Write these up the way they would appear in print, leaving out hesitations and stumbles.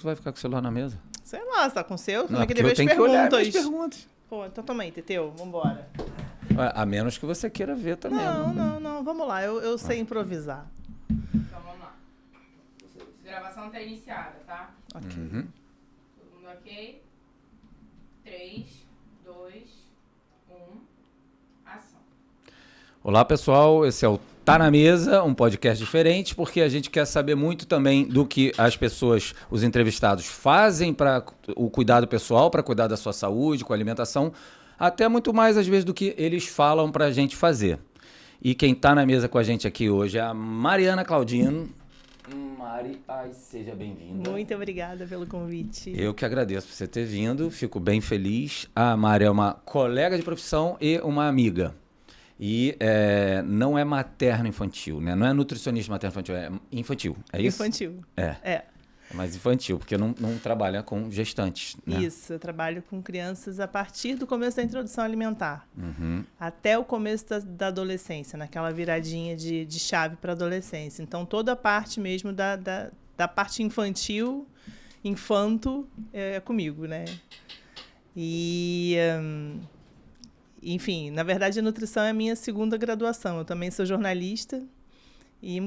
que vai ficar com o celular na mesa? Sei lá, você tá com o seu? Você Não, vai porque querer ver eu tenho as que olhar perguntas. as perguntas. Pô, então toma aí, Teteu, vambora. A menos que você queira ver também. Não, vamos lá, eu sei improvisar. Então vamos lá. A gravação tá iniciada, tá? Ok. Todo mundo ok? 3, 2, 1, ação. Olá, pessoal. Esse é o Tá na Mesa, um podcast diferente, porque a gente quer saber muito também do que as pessoas, os entrevistados, fazem para o cuidado pessoal, para cuidar da sua saúde, com a alimentação, até muito mais, às vezes, do que eles falam para a gente fazer. E quem tá na mesa com a gente aqui hoje é a Mariana Claudino. Mari, seja bem-vinda. Muito obrigada pelo convite. Eu que agradeço por você ter vindo, fico bem feliz. A Mari é uma colega de profissão e uma amiga. E não é materno-infantil, né? Não é nutricionista materno-infantil, é infantil, é isso? Infantil. É mais infantil, porque não trabalha com gestantes, né? Isso, eu trabalho com crianças a partir do começo da introdução alimentar, Uhum. até o começo da adolescência, naquela viradinha de chave para adolescência. Então, toda a parte mesmo da parte infantil, infanto, é comigo, né? E... enfim, na verdade, a nutrição é a minha segunda graduação. Eu também sou jornalista e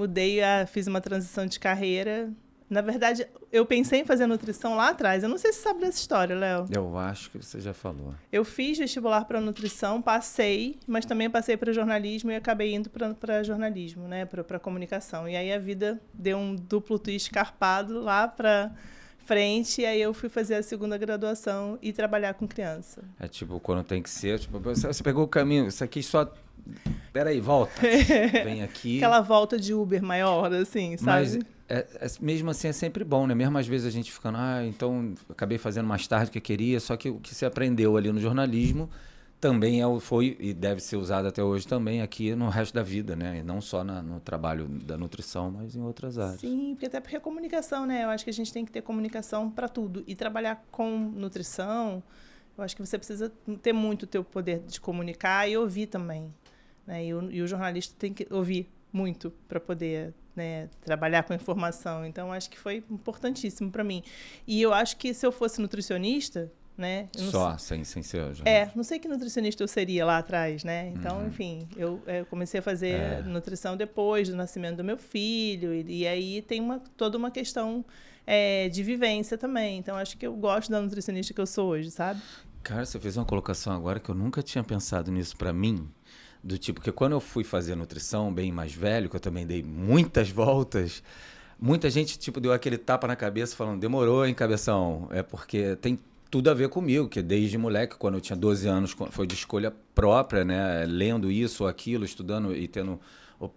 fiz uma transição de carreira. Na verdade, eu pensei em fazer nutrição lá atrás. Eu não sei se você sabe dessa história, Léo. Eu acho que você já falou. Eu fiz vestibular para nutrição, passei, mas também passei para jornalismo e acabei indo para jornalismo, né, para comunicação. E aí a vida deu um duplo twist carpado lá para frente, e aí eu fui fazer a segunda graduação e trabalhar com criança. É tipo, quando tem que ser, tipo, você pegou o caminho, isso aqui só... Peraí, volta. Vem aqui. Aquela volta de Uber maior, assim, sabe? Mas mesmo assim é sempre bom, né? Mesmo às vezes a gente ficando, então acabei fazendo mais tarde do que queria, só que o que você aprendeu ali no jornalismo também foi e deve ser usado até hoje também aqui no resto da vida, né? E não só no trabalho da nutrição, mas em outras áreas. Sim, até porque a comunicação, né? Eu acho que a gente tem que ter comunicação para tudo. E trabalhar com nutrição, eu acho que você precisa ter muito o teu poder de comunicar e ouvir também, né? E o jornalista tem que ouvir muito para poder, né, trabalhar com informação. Então, acho que foi importantíssimo para mim. E eu acho que se eu fosse nutricionista, né? Sem ser jornalista. Não sei que nutricionista eu seria lá atrás, né? Então, enfim, eu comecei a fazer nutrição depois do nascimento do meu filho. E aí tem toda uma questão de vivência também. Então, acho que eu gosto da nutricionista que eu sou hoje, sabe? Cara, você fez uma colocação agora que eu nunca tinha pensado nisso para mim. Do tipo, que quando eu fui fazer nutrição, bem mais velho, que eu também dei muitas voltas, muita gente tipo deu aquele tapa na cabeça falando, demorou, hein, cabeção? É porque tem tudo a ver comigo, que desde moleque, quando eu tinha 12 anos, foi de escolha própria, né? Lendo isso ou aquilo, estudando e tendo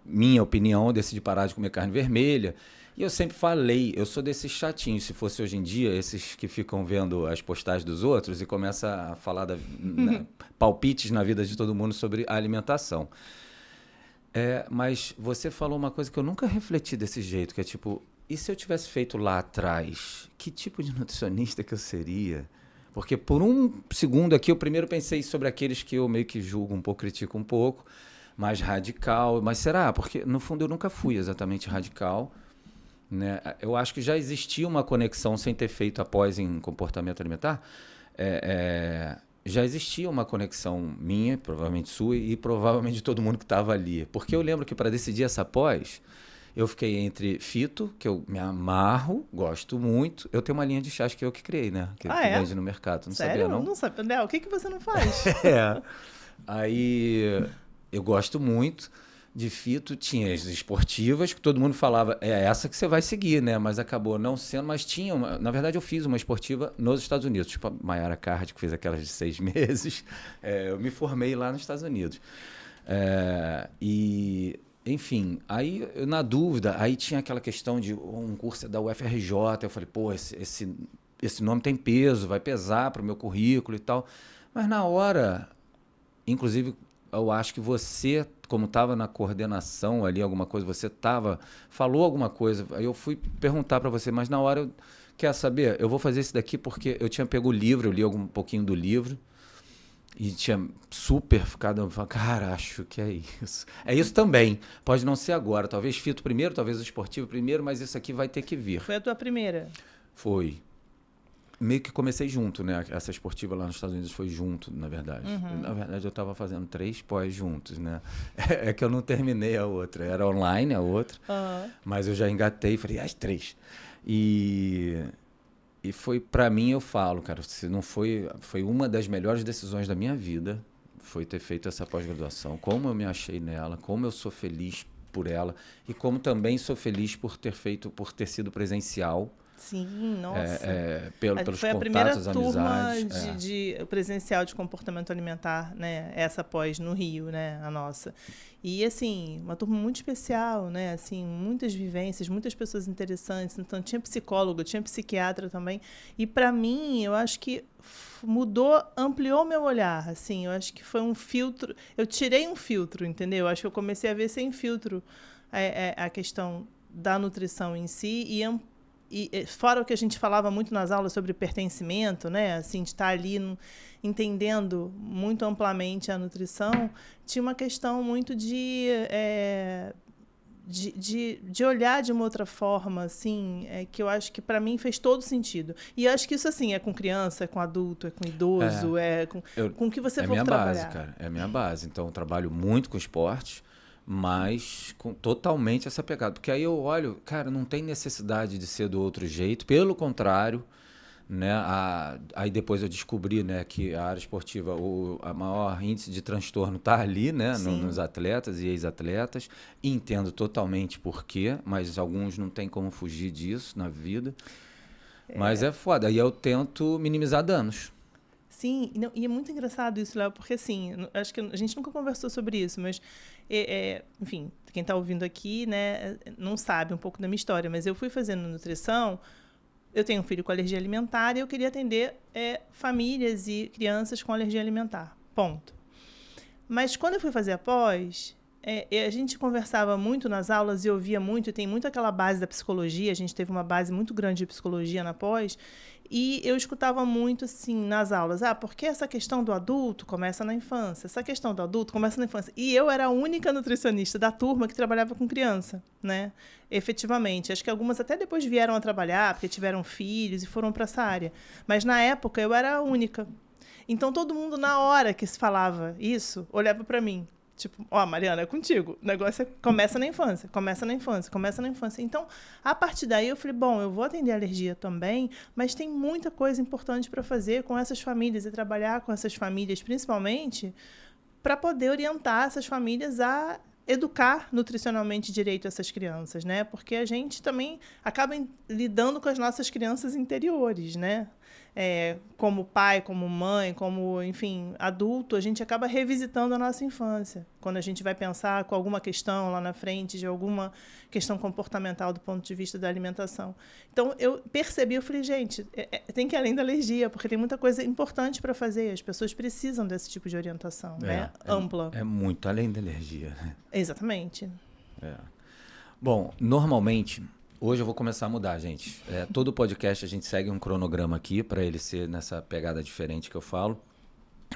minha opinião, eu decidi parar de comer carne vermelha. E eu sempre falei, eu sou desses chatinhos, se fosse hoje em dia, esses que ficam vendo as postagens dos outros e começa a falar palpites na vida de todo mundo sobre a alimentação. Mas você falou uma coisa que eu nunca refleti desse jeito, que é tipo, e se eu tivesse feito lá atrás, que tipo de nutricionista que eu seria? Porque por um segundo aqui, eu primeiro pensei sobre aqueles que eu meio que julgo um pouco, critico um pouco, mais radical, mas será? Porque no fundo eu nunca fui exatamente radical, né? Eu acho que já existia uma conexão sem ter feito após em comportamento alimentar, já existia uma conexão minha, provavelmente sua e provavelmente de todo mundo que estava ali, porque eu lembro que para decidir essa pós eu fiquei entre fito, que eu me amarro, gosto muito. Eu tenho uma linha de chás que eu que criei, né? Que vende no mercado. Não Sério? sabia, não? Não sabia. Léo, o que você não faz? Aí eu gosto muito de fito. Tinha as esportivas, que todo mundo falava, é essa que você vai seguir, né? Mas acabou não sendo. Mas tinha na verdade, eu fiz uma esportiva nos Estados Unidos. Tipo a Mayara Card, que fez aquelas de 6 meses. Eu me formei lá nos Estados Unidos. Enfim, aí na dúvida, aí tinha aquela questão de um curso da UFRJ, eu falei, pô, esse nome tem peso, vai pesar para o meu currículo e tal. Mas na hora, inclusive, eu acho que você, como estava na coordenação ali, alguma coisa, falou alguma coisa, aí eu fui perguntar para você, mas na hora, quer saber, eu vou fazer esse daqui porque eu tinha pego o livro, eu li um pouquinho do livro, e tinha super ficado, cara, acho que é isso. É isso também. Pode não ser agora. Talvez fito primeiro, talvez o esportivo primeiro, mas isso aqui vai ter que vir. Foi a tua primeira? Foi. meio que comecei junto, né? Essa esportiva lá nos Estados Unidos foi junto, na verdade. Uhum. Na verdade, eu estava fazendo 3 pós juntos, né? É que eu não terminei a outra. Era online a outra, mas eu já engatei e falei, as 3. E foi, para mim, eu falo, cara, se não foi uma das melhores decisões da minha vida, foi ter feito essa pós-graduação. Como eu me achei nela, como eu sou feliz por ela e como também sou feliz por ter sido presencial. Sim, nossa. Pelos foi a contatos, primeira turma amizades. de presencial de comportamento alimentar, né? Essa pós no Rio, né? A nossa. E, assim, uma turma muito especial, né? Assim, muitas vivências, muitas pessoas interessantes. Então, tinha psicólogo, tinha psiquiatra também. E, para mim, eu acho que ampliou meu olhar, assim. Eu acho que foi um filtro. Eu tirei um filtro, entendeu? Eu acho que eu comecei a ver sem filtro a questão da nutrição em si e fora o que a gente falava muito nas aulas sobre pertencimento, né? Assim, de estar ali entendendo muito amplamente a nutrição, tinha uma questão muito de olhar de uma outra forma, assim, que eu acho que para mim fez todo sentido. E eu acho que isso, assim, é com criança, é com adulto, é com idoso, com o que você for trabalhar. É minha base, cara. É a minha base. Então, eu trabalho muito com esporte, mas com totalmente essa pegada. Porque aí eu olho, cara, não tem necessidade de ser do outro jeito. Pelo contrário, né? Aí depois eu descobri, né, que a área esportiva, a maior índice de transtorno está ali, né, nos atletas e ex-atletas. Entendo totalmente por quê, mas alguns não tem como fugir disso na vida. Mas é foda. Aí eu tento minimizar danos. Sim, e é muito engraçado isso, Léo, porque, assim, acho que a gente nunca conversou sobre isso, mas, enfim, quem está ouvindo aqui, né, não sabe um pouco da minha história, mas eu fui fazendo nutrição, eu tenho um filho com alergia alimentar e eu queria atender famílias e crianças com alergia alimentar, ponto. Mas quando eu fui fazer a pós, a gente conversava muito nas aulas e ouvia muito, e tem muito aquela base da psicologia, a gente teve uma base muito grande de psicologia na pós, e eu escutava muito, assim, nas aulas, porque essa questão do adulto começa na infância, essa questão do adulto começa na infância. E eu era a única nutricionista da turma que trabalhava com criança, né? Efetivamente. Acho que algumas até depois vieram a trabalhar, porque tiveram filhos e foram para essa área. Mas, na época, eu era a única. Então, todo mundo, na hora que se falava isso, olhava para mim. Tipo, Mariana, é contigo. O negócio começa na infância, começa na infância, começa na infância. Então, a partir daí, eu falei, bom, eu vou atender alergia também, mas tem muita coisa importante para fazer com essas famílias e trabalhar com essas famílias, principalmente, para poder orientar essas famílias a educar nutricionalmente direito essas crianças, né? Porque a gente também acaba lidando com as nossas crianças interiores, né? Como pai, como mãe, como, enfim, adulto, a gente acaba revisitando a nossa infância. Quando a gente vai pensar com alguma questão lá na frente, de alguma questão comportamental do ponto de vista da alimentação. Então, eu percebi, eu falei, gente, tem que ir além da alergia, porque tem muita coisa importante para fazer. As pessoas precisam desse tipo de orientação, né? Ampla. É muito além da alergia. Exatamente. Bom, normalmente... Hoje eu vou começar a mudar, gente. Todo podcast a gente segue um cronograma aqui, para ele ser nessa pegada diferente que eu falo.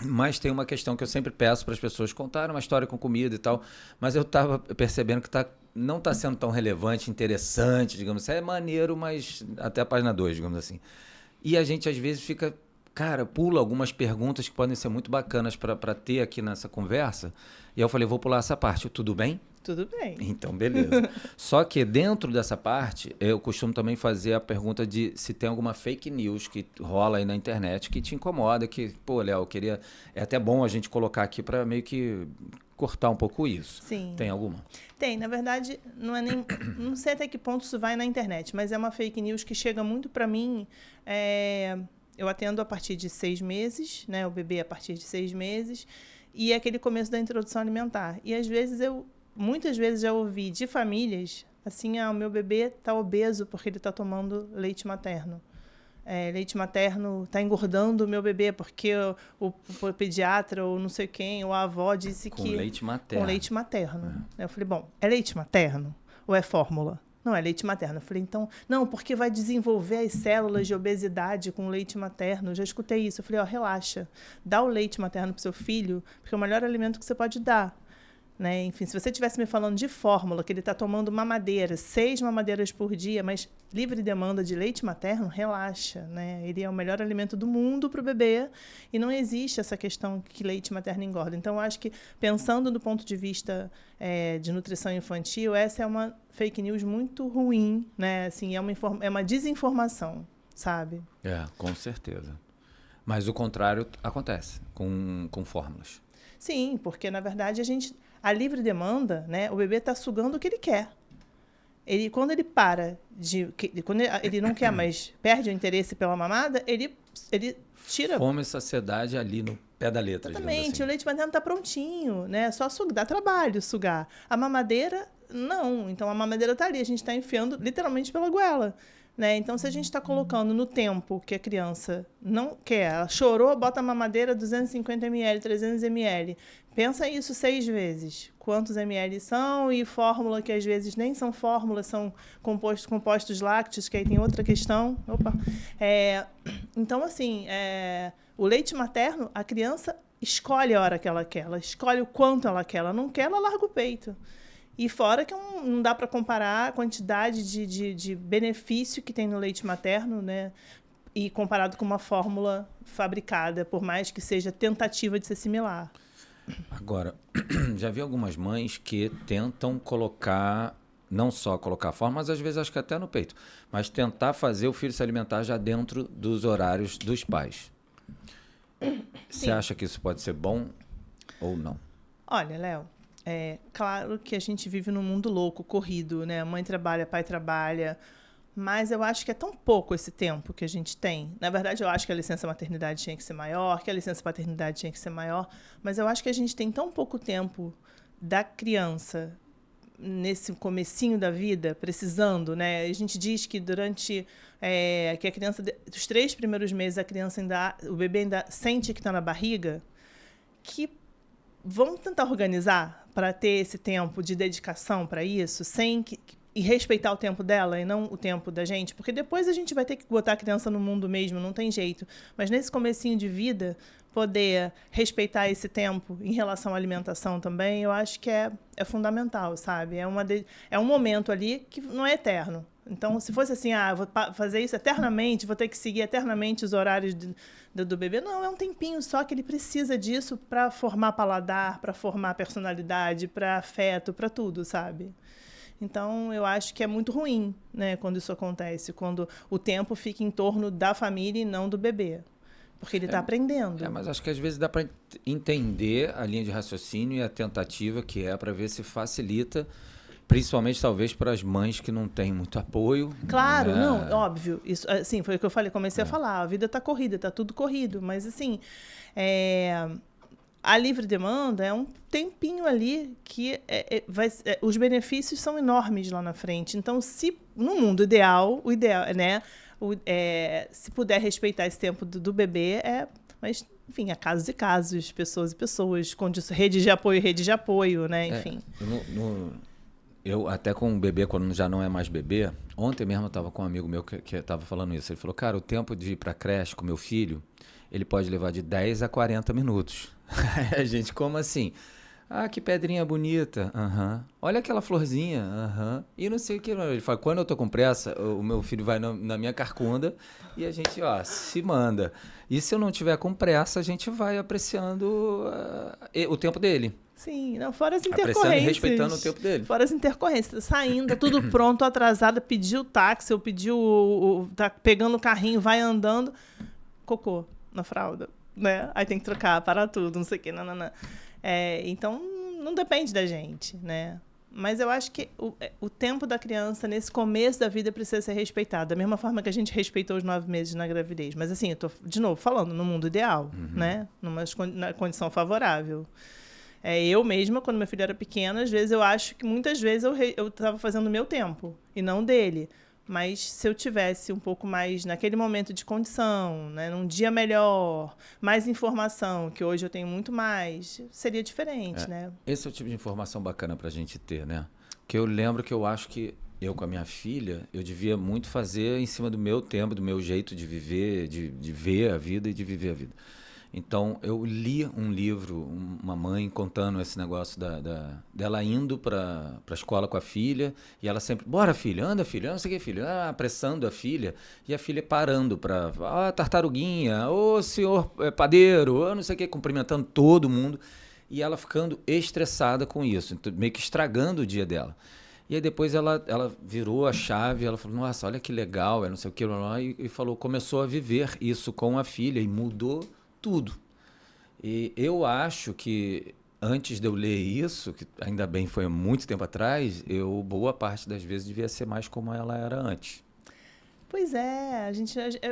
Mas tem uma questão que eu sempre peço para as pessoas contarem uma história com comida e tal. Mas eu estava percebendo que não está sendo tão relevante, interessante, digamos assim. É maneiro, mas até a página 2, digamos assim. E a gente às vezes fica... Cara, pula algumas perguntas que podem ser muito bacanas para ter aqui nessa conversa. E eu falei, vou pular essa parte. Tudo bem? Tudo bem. Então, beleza. Só que dentro dessa parte, eu costumo também fazer a pergunta de se tem alguma fake news que rola aí na internet que te incomoda, que, pô, Léo, queria... É até bom a gente colocar aqui para meio que cortar um pouco isso. Sim. Tem alguma? Tem. Na verdade, não é nem... Não sei até que ponto isso vai na internet, mas é uma fake news que chega muito para mim... Eu atendo a partir de 6 meses, né? O bebê a partir de 6 meses, e é aquele começo da introdução alimentar. E às vezes muitas vezes já ouvi de famílias, assim, o meu bebê está obeso porque ele está tomando leite materno. Leite materno está engordando o meu bebê porque o pediatra ou não sei quem, ou a avó disse que... Com leite materno. Com leite materno. Eu falei, bom, é leite materno ou é fórmula? Não, é leite materno. Eu falei, então... Não, porque vai desenvolver as células de obesidade com leite materno. Eu já escutei isso. Eu falei, relaxa. Dá o leite materno para o seu filho, porque é o melhor alimento que você pode dar. né? Enfim, se você estivesse me falando de fórmula, que ele está tomando mamadeira, 6 mamadeiras por dia, mas livre demanda de leite materno, relaxa, né? Ele é o melhor alimento do mundo para o bebê e não existe essa questão que leite materno engorda. Então, eu acho que, pensando do ponto de vista de nutrição infantil, essa é uma fake news muito ruim, né? Assim, é uma desinformação, sabe? Com certeza. Mas o contrário acontece com fórmulas. Sim, porque, na verdade, a livre demanda, né, o bebê está sugando o que ele quer. Quando ele para quando ele não quer mais, perde o interesse pela mamada, ele tira. Fome e saciedade ali no pé da letra. Exatamente, assim. o leite materno está prontinho, né? Só dá trabalho sugar. A mamadeira, não. Então a mamadeira está ali, a gente está enfiando literalmente pela goela. Né? Então, se a gente está colocando no tempo que a criança não quer, ela chorou, bota a mamadeira 250 ml, 300 ml. Pensa isso 6 vezes. Quantos ml são e fórmula que às vezes nem são fórmulas, são compostos lácteos, que aí tem outra questão. Então, assim, o leite materno, a criança escolhe a hora que ela quer, ela escolhe o quanto ela quer. Ela não quer, ela larga o peito. E fora que não dá para comparar a quantidade de benefício que tem no leite materno, né? E comparado com uma fórmula fabricada, por mais que seja tentativa de ser similar. Agora, já vi algumas mães que tentam colocar, não só colocar a fórmula, mas às vezes acho que até no peito, mas tentar fazer o filho se alimentar já dentro dos horários dos pais. Você acha que isso pode ser bom ou não? Olha, Léo, claro que a gente vive num mundo louco, corrido, né? Mãe trabalha, pai trabalha, mas eu acho que é tão pouco esse tempo que a gente tem. Na verdade, eu acho que a licença maternidade tinha que ser maior, que a licença paternidade tinha que ser maior, mas eu acho que a gente tem tão pouco tempo da criança nesse comecinho da vida, precisando, né? A gente diz que durante que a criança, dos 3 primeiros meses, o bebê ainda sente que está na barriga, que vamos tentar organizar para ter esse tempo de dedicação para isso, e respeitar o tempo dela e não o tempo da gente, porque depois a gente vai ter que botar a criança no mundo mesmo, não tem jeito. Mas nesse comecinho de vida, poder respeitar esse tempo em relação à alimentação também, eu acho que é fundamental, sabe? É um momento ali que não é eterno. Então, se fosse assim, vou fazer isso eternamente, vou ter que seguir eternamente os horários do bebê. Não, é um tempinho só que ele precisa disso para formar paladar, para formar personalidade, para afeto, para tudo, sabe? Então, eu acho que é muito ruim, né, quando isso acontece, quando o tempo fica em torno da família e não do bebê. Porque ele está aprendendo. Mas acho que às vezes dá para entender a linha de raciocínio e a tentativa que é para ver se facilita, principalmente talvez para as mães que não têm muito apoio. Claro, né? não, óbvio. Isso, assim, foi o que eu falei, comecei a falar, a vida está corrida, está tudo corrido, mas assim, a livre demanda é um tempinho ali que os benefícios são enormes lá na frente. Então, se no mundo ideal, o ideal, né, se puder respeitar esse tempo do bebê, mas, enfim, há casos e casos, pessoas e pessoas, com rede de apoio, né, enfim. Eu até com o bebê, quando já não é mais bebê, ontem mesmo eu estava com um amigo meu que estava falando isso. Ele falou, cara, o tempo de ir para a creche com meu filho, ele pode levar de 10 a 40 minutos. A gente, como assim? Ah, que pedrinha bonita. Olha aquela florzinha. E não sei o que. Ele fala, quando eu tô com pressa, o meu filho vai na minha carcunda e a gente, se manda. E se eu não tiver com pressa, a gente vai apreciando o tempo dele. Sim, não, fora as intercorrências. Apreciando e respeitando o tempo dele. Fora as intercorrências. Saindo, tudo pronto, atrasada, pediu táxi, ou pediu, tá pegando o carrinho, vai andando, cocô na fralda, né? Aí tem que trocar, parar tudo, não sei o quê, não. Então, não depende da gente, né? Mas eu acho que o tempo da criança, nesse começo da vida, precisa ser respeitado. Da mesma forma que a gente respeitou os 9 meses na gravidez. Mas, assim, eu tô, de novo, falando no mundo ideal, né? Na condição favorável. Eu mesma, quando meu filho era pequeno, às vezes eu acho que muitas vezes eu estava fazendo o meu tempo e não dele. Mas se eu tivesse um pouco mais naquele momento de condição, né, num dia melhor, mais informação, que hoje eu tenho muito mais, seria diferente, né? Esse é o tipo de informação bacana para a gente ter, né? Que eu lembro que eu acho que eu com a minha filha, eu devia muito fazer em cima do meu tempo, do meu jeito de viver, de ver a vida e de viver a vida. Então, eu li um livro, uma mãe contando esse negócio dela indo para a escola com a filha, e ela sempre, bora filha, anda filha, não sei o que filha, apressando a filha, e a filha parando para, tartaruguinha, ô senhor padeiro, não sei o que, cumprimentando todo mundo, e ela ficando estressada com isso, meio que estragando o dia dela. E aí depois ela virou a chave, ela falou, nossa, olha que legal, não sei o que, e falou, começou a viver isso com a filha, e mudou tudo. E eu acho que antes de eu ler isso, que ainda bem foi há muito tempo atrás, eu boa parte das vezes devia ser mais como ela era antes. Pois é,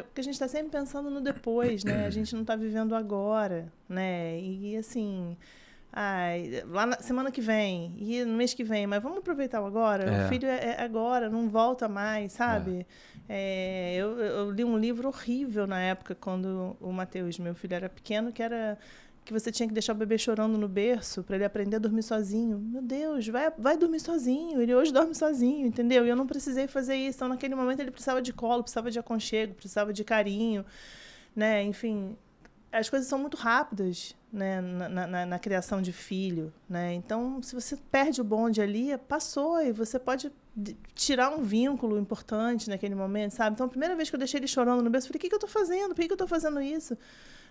porque a gente está sempre pensando no depois, né? A gente não está vivendo agora, né? E assim, lá na semana que vem, e no mês que vem, mas vamos aproveitar o agora. O filho é agora, não volta mais, sabe? Eu li um livro horrível na época, quando o Matheus, meu filho, era pequeno, que era que você tinha que deixar o bebê chorando no berço para ele aprender a dormir sozinho. Meu Deus, vai dormir sozinho. Ele hoje dorme sozinho, entendeu? E eu não precisei fazer isso. Então, naquele momento, ele precisava de colo, precisava de aconchego, precisava de carinho, né? Enfim, as coisas são muito rápidas, né, na criação de filho, né? Então, se você perde o bonde ali, passou, e você pode tirar um vínculo importante naquele momento, sabe? Então, a primeira vez que eu deixei ele chorando no berço, eu falei, o que eu estou fazendo? Por que eu estou fazendo isso?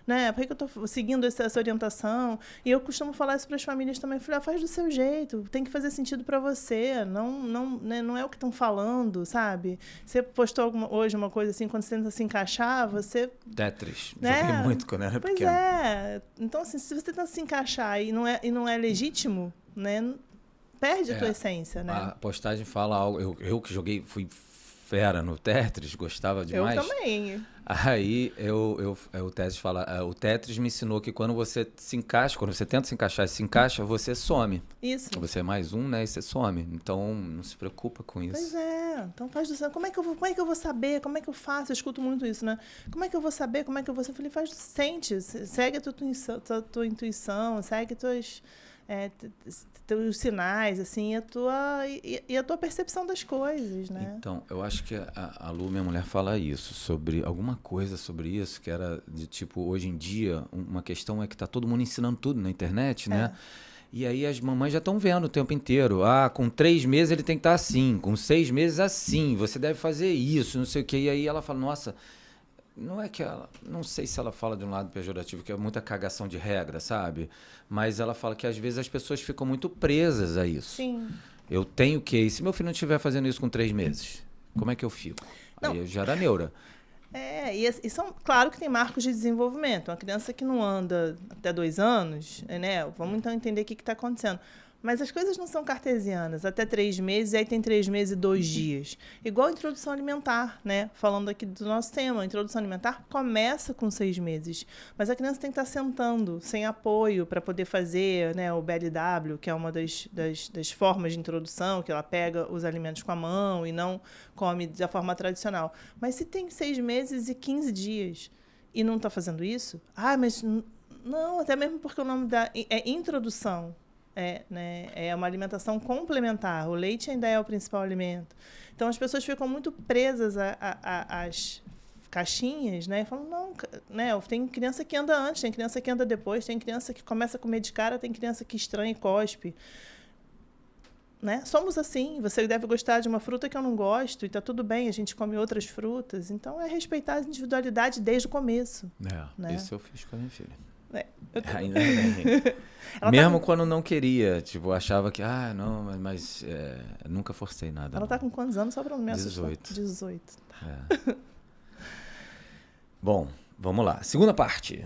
Né? Por que eu estou seguindo essa orientação? E eu costumo falar isso para as famílias também. Eu falei, faz do seu jeito, tem que fazer sentido para você, não é o que estão falando, sabe? Você postou hoje uma coisa assim, quando você tenta se encaixar, você... Tetris, né? joguei muito quando era pequeno. Pois é. Então, assim, se você tenta se encaixar e não é legítimo, né? Perde a tua essência, né? A postagem fala algo, eu que joguei, fui fera no Tetris, gostava demais. Eu também. Aí o Tetris fala, o Tetris me ensinou que quando você se encaixa, quando você tenta se encaixar e se encaixa, você some. Isso. Você é mais um, né? E você some. Então, não se preocupa com isso. Pois é. Então faz do seu. Como é que eu vou saber? Como é que eu faço? Eu escuto muito isso, né? Como é que eu vou saber? Como é que eu vou... Eu falei, sente. Segue a tua intuição, segue teus sinais, assim, e a tua percepção das coisas, né? Então, eu acho que a Lu, minha mulher, fala isso, sobre alguma coisa sobre isso, que era de tipo, hoje em dia, uma questão é que tá todo mundo ensinando tudo na internet, né? E aí as mamães já estão vendo o tempo inteiro. Com 3 meses ele tem que estar assim, com 6 meses assim, você deve fazer isso, não sei o quê. E aí ela fala, nossa... Não é que ela... Não sei se ela fala de um lado pejorativo, que é muita cagação de regra, sabe? Mas ela fala que às vezes as pessoas ficam muito presas a isso. Sim. Eu tenho que... E se meu filho não estiver fazendo isso com 3 meses? Como é que eu fico? Não. Aí já era neura. E são... Claro que tem marcos de desenvolvimento. Uma criança que não anda até 2 anos, né? Vamos então entender o que está acontecendo. Mas as coisas não são cartesianas. Até 3 meses, aí tem 3 meses e 2 dias. Igual a introdução alimentar, né? Falando aqui do nosso tema, a introdução alimentar começa com 6 meses. Mas a criança tem que estar sentando, sem apoio, para poder fazer, né, o BLW, que é uma das formas de introdução, que ela pega os alimentos com a mão e não come da forma tradicional. Mas se tem 6 meses e 15 dias e não está fazendo isso, mas não, até mesmo porque o nome é introdução. É uma alimentação complementar. O leite ainda é o principal alimento. Então, as pessoas ficam muito presas às caixinhas, né? Falam, não, né? Tem criança que anda antes, tem criança que anda depois, tem criança que começa a comer de cara, tem criança que estranha e cospe. Né? Somos assim. Você deve gostar de uma fruta que eu não gosto, e está tudo bem, a gente come outras frutas. Então, é respeitar a individualidade desde o começo. Né? Isso eu fiz com a minha filha. Ainda bem. Mesmo quando não queria, tipo, achava que, não, mas nunca forcei nada. Ela está com quantos anos? Só para não me assustar. 18. 18. Bom, vamos lá. Segunda parte.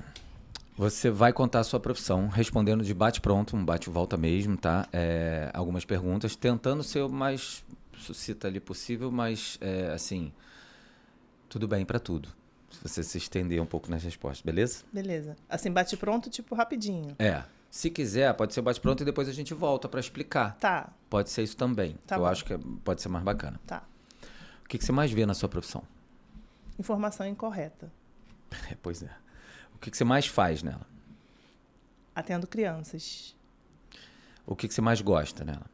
Você vai contar a sua profissão, respondendo de bate-pronto, um bate-volta mesmo, tá? Algumas perguntas, tentando ser o mais sucinta ali possível, mas, assim, tudo bem para tudo. Se você se estender um pouco nas respostas, beleza? Beleza. Assim, bate-pronto, tipo, rapidinho. Se quiser, pode ser bate-pronto e depois a gente volta para explicar. Tá. Pode ser isso também. Tá eu bom. acho que pode ser mais bacana. Tá. O que você mais vê na sua profissão? Informação incorreta. Pois é. O que você mais faz nela? Atendo crianças. O que você mais gosta nela?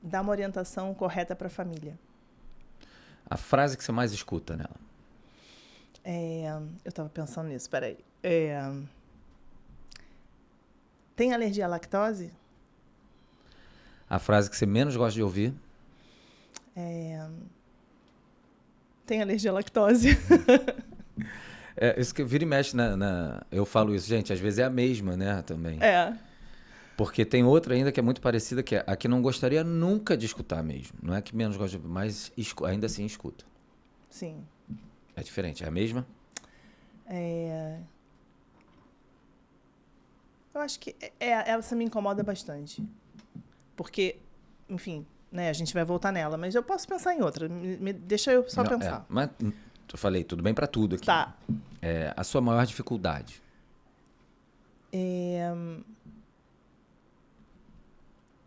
Dar uma orientação correta para a família. A frase que você mais escuta nela? Eu estava pensando nisso, peraí. Tem alergia à lactose? A frase que você menos gosta de ouvir? Tem alergia à lactose? Isso que vira e mexe eu falo isso, gente, às vezes é a mesma, né, também. Porque tem outra ainda que é muito parecida, que é a que não gostaria nunca de escutar mesmo. Não é que menos gosta de ouvir, mas ainda assim escuta. Sim. É diferente, é a mesma? Eu acho que essa me incomoda bastante. Porque, enfim, né, a gente vai voltar nela, mas eu posso pensar em outra. Deixa eu só pensar. Mas eu falei, tudo bem pra tudo aqui. Tá. A sua maior dificuldade?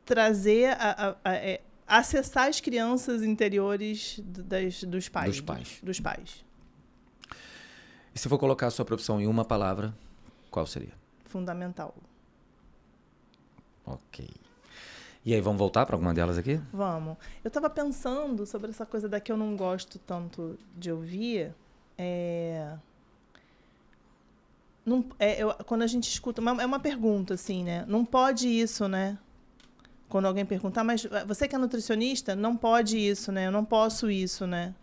Trazer, acessar as crianças interiores dos pais. Dos pais. E se for colocar a sua profissão em uma palavra, qual seria? Fundamental. Ok. E aí, vamos voltar para alguma delas aqui? Vamos. Eu estava pensando sobre essa coisa da que eu não gosto tanto de ouvir. Quando a gente escuta... É uma pergunta, assim, né? Não pode isso, né? Quando alguém perguntar, mas você que é nutricionista, não pode isso, né? Eu não posso isso, né?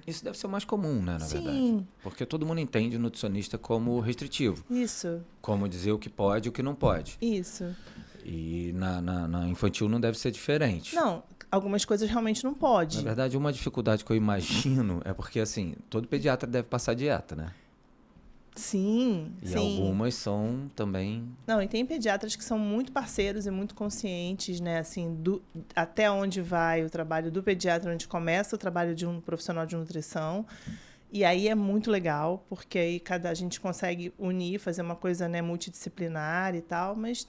Isso deve ser o mais comum, né, na Sim. verdade. Porque todo mundo entende o nutricionista como restritivo. Isso. Como dizer o que pode e o que não pode. Isso. E na infantil não deve ser diferente. Não, algumas coisas realmente não pode. Na verdade, uma dificuldade que eu imagino é porque, assim, todo pediatra deve passar dieta, né? Sim, e sim. algumas são também... Não, e tem pediatras que são muito parceiros e muito conscientes, né? Assim, até onde vai o trabalho do pediatra, onde começa o trabalho de um profissional de nutrição. E aí é muito legal, porque aí a gente consegue unir, fazer uma coisa, né, multidisciplinar e tal, mas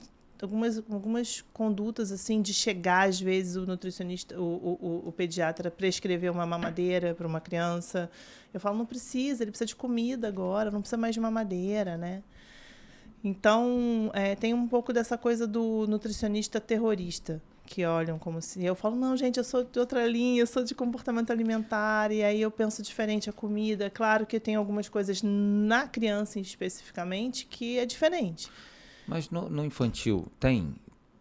algumas condutas, assim, de chegar, às vezes, o nutricionista, o pediatra prescrever uma mamadeira para uma criança. Eu falo, não precisa, ele precisa de comida agora, não precisa mais de mamadeira, né? Então, tem um pouco dessa coisa do nutricionista terrorista, que olham como se... Eu falo, não, gente, eu sou de outra linha, eu sou de comportamento alimentar, e aí eu penso diferente a comida. Claro que tem algumas coisas na criança, especificamente, que é diferente. Mas no infantil tem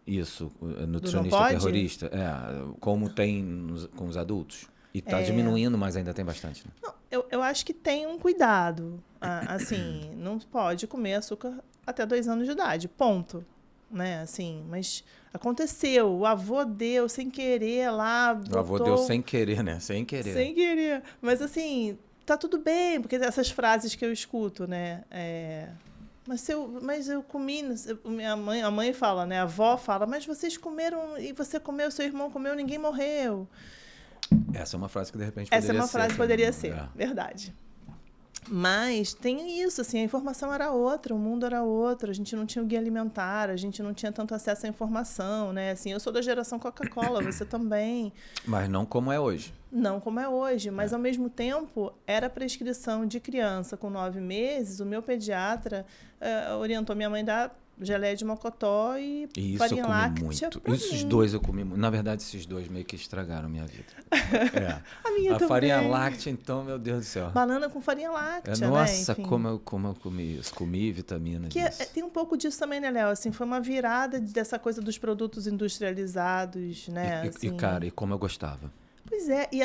isso, nutricionista terrorista? Como tem com os adultos? E está diminuindo, mas ainda tem bastante, né? Não, eu acho que tem um cuidado. Assim, não pode comer açúcar até 2 anos de idade, ponto. Né? Assim, mas aconteceu, o avô deu sem querer lá. O avô deu sem querer, né? Sem querer. Sem querer. Mas assim, tá tudo bem, porque essas frases que eu escuto, né? Mas eu comi. A mãe fala, né? A avó fala, mas vocês comeram e você comeu, seu irmão comeu, ninguém morreu. Essa é uma frase que de repente poderia ser. Essa é uma frase que poderia ser, verdade. Mas tem isso, assim, a informação era outra, o mundo era outro, a gente não tinha o guia alimentar, a gente não tinha tanto acesso à informação, né? Assim, eu sou da geração Coca-Cola, você também. Mas não como é hoje. Não como é hoje, mas ao mesmo tempo era prescrição de criança com 9 meses, o meu pediatra orientou minha mãe a dar geleia de mocotó e farinha láctea. Esses dois eu comi muito. Na verdade, esses dois meio que estragaram minha vida. A minha também. Farinha láctea, então, meu Deus do céu. Banana com farinha láctea, nossa, né? como eu comi isso. Comi vitamina disso. Tem um pouco disso também, né, Léo? Assim, foi uma virada dessa coisa dos produtos industrializados, né? E cara, e como eu gostava. Pois é, e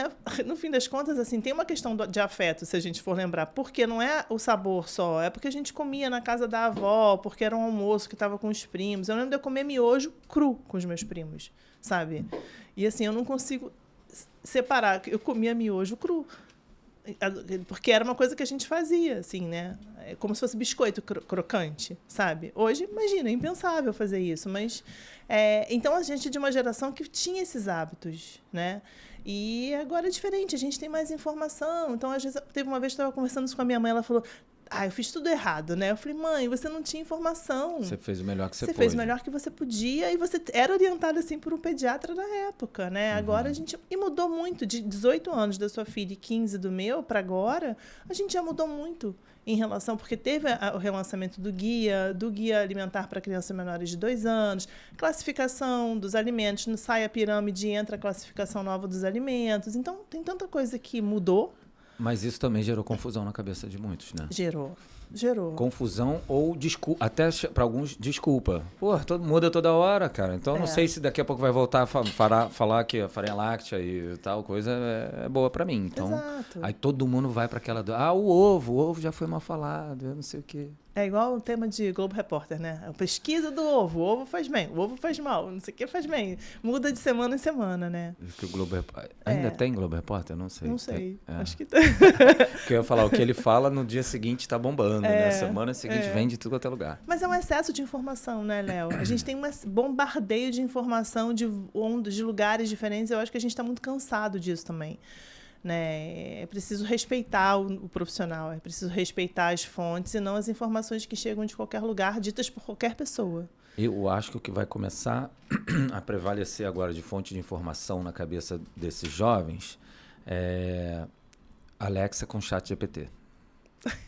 no fim das contas, assim, tem uma questão de afeto, se a gente for lembrar, porque não é o sabor só, é porque a gente comia na casa da avó, porque era um almoço que estava com os primos. Eu lembro de eu comer miojo cru com os meus primos, sabe? E assim, eu não consigo separar, eu comia miojo cru, porque era uma coisa que a gente fazia, assim, né? É como se fosse biscoito crocante, sabe? Hoje, imagina, é impensável fazer isso, mas... então, a gente é de uma geração que tinha esses hábitos, né? E agora é diferente, a gente tem mais informação. Então, às vezes, teve uma vez que eu estava conversando isso com a minha mãe, ela falou, eu fiz tudo errado, né? Eu falei, mãe, você não tinha informação. Você fez o melhor que você pôde. Você fez o melhor que você podia e você era orientada, assim, por um pediatra da época, né? Agora a gente... E mudou muito, de 18 anos da sua filha e 15 do meu para agora, a gente já mudou muito em relação... Porque teve o relançamento do guia alimentar para crianças menores de 2 anos, classificação dos alimentos, não sai a pirâmide e entra a classificação nova dos alimentos. Então, tem tanta coisa que mudou, Mas isso também gerou confusão na cabeça de muitos, né? Gerou. Confusão ou desculpa, até para alguns, desculpa. Pô, muda toda hora, cara. Então não sei se daqui a pouco vai voltar a falar que a farinha láctea e tal coisa é boa para mim. Então, Exato. aí todo mundo vai para aquela... o ovo já foi mal falado, eu não sei o quê. É igual o tema de Globo Repórter, né? A pesquisa do ovo. O ovo faz bem, o ovo faz mal, não sei o que faz bem. Muda de semana em semana, né? Que o Globo ainda tem Globo Repórter? Não sei. Não sei. É. Acho que tem. Porque eu ia falar, o que ele fala no dia seguinte tá bombando, né? Semana seguinte vem de tudo quanto é lugar. Mas é um excesso de informação, né, Léo? A gente tem um bombardeio de informação de lugares diferentes. Eu acho que a gente está muito cansado disso também. Né? É preciso respeitar o profissional, é preciso respeitar as fontes e não as informações que chegam de qualquer lugar, ditas por qualquer pessoa. Eu acho que o que vai começar a prevalecer agora de fonte de informação na cabeça desses jovens é Alexa com ChatGPT.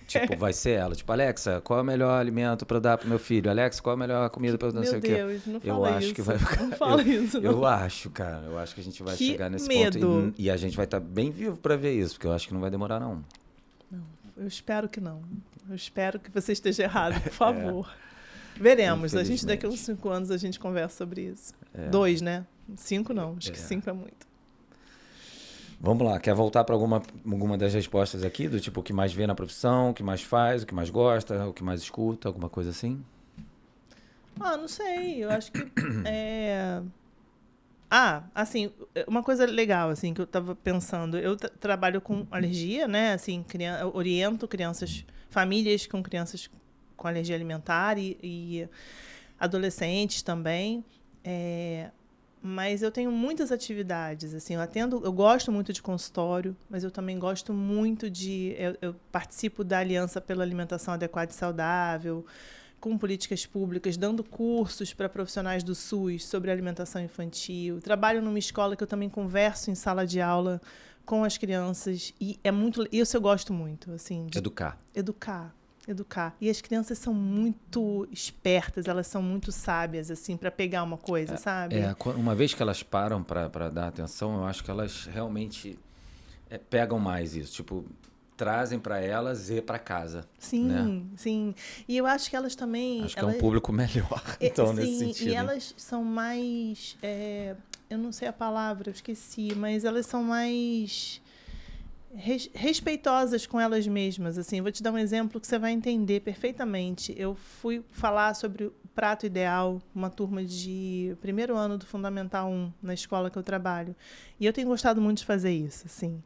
Tipo, vai ser ela. Tipo, Alexa, qual é o melhor alimento para dar pro meu filho? Alexa, qual é a melhor comida para não sei o quê? Meu Deus, não fala eu acho isso. Que vai... Não fala isso, não. Eu acho, cara. Eu acho que a gente vai chegar nesse medo. ponto. E a gente vai estar bem vivo para ver isso, porque eu acho que não vai demorar, não. Não, eu espero que não. Eu espero que você esteja errado, por favor. Veremos. A gente, daqui a uns 5 anos, a gente conversa sobre isso. 2, né? 5 não. Acho que 5 é muito. Vamos lá, quer voltar para alguma das respostas aqui? Do tipo, o que mais vê na profissão, o que mais faz, o que mais gosta, o que mais escuta, alguma coisa assim? Não sei. Eu acho que... assim, uma coisa legal, assim, que eu estava pensando. Eu trabalho com alergia, né? Assim, oriento famílias com crianças com alergia alimentar e adolescentes também. Mas eu tenho muitas atividades, assim, eu gosto muito de consultório, mas eu também gosto muito eu participo da Aliança pela Alimentação Adequada e Saudável, com políticas públicas, dando cursos para profissionais do SUS sobre alimentação infantil. Trabalho numa escola que eu também converso em sala de aula com as crianças, e isso eu gosto muito, assim. Educar. E as crianças são muito espertas, elas são muito sábias, assim, para pegar uma coisa, sabe? Uma vez que elas param para dar atenção, eu acho que elas realmente pegam mais isso. Tipo, trazem para elas e para casa. Sim, né? Sim. E eu acho que elas também... Acho que é um público melhor, então, nesse sentido. E elas são mais... eu não sei a palavra, eu esqueci, mas elas são mais... respeitosas com elas mesmas, assim. Vou te dar um exemplo que você vai entender perfeitamente. Eu fui falar sobre o prato ideal, uma turma de 1º ano do Fundamental 1, na escola que eu trabalho. E eu tenho gostado muito de fazer isso, assim.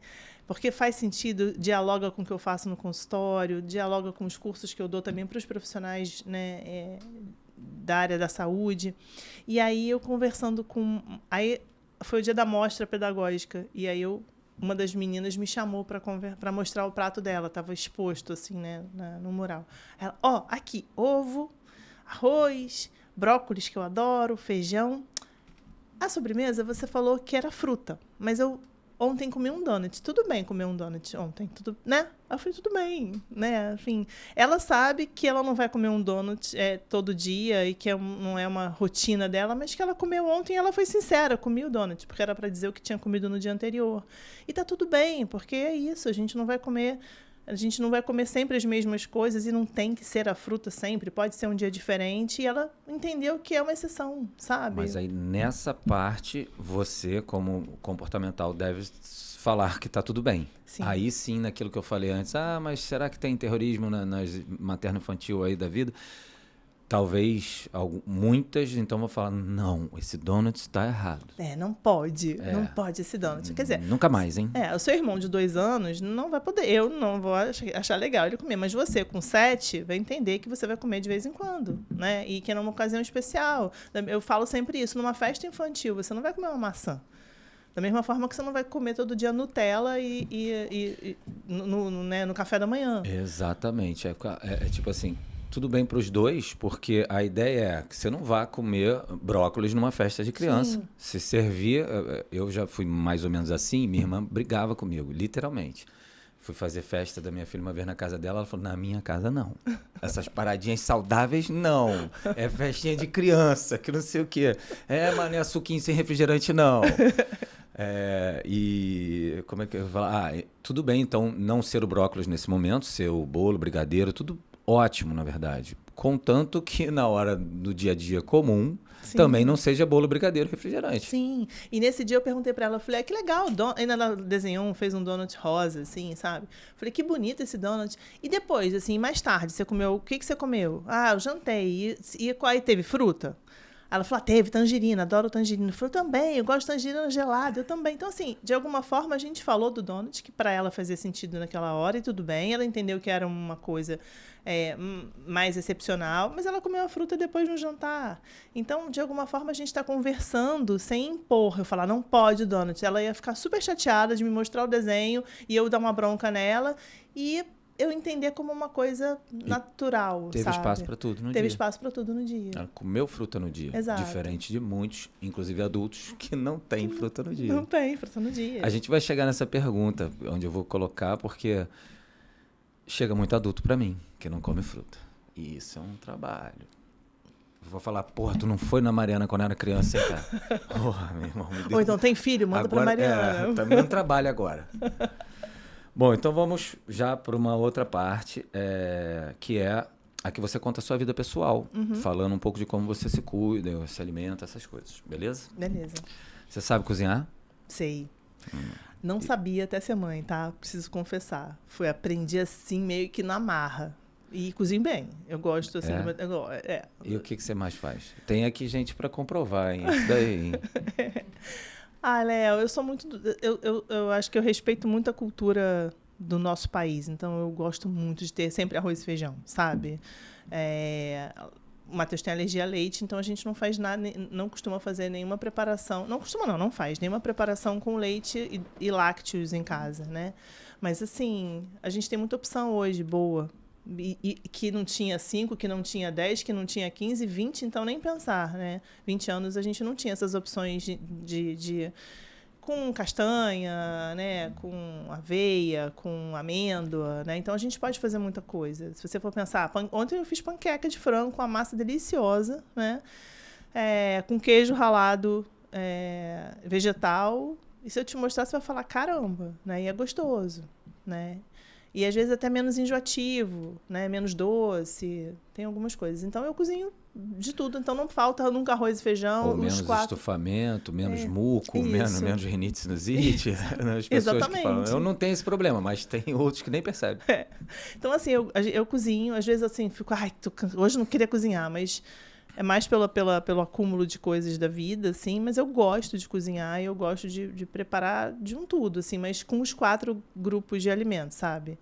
Porque faz sentido, dialoga com o que eu faço no consultório, dialoga com os cursos que eu dou também para os profissionais, né, da área da saúde. E aí, eu conversando com... Aí, foi o dia da mostra pedagógica, e aí uma das meninas me chamou para mostrar o prato dela. Estava exposto, assim, né, no mural. Ela, aqui, ovo, arroz, brócolis, que eu adoro, feijão. A sobremesa, você falou que era fruta, mas eu ontem comi um donut. Tudo bem comer um donut ontem, né? Eu falei, tudo bem, né? Enfim, ela sabe que ela não vai comer um donut todo dia e que não é uma rotina dela, mas que ela comeu ontem e ela foi sincera, comi o donut, porque era para dizer o que tinha comido no dia anterior. E tá tudo bem, porque é isso, a gente não vai comer sempre as mesmas coisas e não tem que ser a fruta sempre, pode ser um dia diferente, e ela entendeu que é uma exceção, sabe? Mas aí, nessa parte, você, como comportamental, deve falar que tá tudo bem. Sim. Aí sim, naquilo que eu falei antes, mas será que tem terrorismo nas materno-infantil aí da vida? Talvez muitas, então vou falar, não, esse donut está errado. Não pode esse donut. Quer dizer... Nunca mais, hein? O seu irmão de 2 anos não vai poder, eu não vou achar legal ele comer, mas você com 7 vai entender que você vai comer de vez em quando, né? E que é numa ocasião especial. Eu falo sempre isso, numa festa infantil, você não vai comer uma maçã. Da mesma forma que você não vai comer todo dia Nutella no café da manhã. Exatamente. É tipo assim... Tudo bem para os dois, porque a ideia é que você não vá comer brócolis numa festa de criança. Sim. Se servir, eu já fui mais ou menos assim, minha irmã brigava comigo, literalmente. Fui fazer festa da minha filha uma vez na casa dela, ela falou, na minha casa não. Essas paradinhas saudáveis, não. É festinha de criança, que não sei o quê. Mas não é suquinho sem refrigerante, não. E como é que eu vou falar? Tudo bem, então, não ser o brócolis nesse momento, ser o bolo, brigadeiro, tudo ótimo, na verdade. Contanto que na hora do dia a dia comum, Sim. também não seja bolo, brigadeiro, refrigerante. Sim. E nesse dia eu perguntei pra ela, eu falei, que legal, ainda ela desenhou, fez um donut rosa, assim, sabe? Falei, que bonito esse donut. E depois, assim, mais tarde, você comeu, o que você comeu? Ah, eu jantei. E aí teve fruta? Ela falou, teve tangerina, adoro tangerina. Eu falei, eu também, eu gosto de tangerina gelada, eu também. Então, assim, de alguma forma a gente falou do donut, que para ela fazia sentido naquela hora e tudo bem. Ela entendeu que era uma coisa mais excepcional, mas ela comeu a fruta depois no jantar. Então, de alguma forma, a gente está conversando sem impor. Eu falar, não pode donut. Ela ia ficar super chateada de me mostrar o desenho e eu dar uma bronca nela e eu entender como uma coisa natural, Teve sabe? espaço para tudo no dia. Teve espaço para tudo no dia. Ela comeu fruta no dia. Exato. Diferente de muitos, inclusive adultos, que não têm fruta no dia. Não tem fruta no dia. A gente vai chegar nessa pergunta, onde eu vou colocar, porque chega muito adulto para mim, que não come fruta. E isso é um trabalho. Eu vou falar, porra, tu não foi na Mariana quando era criança, hein, cara? Porra, meu irmão. Ou então tem filho, manda pra Mariana. Tá me dando trabalho agora. Bom, então vamos já para uma outra parte, que é a que você conta a sua vida pessoal, falando um pouco de como você se cuida, se alimenta, essas coisas, beleza? Beleza. Você sabe cozinhar? Sei. Não sabia até ser mãe, tá? Preciso confessar. Aprendi assim, meio que na marra. E cozinho bem. Eu gosto, assim... E o que você mais faz? Tem aqui gente para comprovar, hein? Isso daí, hein? Léo, eu sou muito... Eu acho que eu respeito muito a cultura do nosso país. Então, eu gosto muito de ter sempre arroz e feijão, sabe? O Matheus tem alergia a leite, então a gente não faz nada, não costuma fazer nenhuma preparação. Não costuma, não faz nenhuma preparação com leite e lácteos em casa, né? Mas, assim, a gente tem muita opção hoje, boa. E que não tinha 5, que não tinha 10, que não tinha 15, 20, então nem pensar, né? 20 anos a gente não tinha essas opções de com castanha, né? Com aveia, com amêndoa, né? Então a gente pode fazer muita coisa. Se você for pensar, ontem eu fiz panqueca de frango com a massa deliciosa, né? Com queijo ralado vegetal. E se eu te mostrar, você vai falar, caramba, né? E é gostoso, né? E às vezes até menos enjoativo, né? Menos doce, tem algumas coisas. Então eu cozinho de tudo, então não falta nunca arroz e feijão. Ou menos estufamento, menos muco, menos rinite sinusite. As pessoas que falam, eu não tenho esse problema, mas tem outros que nem percebem. Então assim, eu cozinho, às vezes assim, fico, hoje não queria cozinhar, mas é mais pelo acúmulo de coisas da vida, assim, mas eu gosto de cozinhar e eu gosto de preparar de um tudo, assim, mas com os 4 grupos de alimentos, sabe?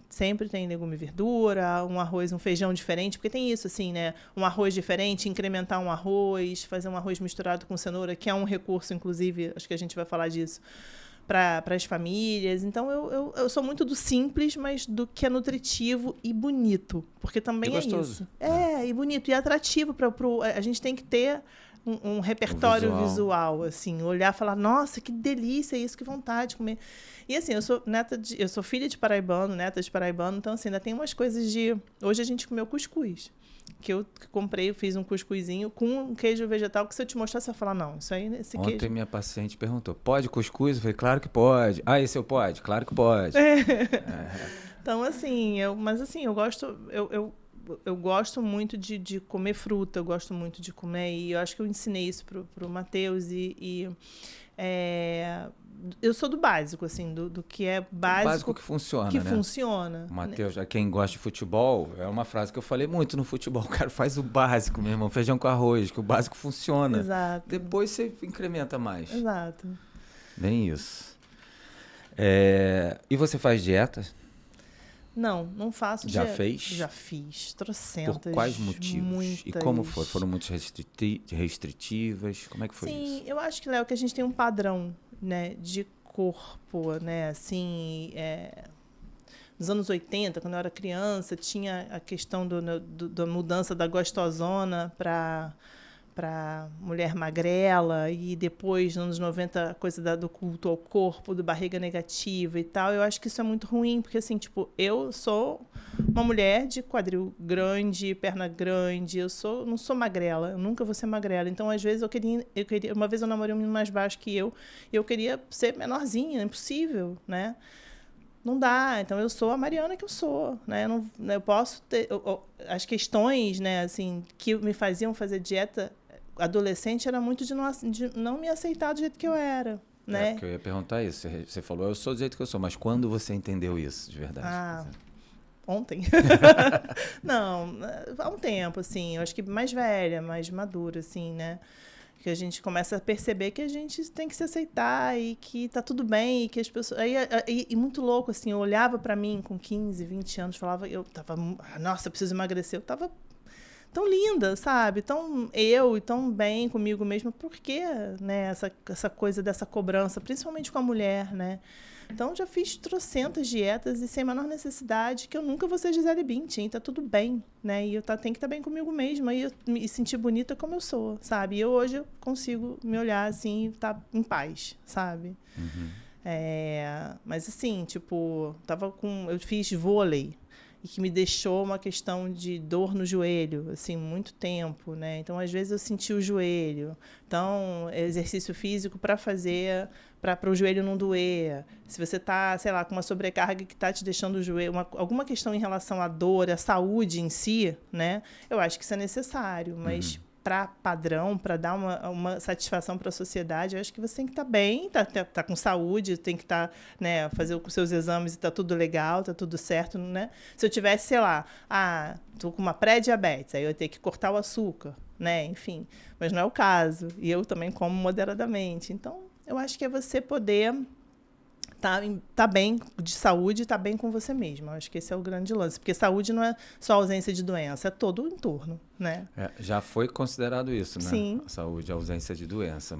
Sempre tem legume e verdura, um arroz, um feijão diferente, porque tem isso, assim, né? Um arroz diferente, incrementar um arroz, fazer um arroz misturado com cenoura, que é um recurso, inclusive, acho que a gente vai falar disso, para as famílias. Então, eu sou muito do simples, mas do que é nutritivo e bonito. Porque também é isso. E bonito. E atrativo. A gente tem que ter um repertório visual, assim. Olhar e falar, nossa, que delícia isso, que vontade de comer. E, assim, eu sou filha de paraibano, neta de paraibano. Então, assim, ainda tem umas coisas de... Hoje a gente comeu cuscuz. Que eu comprei, eu fiz um cuscuzinho com um queijo vegetal, que se eu te mostrar, você vai falar, não, isso aí, esse queijo... Ontem minha paciente perguntou, pode cuscuz? Eu falei, claro que pode. Ah, esse eu pode? Claro que pode. Então, assim, eu gosto muito de comer fruta, eu gosto muito de comer, e eu acho que eu ensinei isso pro Matheus, eu sou do básico, assim, do que é básico. O básico que funciona, que né? funciona. Matheus, quem gosta de futebol, é uma frase que eu falei muito no futebol. O cara faz o básico, meu irmão, feijão com arroz, que o básico funciona. Exato. Depois você incrementa mais. Exato. Bem isso. E você faz dieta? Não faço Já dieta. fez? Já fiz, trocentas. Por quais motivos? Muitas. E como foi? Foram muito restritivas? Como é que foi isso? Sim, eu acho que, Léo, que a gente tem um padrão, né, de corpo, né, assim, nos anos 80, quando eu era criança, tinha a questão da mudança da gostosona para mulher magrela, e depois, nos anos 90, a coisa do culto ao corpo, do barriga negativa e tal. Eu acho que isso é muito ruim, porque, assim, tipo, eu sou uma mulher de quadril grande, perna grande. Não sou magrela, eu nunca vou ser magrela. Então, às vezes, eu queria uma vez eu namorei um menino mais baixo que eu, e eu queria ser menorzinha, impossível, né? Não dá. Então, eu sou a Mariana que eu sou, né? Eu posso ter... as questões, né, assim, que me faziam fazer dieta adolescente era muito de não me aceitar do jeito que eu era, né? Porque eu ia perguntar isso. Você falou, eu sou do jeito que eu sou, mas quando você entendeu isso, de verdade? Ontem. Não, há um tempo, assim. Eu acho que mais velha, mais madura, assim, né? Que a gente começa a perceber que a gente tem que se aceitar e que tá tudo bem e que as pessoas... E muito louco, assim, eu olhava pra mim com 15, 20 anos, falava... Eu tava... Nossa, eu preciso emagrecer. Eu tava tão linda, sabe? Tão eu e tão bem comigo mesma. Por quê, né? Essa coisa dessa cobrança, principalmente com a mulher, né? Então, já fiz trocentas dietas e sem a menor necessidade, que eu nunca vou ser Gisele Bündchen, tá tudo bem, né? E eu tenho que estar bem comigo mesma e me sentir bonita como eu sou, sabe? E hoje eu consigo me olhar assim e estar em paz, sabe? Uhum. Mas assim, tipo, eu fiz vôlei, e que me deixou uma questão de dor no joelho, assim, muito tempo, né? Então, às vezes, eu senti o joelho. Então, exercício físico para fazer, para o joelho não doer. Se você está, sei lá, com uma sobrecarga que está te deixando o joelho, alguma questão em relação à dor, à saúde em si, né? Eu acho que isso é necessário, mas... para padrão, para dar uma satisfação para a sociedade, eu acho que você tem que estar bem, tá com saúde, tem que estar, né, fazer os seus exames e tá tudo legal, tá tudo certo, né? Se eu tivesse, sei lá, tô com uma pré-diabetes, aí eu ia ter que cortar o açúcar, né? Enfim, mas não é o caso. E eu também como moderadamente. Então, eu acho que é você poder tá bem de saúde e tá bem com você mesma. Acho que esse é o grande lance. Porque saúde não é só ausência de doença, é todo o entorno, né? Já foi considerado isso, né? Sim. A saúde, a ausência de doença.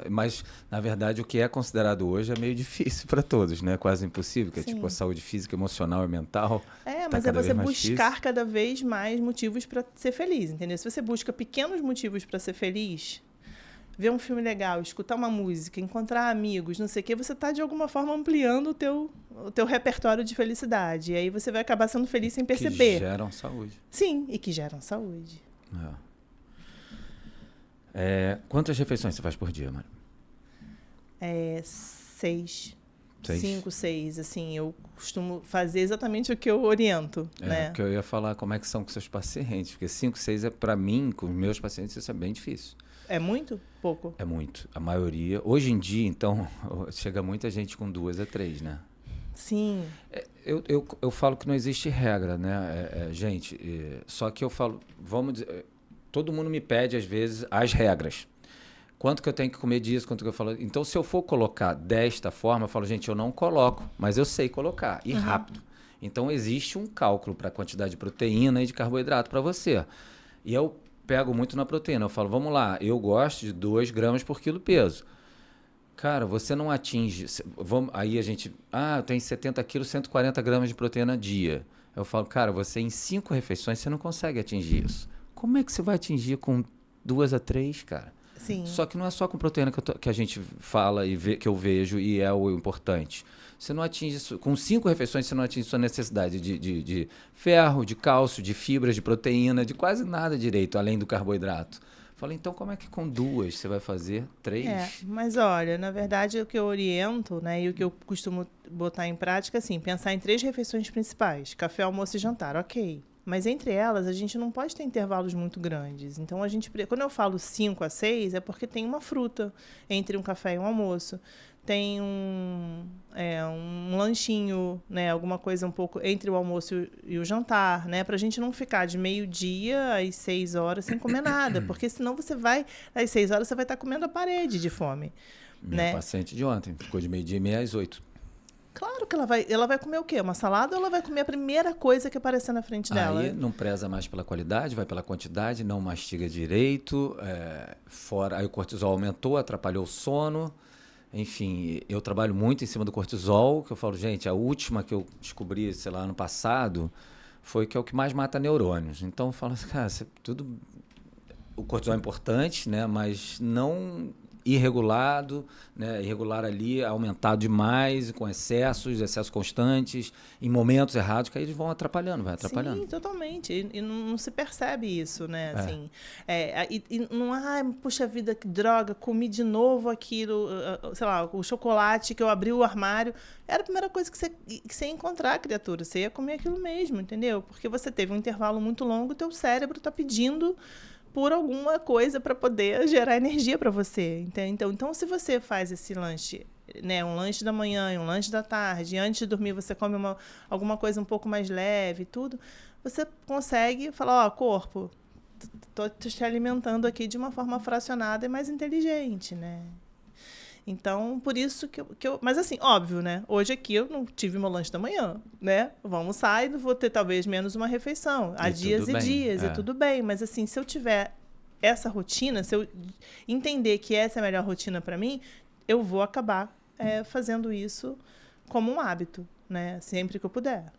Mas, na verdade, o que é considerado hoje é meio difícil para todos, né? Quase impossível, que é tipo a saúde física, emocional e mental. Mas é você buscar cada vez mais motivos para ser feliz, entendeu? Se você busca pequenos motivos para ser feliz... ver um filme legal, escutar uma música, encontrar amigos, não sei o quê, você está, de alguma forma, ampliando o teu repertório de felicidade. E aí você vai acabar sendo feliz sem perceber. Que geram saúde. Sim, e que geram saúde. Quantas refeições você faz por dia, Mari? 6. 5, 6. Assim, eu costumo fazer exatamente o que eu oriento. Né? Porque eu ia falar como é que são com seus pacientes. Porque 5, 6 para mim, com os meus pacientes, isso é bem difícil. É muito? Pouco? É muito. A maioria. Hoje em dia, então, chega muita gente com 2 a 3, né? Sim. Eu falo que não existe regra, né? Gente, só que eu falo, vamos dizer, todo mundo me pede, às vezes, as regras. Quanto que eu tenho que comer disso, quanto que eu falo. Então, se eu for colocar desta forma, eu falo, gente, eu não coloco, mas eu sei colocar, e rápido. Então, existe um cálculo para a quantidade de proteína e de carboidrato para você. E eu pego muito na proteína. Eu falo, vamos lá, eu gosto de 2 gramas por quilo peso. Cara, você não atinge... Aí a gente... eu tenho 70 quilos, 140 gramas de proteína dia. Eu falo, cara, você em 5 refeições, você não consegue atingir isso. Como é que você vai atingir com 2 a 3, cara? Sim. Só que não é só com proteína que a gente fala e que eu vejo e é o importante. Você não atinge isso. Com 5 refeições, você não atinge sua necessidade de ferro, de cálcio, de fibras, de proteína, de quase nada direito, além do carboidrato. Falei, então como é que com 2 você vai fazer 3? Mas olha, na verdade, o que eu oriento, né, e o que eu costumo botar em prática, assim, pensar em 3 refeições principais: café, almoço e jantar, ok. Mas entre elas, a gente não pode ter intervalos muito grandes. Então, quando eu falo 5 a 6, é porque tem uma fruta entre um café e um almoço. Tem um lanchinho, né, alguma coisa um pouco entre o almoço e o jantar, né, para a gente não ficar de meio-dia às 6 horas sem comer nada, porque senão às 6 horas você vai estar comendo a parede de fome. Minha paciente de ontem ficou de meio-dia e meia às 8. Claro que ela vai comer o quê? Uma salada, ou ela vai comer a primeira coisa que aparecer na frente dela? Aí não preza mais pela qualidade, vai pela quantidade, não mastiga direito, aí o cortisol aumentou, atrapalhou o sono. Enfim, eu trabalho muito em cima do cortisol, que eu falo, gente, a última que eu descobri, sei lá, ano passado, foi que é o que mais mata neurônios. Então eu falo assim, cara, o cortisol é importante, né? Mas não irregulado, né, irregular ali, aumentado demais, com excessos constantes, em momentos errados, que aí eles vão atrapalhando, vai atrapalhando. Sim, totalmente. E não se percebe isso, né? É. Assim, e não, puxa vida, que droga, comi de novo aquilo, sei lá, o chocolate que eu abri o armário. Era a primeira coisa que você ia encontrar, criatura. Você ia comer aquilo mesmo, entendeu? Porque você teve um intervalo muito longo, o teu cérebro está pedindo por alguma coisa para poder gerar energia para você. Então, se você faz esse lanche, né, um lanche da manhã e um lanche da tarde, e antes de dormir você come alguma coisa um pouco mais leve, tudo, você consegue falar, corpo, tô te alimentando aqui de uma forma fracionada e mais inteligente, né? Então, por isso que eu... Mas assim, óbvio, né? Hoje aqui eu não tive meu lanche da manhã, né? Vou almoçar e vou ter talvez menos uma refeição. Há dias e dias, e tudo bem. Mas assim, se eu tiver essa rotina, se eu entender que essa é a melhor rotina para mim, eu vou acabar fazendo isso como um hábito, né? Sempre que eu puder.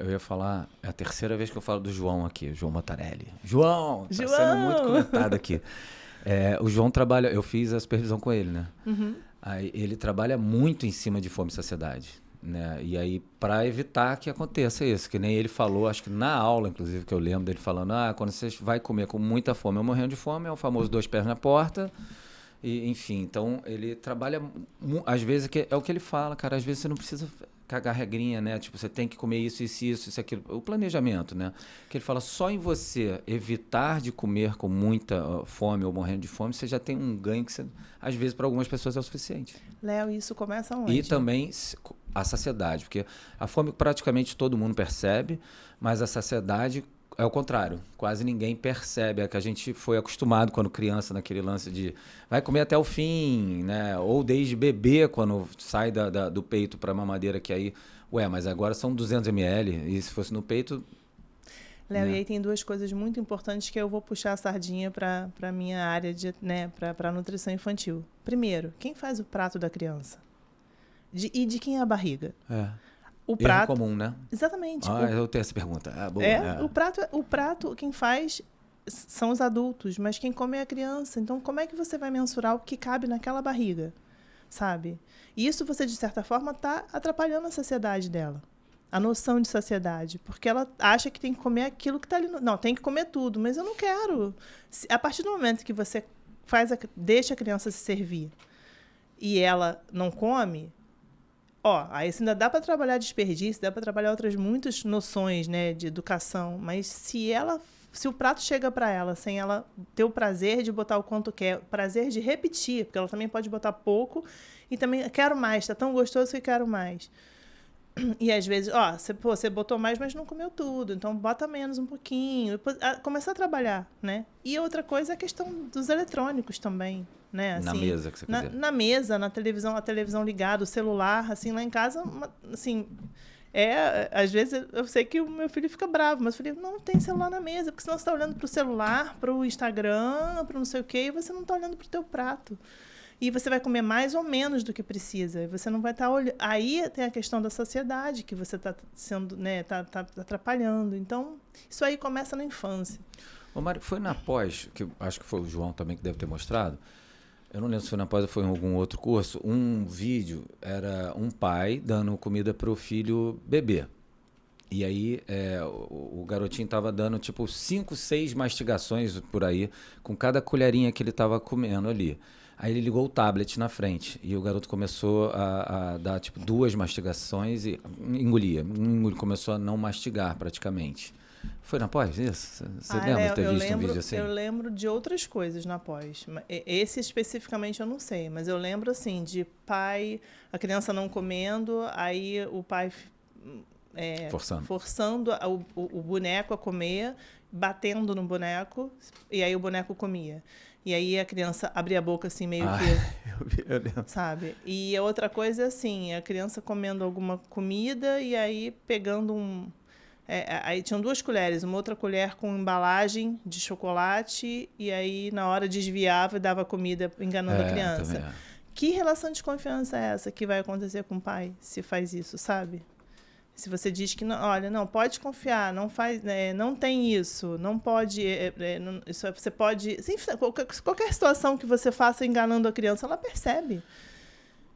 Eu ia falar, é a terceira vez que eu falo do João aqui, João Mattarelli. João! Tá sendo muito comentado aqui. O João trabalha, eu fiz a supervisão com ele, né? Uhum. Aí, ele trabalha muito em cima de fome e saciedade, né? E aí, para evitar que aconteça isso, que nem ele falou, acho que na aula, inclusive, que eu lembro dele falando, quando você vai comer com muita fome ou morrendo de fome, é o famoso 2 pés na porta, e, enfim, então ele trabalha, às vezes, é o que ele fala, cara, às vezes você não precisa cagar regrinha, né? Tipo, você tem que comer isso, aquilo. O planejamento, né? Que ele fala, só em você evitar de comer com muita fome ou morrendo de fome, você já tem um ganho que, às vezes, para algumas pessoas é o suficiente. Léo, isso começa onde? E também a saciedade, porque a fome praticamente todo mundo percebe, mas a saciedade é o contrário. Quase ninguém percebe. É que a gente foi acostumado quando criança naquele lance de vai comer até o fim, né? Ou desde bebê, quando sai do peito para a mamadeira, que aí, mas agora são 200 ml, e se fosse no peito... Léo, né? E aí tem duas coisas muito importantes que eu vou puxar a sardinha para a minha área, né, para a nutrição infantil. Primeiro, quem faz o prato da criança? E de quem é a barriga? O prato comum, né? Exatamente. Eu tenho essa pergunta. Boa, O prato, quem faz são os adultos, mas quem come é a criança. Então, como é que você vai mensurar o que cabe naquela barriga, sabe? E isso você, de certa forma, está atrapalhando a saciedade dela. A noção de saciedade. Porque ela acha que tem que comer aquilo que está ali. Não, tem que comer tudo, mas eu não quero. A partir do momento que você deixa a criança se servir e ela não come... aí ainda dá para trabalhar desperdício, dá para trabalhar outras muitas noções, né, de educação, mas se o prato chega para ela sem ela ter o prazer de botar o quanto quer, o prazer de repetir, porque ela também pode botar pouco e também quero mais, está tão gostoso que quero mais. E às vezes, você botou mais, mas não comeu tudo, então bota menos um pouquinho, depois, começar a trabalhar, né? E outra coisa é a questão dos eletrônicos também, né? Assim, na mesa que você quer dizer. Na mesa, na televisão, a televisão ligada, o celular, assim, lá em casa, assim, às vezes eu sei que o meu filho fica bravo, mas eu falei, não tem celular na mesa, porque senão você está olhando para o celular, para o Instagram, para não sei o quê, e você não está olhando para o teu prato. E você vai comer mais ou menos do que precisa. Você não vai estar olhando. Aí tem a questão da saciedade, que você está sendo, né, tá atrapalhando. Então, isso aí começa na infância. Ô, Mário, foi na pós, que acho que foi o João também que deve ter mostrado. Eu não lembro se foi na pós ou foi em algum outro curso. Um vídeo era um pai dando comida para o filho bebê. E aí o garotinho estava dando tipo 5, 6 mastigações por aí, com cada colherinha que ele estava comendo ali. Aí ele ligou o tablet na frente e o garoto começou a dar tipo 2 mastigações e engolia. Começou a não mastigar praticamente. Foi na pós isso? Você lembra de ter visto um vídeo assim? Eu lembro de outras coisas na pós. Esse especificamente eu não sei, mas eu lembro assim de pai, a criança não comendo, aí o pai forçando o boneco a comer, batendo no boneco, e aí o boneco comia. E aí a criança abria a boca assim, meio que... Eu lembro. Sabe? E a outra coisa é assim, a criança comendo alguma comida e aí pegando aí tinham 2 colheres, uma outra colher com embalagem de chocolate, e aí na hora desviava e dava comida enganando a criança. Que relação de confiança é essa que vai acontecer com o pai se faz isso, sabe? Se você diz que, não, olha, não, pode confiar, não faz, não tem isso, não pode, isso você pode... Enfim, qualquer situação que você faça enganando a criança, ela percebe.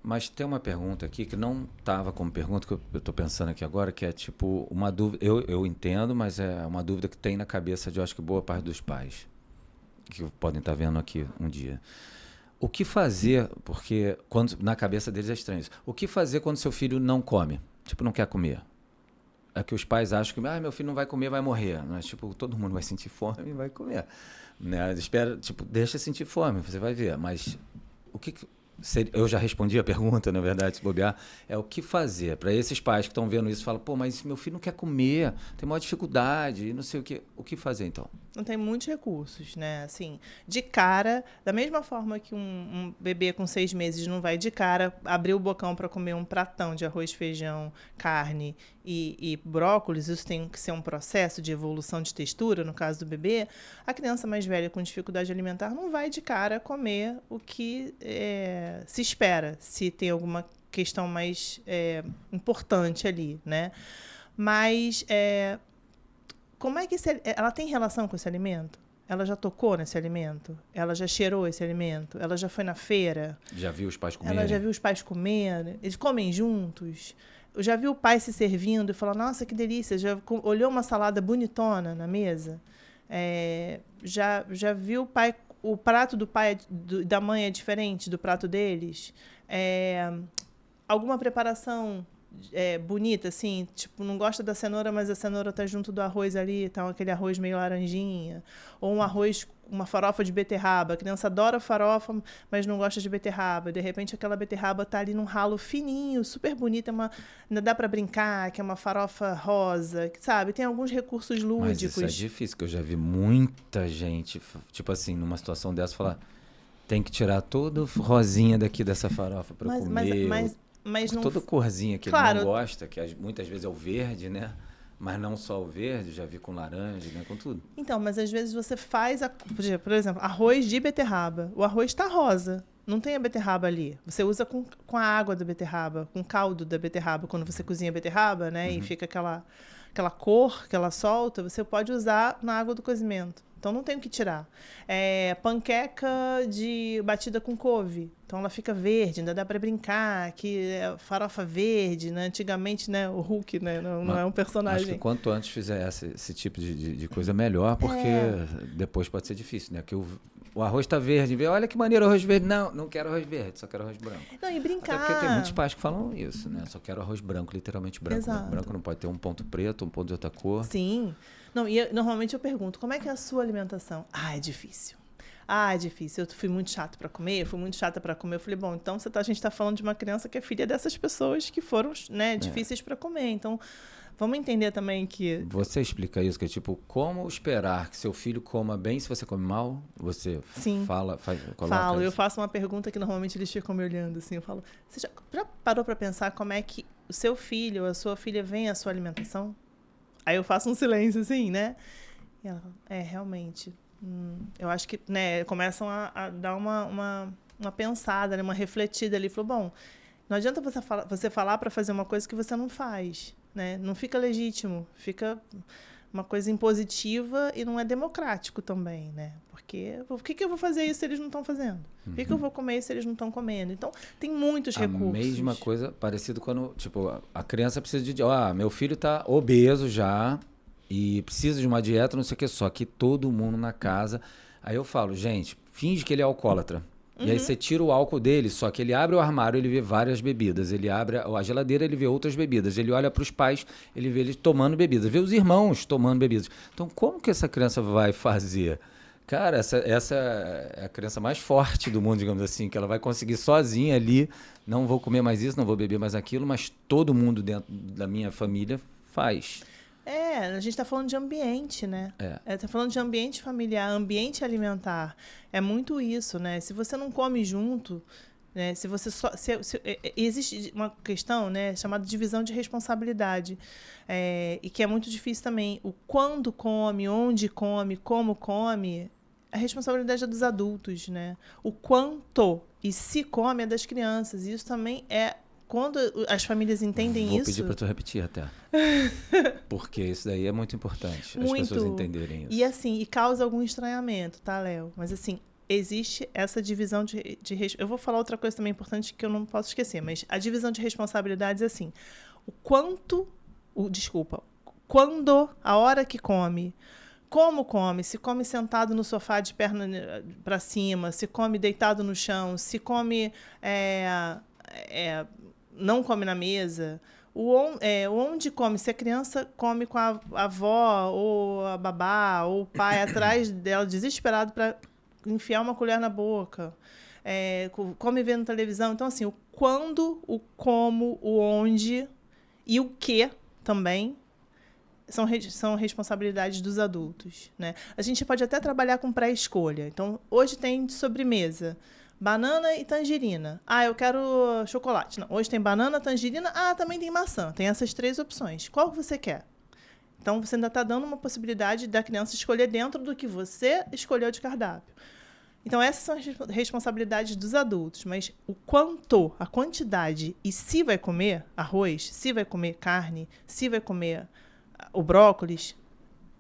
Mas tem uma pergunta aqui que não estava como pergunta, que eu estou pensando aqui agora, que é tipo uma dúvida, eu entendo, mas é uma dúvida que tem na cabeça de, eu acho que boa parte dos pais, que podem estar vendo aqui um dia. O que fazer, porque na cabeça deles é estranho isso, o que fazer quando seu filho não come? Tipo, não quer comer? É que os pais acham que meu filho não vai comer, vai morrer. Mas, tipo, todo mundo vai sentir fome e vai comer. Né? Espera, tipo, deixa sentir fome, você vai ver. Mas o que eu já respondi a pergunta, na verdade, se bobear, é o que fazer para esses pais que estão vendo isso e falam, pô, mas meu filho não quer comer, tem maior dificuldade, e não sei o quê. O que fazer, então? Não tem muitos recursos, né? Assim, de cara, da mesma forma que um bebê com 6 meses não vai de cara abrir o bocão para comer um pratão de arroz, feijão, carne e brócolis, isso tem que ser um processo de evolução de textura, no caso do bebê, a criança mais velha com dificuldade alimentar não vai de cara comer o que se espera, se tem alguma questão mais importante ali, né? Mas... como é que ela tem relação com esse alimento? Ela já tocou nesse alimento? Ela já cheirou esse alimento? Ela já foi na feira? Já viu os pais comerem? Ela já viu os pais comer? Eles comem juntos? Eu já vi o pai se servindo e falar, nossa, que delícia. Já olhou uma salada bonitona na mesa? Já viu o prato do pai da mãe é diferente do prato deles? Alguma preparação... bonita, assim, tipo, não gosta da cenoura, mas a cenoura tá junto do arroz ali, tá aquele arroz meio laranjinha, ou um arroz, uma farofa de beterraba, a criança adora farofa, mas não gosta de beterraba, de repente aquela beterraba tá ali num ralo fininho, super bonita, ainda dá para brincar, que é uma farofa rosa, sabe, tem alguns recursos lúdicos. Mas isso é difícil, que eu já vi muita gente, tipo assim, numa situação dessa, falar, tem que tirar todo rosinha daqui dessa farofa para comer. Mas não... Toda corzinha que ele não gosta, que muitas vezes é o verde, né? Mas não só o verde, já vi com laranja, né? Com tudo. Então, mas às vezes você faz, por exemplo, arroz de beterraba. O arroz está rosa, não tem a beterraba ali. Você usa com a água da beterraba, com o caldo da beterraba. Quando você cozinha a beterraba, né? E fica aquela cor que ela solta, você pode usar na água do cozimento. Então, não tem o que tirar. Panqueca batida com couve. Então, ela fica verde, ainda dá para brincar, que é farofa verde, né? Antigamente, né? O Hulk, né? Não é um personagem. Acho que quanto antes fizer esse tipo de coisa, melhor, porque depois pode ser difícil, né? Que o arroz está verde, olha que maneiro o arroz verde. Não quero arroz verde, só quero arroz branco. Não, e brincar. Até porque tem muitos pais que falam isso, né? Só quero arroz branco, literalmente branco. Exato. Né? Branco não pode ter um ponto preto, um ponto de outra cor. Sim. Não, normalmente eu pergunto, como é que é a sua alimentação? É difícil. É difícil. Eu fui muito chato para comer, fui muito chata para comer. Eu falei, bom, então a gente está falando de uma criança que é filha dessas pessoas que foram, né, difíceis para comer. Então, vamos entender também que... Você explica isso, que é tipo, como esperar que seu filho coma bem se você come mal? Você fala, coloca eu faço uma pergunta que normalmente eles ficam me olhando assim, eu falo, você já parou para pensar como é que o seu filho ou a sua filha vem à sua alimentação? Aí eu faço um silêncio assim, né? E ela fala, realmente. Eu acho que, né, começam a dar uma pensada, né, uma refletida ali. Falou, bom, não adianta você falar para fazer uma coisa que você não faz, né? Não fica legítimo, fica uma coisa impositiva e não é democrático também, né? Porque por que eu vou fazer isso se eles não estão fazendo? Por que eu vou comer isso se eles não estão comendo? Então, tem muitos recursos. A mesma coisa, parecido quando, tipo, a criança precisa de... meu filho tá obeso já e precisa de uma dieta, não sei o que, só que todo mundo na casa... Aí eu falo, gente, finge que ele é alcoólatra. E aí você tira o álcool dele, só que ele abre o armário, ele vê várias bebidas. Ele abre a geladeira, ele vê outras bebidas. Ele olha para os pais, ele vê eles tomando bebidas. Vê os irmãos tomando bebidas. Então, como que essa criança vai fazer? Cara, essa é a criança mais forte do mundo, digamos assim, que ela vai conseguir sozinha ali, não vou comer mais isso, não vou beber mais aquilo, mas todo mundo dentro da minha família faz. A gente está falando de ambiente, né? Está falando de ambiente familiar, ambiente alimentar. É muito isso, né? Se você não come junto, né? Se você existe uma questão, né, chamada divisão de responsabilidade, e que é muito difícil também. O quando come, onde come, como come, a responsabilidade é dos adultos, né? O quanto e se come é das crianças. E isso também é quando as famílias entendem Vou isso... pedir para tu repetir até. Porque isso daí é muito importante, as pessoas entenderem isso. E assim, e causa algum estranhamento, tá, Léo? Mas assim, existe essa divisão eu vou falar outra coisa também importante que eu não posso esquecer, mas a divisão de responsabilidades é assim, quando, a hora que come, como come, se come sentado no sofá de perna para cima, se come deitado no chão, se come não come na mesa, onde come, se a criança come com a avó ou a babá ou o pai atrás dela, desesperado para enfiar uma colher na boca, come vendo televisão. Então, assim, o quando, o como, o onde e o que também são responsabilidades dos adultos, né? A gente pode até trabalhar com pré-escolha. Então, hoje tem de sobremesa banana e tangerina. Ah, eu quero chocolate. Não, hoje tem banana, tangerina. Ah, também tem maçã. Tem essas 3 opções. Qual que você quer? Então, você ainda está dando uma possibilidade da criança escolher dentro do que você escolheu de cardápio. Então, essas são as responsabilidades dos adultos. Mas o quanto, a quantidade e se vai comer arroz, se vai comer carne, se vai comer o brócolis,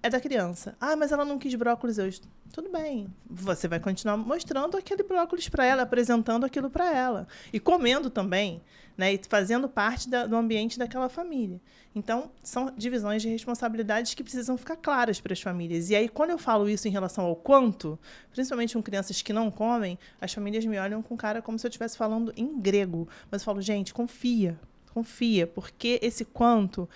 é da criança. Ah, mas ela não quis brócolis hoje. Tudo bem. Você vai continuar mostrando aquele brócolis para ela, apresentando aquilo para ela. E comendo também, né? E fazendo parte do ambiente daquela família. Então, são divisões de responsabilidades que precisam ficar claras para as famílias. E aí, quando eu falo isso em relação ao quanto, principalmente com crianças que não comem, as famílias me olham com cara como se eu estivesse falando em grego. Mas eu falo, gente, confia, porque esse quanto...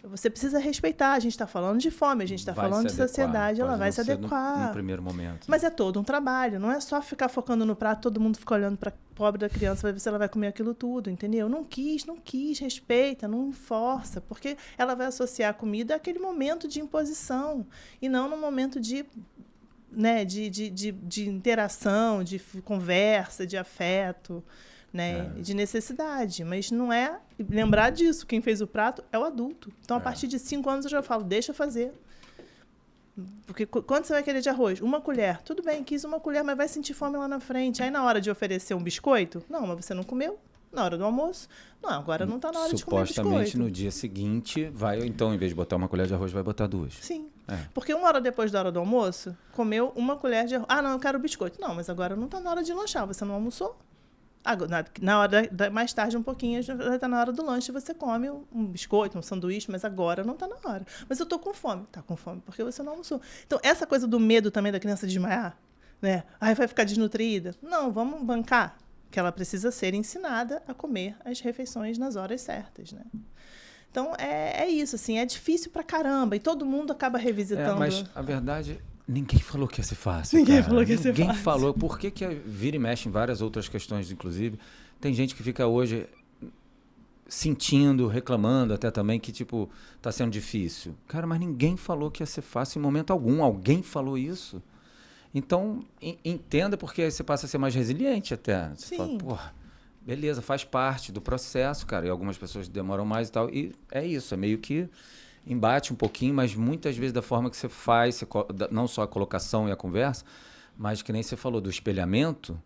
Você precisa respeitar. A gente está falando de fome, a gente está falando de sociedade, ela vai se adequar. No primeiro momento. Mas é todo um trabalho. Não é só ficar focando no prato, todo mundo fica olhando para a pobre da criança, vai ver se ela vai comer aquilo tudo, entendeu? Não quis, respeita, não força, porque ela vai associar a comida àquele momento de imposição e não no momento de interação, de conversa, de afeto. Né, de necessidade, mas não é lembrar disso, quem fez o prato é o adulto. Então, a partir de 5 anos eu já falo, deixa fazer. Porque quanto você vai querer de arroz? 1 colher. Tudo bem, quis 1 colher, mas vai sentir fome lá na frente. Aí, na hora de oferecer um biscoito, não, mas você não comeu. Na hora do almoço, não, agora não está na hora de comer biscoito. Supostamente, no dia seguinte, então, em vez de botar 1 colher de arroz, vai botar 2. Sim. Porque 1 hora depois da hora do almoço, comeu 1 colher de arroz. Ah, não, eu quero biscoito. Não, mas agora não está na hora de lanchar, você não almoçou. Na hora mais tarde, um pouquinho, já está na hora do lanche, você come um biscoito, um sanduíche, mas agora não está na hora. Mas eu estou com fome. Está com fome porque você não almoçou. Então, essa coisa do medo também da criança desmaiar, né? Aí vai ficar desnutrida. Não, vamos bancar que ela precisa ser ensinada a comer as refeições nas horas certas, né? Então, é isso, assim, é difícil pra caramba. E todo mundo acaba revisitando. Mas a verdade... Ninguém falou que ia ser fácil. Ninguém falou que ia ser fácil. Ninguém falou. Por que vira e mexe em várias outras questões, inclusive? Tem gente que fica hoje sentindo, reclamando até também que, tipo, tá sendo difícil. Cara, mas ninguém falou que ia ser fácil em momento algum. Alguém falou isso? Então, entenda, porque aí você passa a ser mais resiliente até. Você fala, porra, beleza, faz parte do processo, cara. E algumas pessoas demoram mais e tal. E é isso, é meio que... embate um pouquinho, mas muitas vezes da forma que você faz, não só a colocação e a conversa, mas que nem você falou do espelhamento.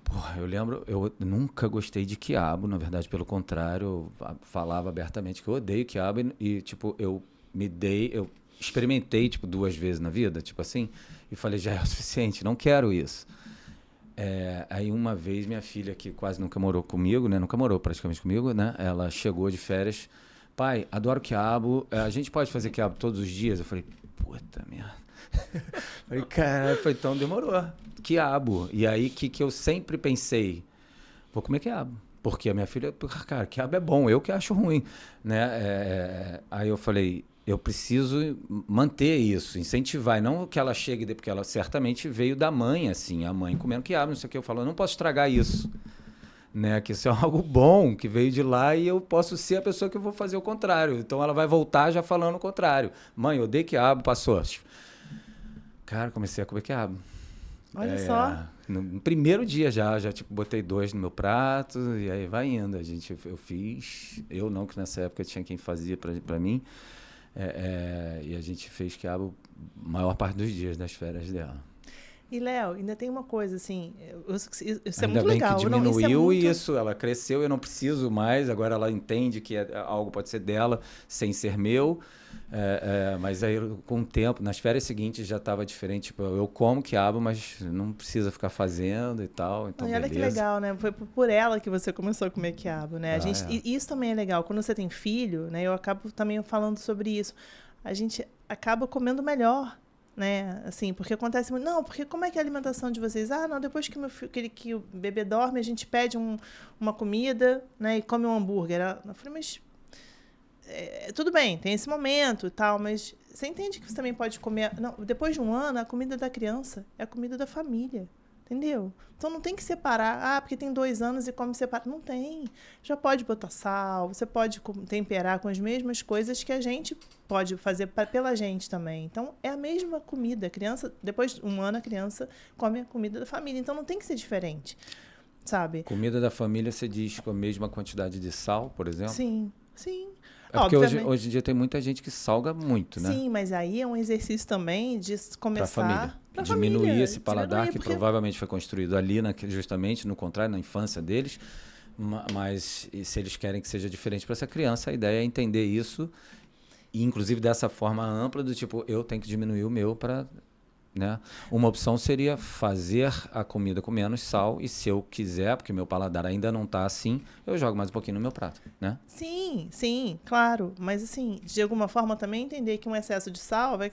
Porra, eu lembro, eu nunca gostei de quiabo, na verdade, pelo contrário, eu falava abertamente que eu odeio quiabo e tipo, eu experimentei, tipo, 2 vezes na vida, tipo assim, e falei, já é o suficiente, não quero isso. Aí uma vez minha filha, que quase nunca morou comigo, né, nunca morou praticamente comigo, né, ela chegou de férias. Pai, adoro quiabo. A gente pode fazer quiabo todos os dias? Eu falei, puta merda. Falei, caralho, então demorou. Quiabo. E aí, que eu sempre pensei, vou comer quiabo. Porque a minha filha, cara, quiabo é bom, eu que acho ruim. Né? Aí eu falei, eu preciso manter isso, incentivar. E não que ela chegue, porque ela certamente veio da mãe, assim, a mãe comendo quiabo, não sei o que. Eu falo, eu não posso estragar isso. Né, que isso é algo bom, que veio de lá e eu posso ser a pessoa que eu vou fazer o contrário. Então ela vai voltar já falando o contrário. Mãe, eu odeio quiabo, passou. Cara, comecei a comer quiabo. Olha só. No primeiro dia já tipo, botei 2 no meu prato e aí vai indo. Eu fiz, eu não, que nessa época tinha quem fazia pra mim. E a gente fez quiabo a maior parte dos dias das férias dela. E, Léo, ainda tem uma coisa, assim, isso é Ainda muito bem legal. que Não, isso é diminuiu muito... isso, ela cresceu, eu não preciso mais, agora ela entende que algo pode ser dela sem ser meu, mas aí com o tempo, nas férias seguintes já estava diferente, tipo, eu como quiabo, mas não precisa ficar fazendo e tal, então E olha que beleza. legal, né? Foi por ela que você começou a comer quiabo, né? É. E isso também é legal. Quando você tem filho, né? Eu acabo também falando sobre isso. A gente acaba comendo melhor, né? Assim, porque acontece muito. Não, porque como é que é a alimentação de vocês? Ah, não, depois que, que o bebê dorme, a gente pede uma comida, né? E come um hambúrguer. Eu falei, mas tudo bem, tem esse momento e tal, mas você entende que você também pode comer. Não, depois de um ano, a comida da criança é a comida da família. Entendeu? Então não tem que separar. Ah, porque tem 2 anos e come separado. Não tem. Já pode botar sal, você pode temperar com as mesmas coisas que a gente pode fazer pela gente também. Então é a mesma comida. A criança, depois de um ano, a criança come a comida da família. Então não tem que ser diferente, sabe? Comida da família, você diz com a mesma quantidade de sal, por exemplo? Sim, sim. É porque Obviamente. hoje em dia tem muita gente que salga muito, né? Sim, mas aí é um exercício também de Para a família. começar... Pra Diminuir família, esse paladar que porque... provavelmente foi construído ali, justamente no contrário, na infância deles. Mas se eles querem que seja diferente para essa criança, a ideia é entender isso, e inclusive dessa forma ampla, do tipo, eu tenho que diminuir o meu para... Né? Uma opção seria fazer a comida com menos sal, e se eu quiser, porque meu paladar ainda não está assim, eu jogo mais um pouquinho no meu prato, né? Sim, sim, claro. Mas, assim, de alguma forma também entender que um excesso de sal vai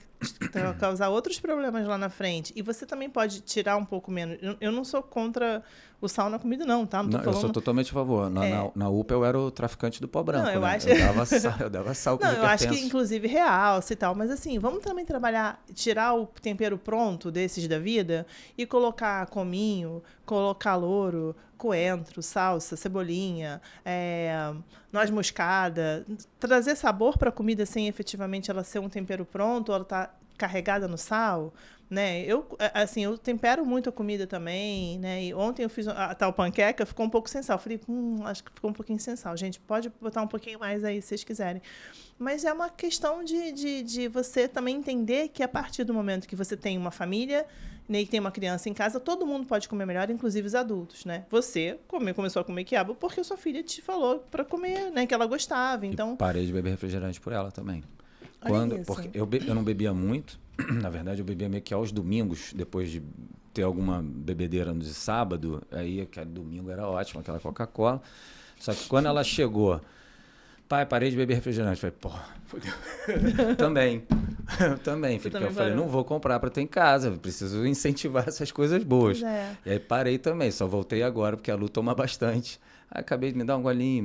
causar outros problemas lá na frente. E você também pode tirar um pouco menos. Eu não sou contra o sal na comida, não, tá? Não tô Não, falando... eu sou totalmente a favor. Na UPA eu era o traficante do pó branco, Não, eu né? acho... Eu dava sal com Não, os eu acho que, hipertensos. inclusive, realce e tal. Mas, assim, vamos também trabalhar, tirar o tempero pronto desses da vida e colocar cominho, colocar louro, coentro, salsa, cebolinha, noz moscada. Trazer sabor para a comida sem efetivamente ela ser um tempero pronto, ou ela tá carregada no sal, né? Eu tempero muito a comida também, né? E ontem eu fiz a tal panqueca, ficou um pouco sem sal. Falei, acho que ficou um pouquinho sem sal. Gente, pode botar um pouquinho mais aí, se vocês quiserem. Mas é uma questão de você também entender que a partir do momento que você tem uma família, né, e tem uma criança em casa, todo mundo pode comer melhor, inclusive os adultos, né? Você começou a comer quiabo porque sua filha te falou para comer, né? Que ela gostava, então... E parei de beber refrigerante por ela também. Porque eu não bebia muito, na verdade eu bebia meio que aos domingos, depois de ter alguma bebedeira de sábado, aí aquele domingo era ótimo, aquela Coca-Cola. Só que quando ela chegou, pai, parei de beber refrigerante. Falei, pô, fodeu. Também, filho. também Eu falei, parou? não vou comprar para ter em casa, preciso incentivar essas coisas boas. Pois é. E aí parei também, só voltei agora, porque a Lu toma bastante. Aí acabei de me dar um golinho,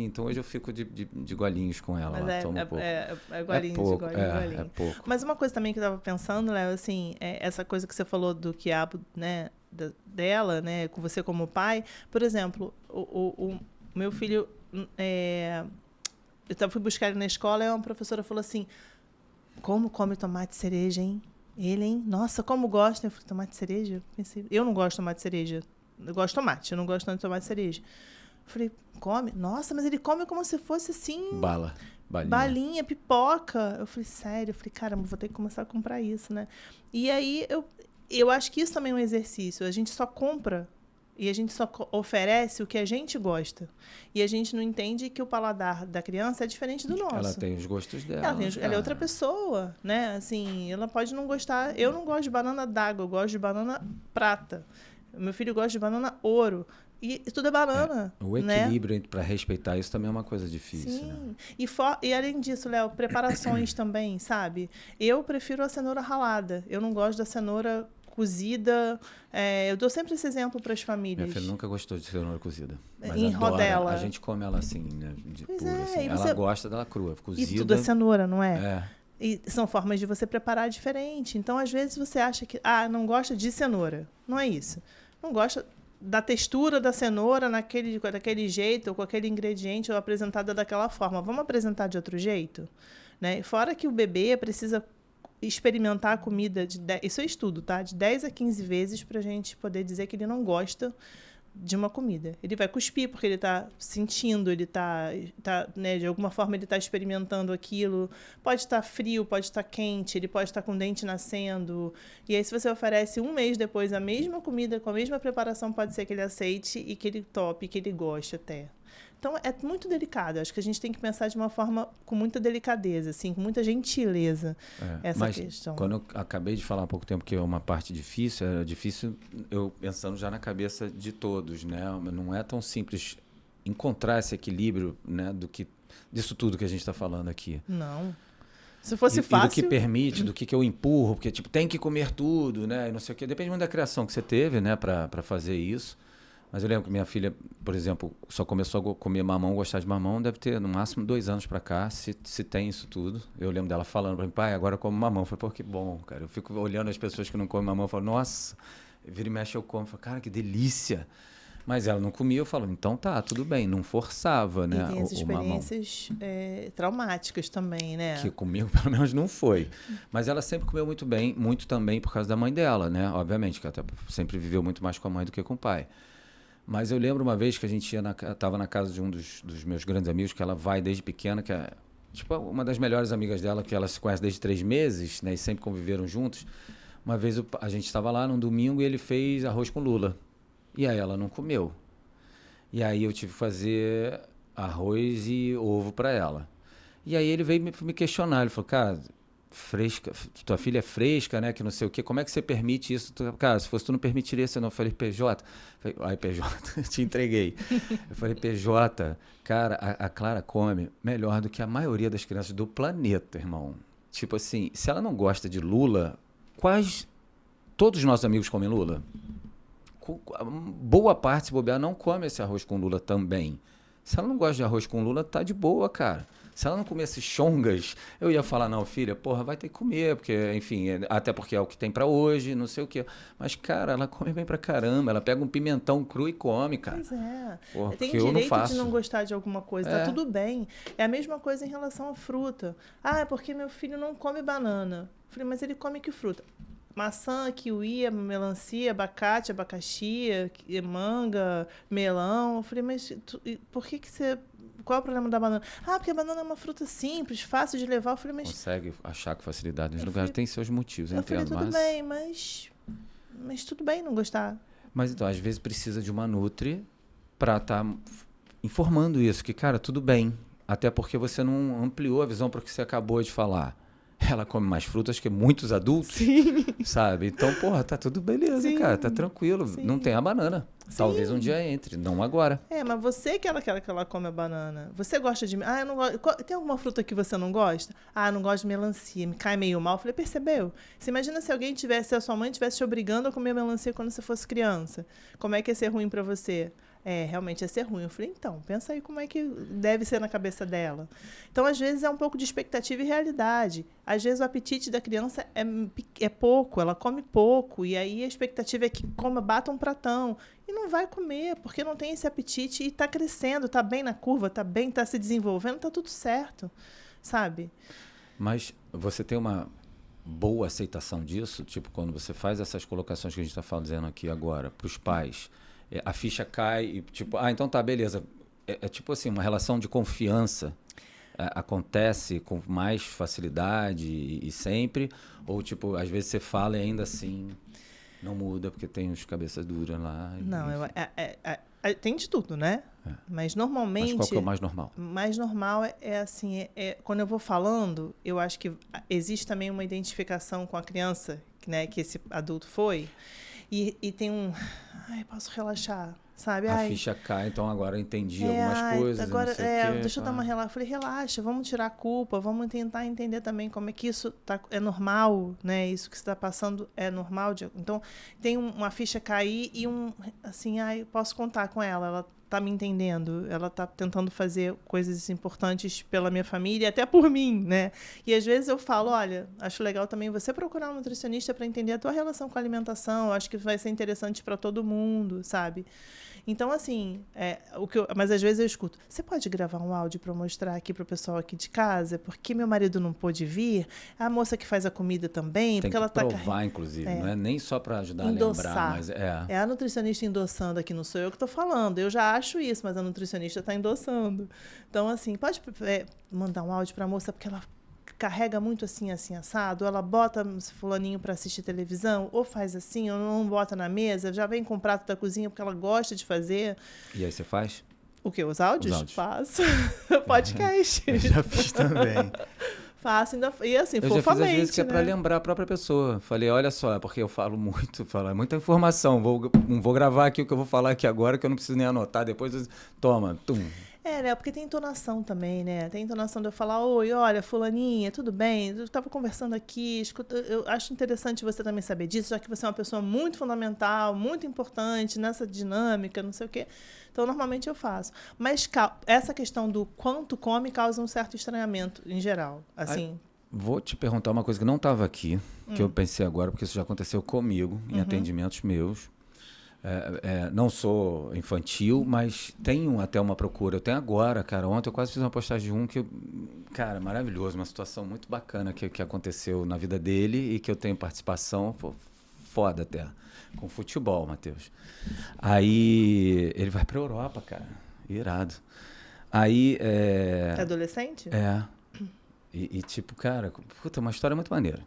Então hoje eu fico de golinhos com ela. Mas lá, tomo um pouco. é golinho pouco, de golinho. É pouco. Mas uma coisa também que eu estava pensando, Léo, assim, essa coisa que você falou do quiabo, né, dela, né, com você como pai. Por exemplo, o meu filho, eu fui buscar ele na escola e uma professora falou assim, como come tomate cereja, hein? Ele, hein? Nossa, como gosta. Eu falei, tomate cereja? Eu pensei, eu não gosto de tomate cereja. Eu gosto de tomate, eu não gosto tanto de tomate cereja. Eu falei, come? Nossa, mas ele come como se fosse assim... Balinha, pipoca. Eu falei, sério? Eu falei, caramba, vou ter que começar a comprar isso, né? E aí, eu acho que isso também é um exercício. A gente só compra e a gente só oferece o que a gente gosta. E a gente não entende que o paladar da criança é diferente do nosso. Ela tem os gostos dela. Ela é outra pessoa, né? Assim, ela pode não gostar... Eu não gosto de banana d'água, eu gosto de banana prata. Meu filho gosta de banana ouro. E tudo é banana. O equilíbrio para respeitar isso também é uma coisa difícil. Sim. Né? E além disso, Léo, preparações também, sabe? Eu prefiro a cenoura ralada. Eu não gosto da cenoura cozida. Eu dou sempre esse exemplo para as famílias. Minha filha nunca gostou de cenoura cozida. Mas em rodela. A gente come ela assim, né? Pura, assim. Ela gosta dela crua, cozida. E tudo é cenoura, não é? É. E são formas de você preparar diferente. Então, às vezes, você acha que... não gosta de cenoura. Não é isso. Não gosta da textura da cenoura daquele jeito, ou com aquele ingrediente, ou apresentada daquela forma. Vamos apresentar de outro jeito? Né? Fora que o bebê precisa experimentar a comida, isso é estudo, tá? De 10 a 15 vezes para a gente poder dizer que ele não gosta de uma comida. Ele vai cuspir porque ele está sentindo, ele tá, né, de alguma forma ele está experimentando aquilo. Pode estar frio, pode estar quente, ele pode estar com o dente nascendo. E aí, se você oferece um mês depois a mesma comida, com a mesma preparação, pode ser que ele aceite e que ele tope, que ele goste até. Então, é muito delicado. Acho que a gente tem que pensar de uma forma com muita delicadeza, assim, com muita gentileza, essa questão. Quando eu acabei de falar há pouco tempo que é uma parte difícil, era difícil eu pensando já na cabeça de todos, né? Não é tão simples encontrar esse equilíbrio, né, disso tudo que a gente está falando aqui. Não. Se fosse fácil... E do que permite, do que eu empurro, porque tipo, tem que comer tudo, né? E não sei o quê. Depende muito da criação que você teve, né, para fazer isso. Mas eu lembro que minha filha, por exemplo, só começou a comer mamão, gostar de mamão, deve ter no máximo 2 anos pra cá, se tem isso tudo. Eu lembro dela falando pra mim, pai, agora eu como mamão. Eu falei, pô, que bom, cara. Eu fico olhando as pessoas que não comem mamão, eu falo, nossa, vira e mexe eu como. Eu falo, cara, que delícia. Mas ela não comia, eu falo, então tá, tudo bem, não forçava, né, e tem as o mamão. experiências traumáticas também, né? Que comigo, pelo menos, não foi. Mas ela sempre comeu muito bem, muito também por causa da mãe dela, né? Obviamente, que ela sempre viveu muito mais com a mãe do que com o pai. Mas eu lembro uma vez que a gente estava na casa de um dos meus grandes amigos, que ela vai desde pequena, que é tipo uma das melhores amigas dela, que ela se conhece desde 3 meses, né, e sempre conviveram juntos. Uma vez a gente estava lá num domingo e ele fez arroz com lula. E aí ela não comeu. E aí eu tive que fazer arroz e ovo para ela. E aí ele veio me questionar, ele falou, cara, fresca, tua filha é fresca, né, que não sei o quê, como é que você permite isso? Cara, se fosse tu não permitiria, você não. Eu falei, PJ, aí PJ, te entreguei. Eu falei, PJ, cara, a Clara come melhor do que a maioria das crianças do planeta, irmão. Tipo assim, se ela não gosta de lula, todos os nossos amigos comem lula? Boa parte, se bobear, não come esse arroz com lula também. Se ela não gosta de arroz com lula, tá de boa, cara. Se ela não comesse chongas, eu ia falar, não, filha, porra, vai ter que comer, porque, enfim, até porque é o que tem pra hoje, não sei o quê. Mas, cara, ela come bem pra caramba, ela pega um pimentão cru e come, cara. Pois é. Porra, tem eu não direito faço. de não gostar de alguma coisa, tá tudo bem. É a mesma coisa em relação à fruta. Ah, é porque meu filho não come banana. Eu falei, mas ele come que fruta? Maçã, kiwi, melancia, abacate, abacaxi, manga, melão. Eu falei, mas por que você... Qual é o problema da banana? Ah, porque a banana é uma fruta simples, fácil de levar. Eu falei, mas... Consegue achar com facilidade nos lugares. Tem seus motivos, eu entendo. Falei, tudo bem, mas tudo bem não gostar. Mas então, às vezes precisa de uma nutri para estar informando isso, que, cara, tudo bem. Até porque você não ampliou a visão para o que você acabou de falar. Ela come mais frutas que muitos adultos, sim, sabe? Então, porra, tá tudo beleza, sim, cara, tá tranquilo. Sim. Não tem a banana. Sim. Talvez um dia entre, não agora. Mas você que ela quer que ela come a banana. Você gosta de... Ah, eu não gosto... Tem alguma fruta que você não gosta? Ah, eu não gosto de melancia, me cai meio mal. Eu falei, percebeu? Você imagina se alguém tivesse, se a sua mãe tivesse te obrigando a comer melancia quando você fosse criança. Como é que ia ser ruim pra você? Realmente ia ser ruim. Eu falei, então, pensa aí como é que deve ser na cabeça dela. Então, às vezes, é um pouco de expectativa e realidade. Às vezes, o apetite da criança é pouco, ela come pouco, e aí a expectativa é que bata um pratão. E não vai comer, porque não tem esse apetite e está crescendo, está bem na curva, está se desenvolvendo, está tudo certo, sabe? Mas você tem uma boa aceitação disso? Tipo, quando você faz essas colocações que a gente está fazendo aqui agora para os pais... A ficha cai e tipo, então tá, beleza. É tipo assim, uma relação de confiança acontece com mais facilidade e sempre, ou tipo, às vezes você fala e ainda assim não muda porque tem os cabeças duras lá. Não, tem de tudo, né? Mas normalmente... Mas qual que é o mais normal? O mais normal assim, quando eu vou falando, eu acho que existe também uma identificação com a criança, né, que esse adulto foi. E tem posso relaxar, sabe? A ficha cai, então agora eu entendi algumas coisas. Agora, não sei o quê, deixa eu dar uma relaxa. Falei, relaxa, vamos tirar a culpa, vamos tentar entender também como é que isso é normal, né? Isso que você está passando é normal. Então, tem uma ficha cair e posso contar com ela tá me entendendo, ela tá tentando fazer coisas importantes pela minha família e até por mim, né? E às vezes eu falo, olha, acho legal também você procurar um nutricionista para entender a tua relação com a alimentação, acho que vai ser interessante para todo mundo, sabe? Então, assim, mas às vezes eu escuto, você pode gravar um áudio para mostrar aqui para o pessoal aqui de casa, porque meu marido não pôde vir, a moça que faz a comida também, Tem porque que ela está provar, inclusive, não é nem só para ajudar a lembrar, mas É a nutricionista endossando aqui, não sou eu que estou falando. Eu já acho isso, mas a nutricionista está endossando. Então, assim, pode mandar um áudio para a moça, porque ela carrega muito assim, assim, assado, ela bota fulaninho para assistir televisão, ou faz assim, ou não bota na mesa, já vem com o prato da cozinha, porque ela gosta de fazer. E aí você faz? O quê? Os áudios? Os áudios. Faço. Podcast. Eu já fiz também. Faço, ainda, e assim, eu fofamente, já fiz às vezes que é né? para lembrar a própria pessoa. Falei, olha só, porque eu falo muito, é muita informação. Não vou gravar aqui o que eu vou falar aqui agora, que eu não preciso nem anotar. Depois, toma, tum. Né? Porque tem entonação também, né? Tem entonação de eu falar, oi, olha, fulaninha, tudo bem? Eu estava conversando aqui, escuta, eu acho interessante você também saber disso, já que você é uma pessoa muito fundamental, muito importante nessa dinâmica, não sei o quê. Então, normalmente eu faço. Mas essa questão do quanto come causa um certo estranhamento, em geral. Assim. Vou te perguntar uma coisa que não estava aqui, que eu pensei agora, porque isso já aconteceu comigo, em atendimentos meus. Não sou infantil, mas tenho até uma procura. Eu tenho agora, cara. Ontem eu quase fiz uma postagem de um que, cara, maravilhoso, uma situação muito bacana que aconteceu na vida dele e que eu tenho participação, foda até, com futebol, Matheus. Aí ele vai pra Europa, cara. Irado. Aí... É adolescente? E tipo, cara, puta, uma história muito maneira.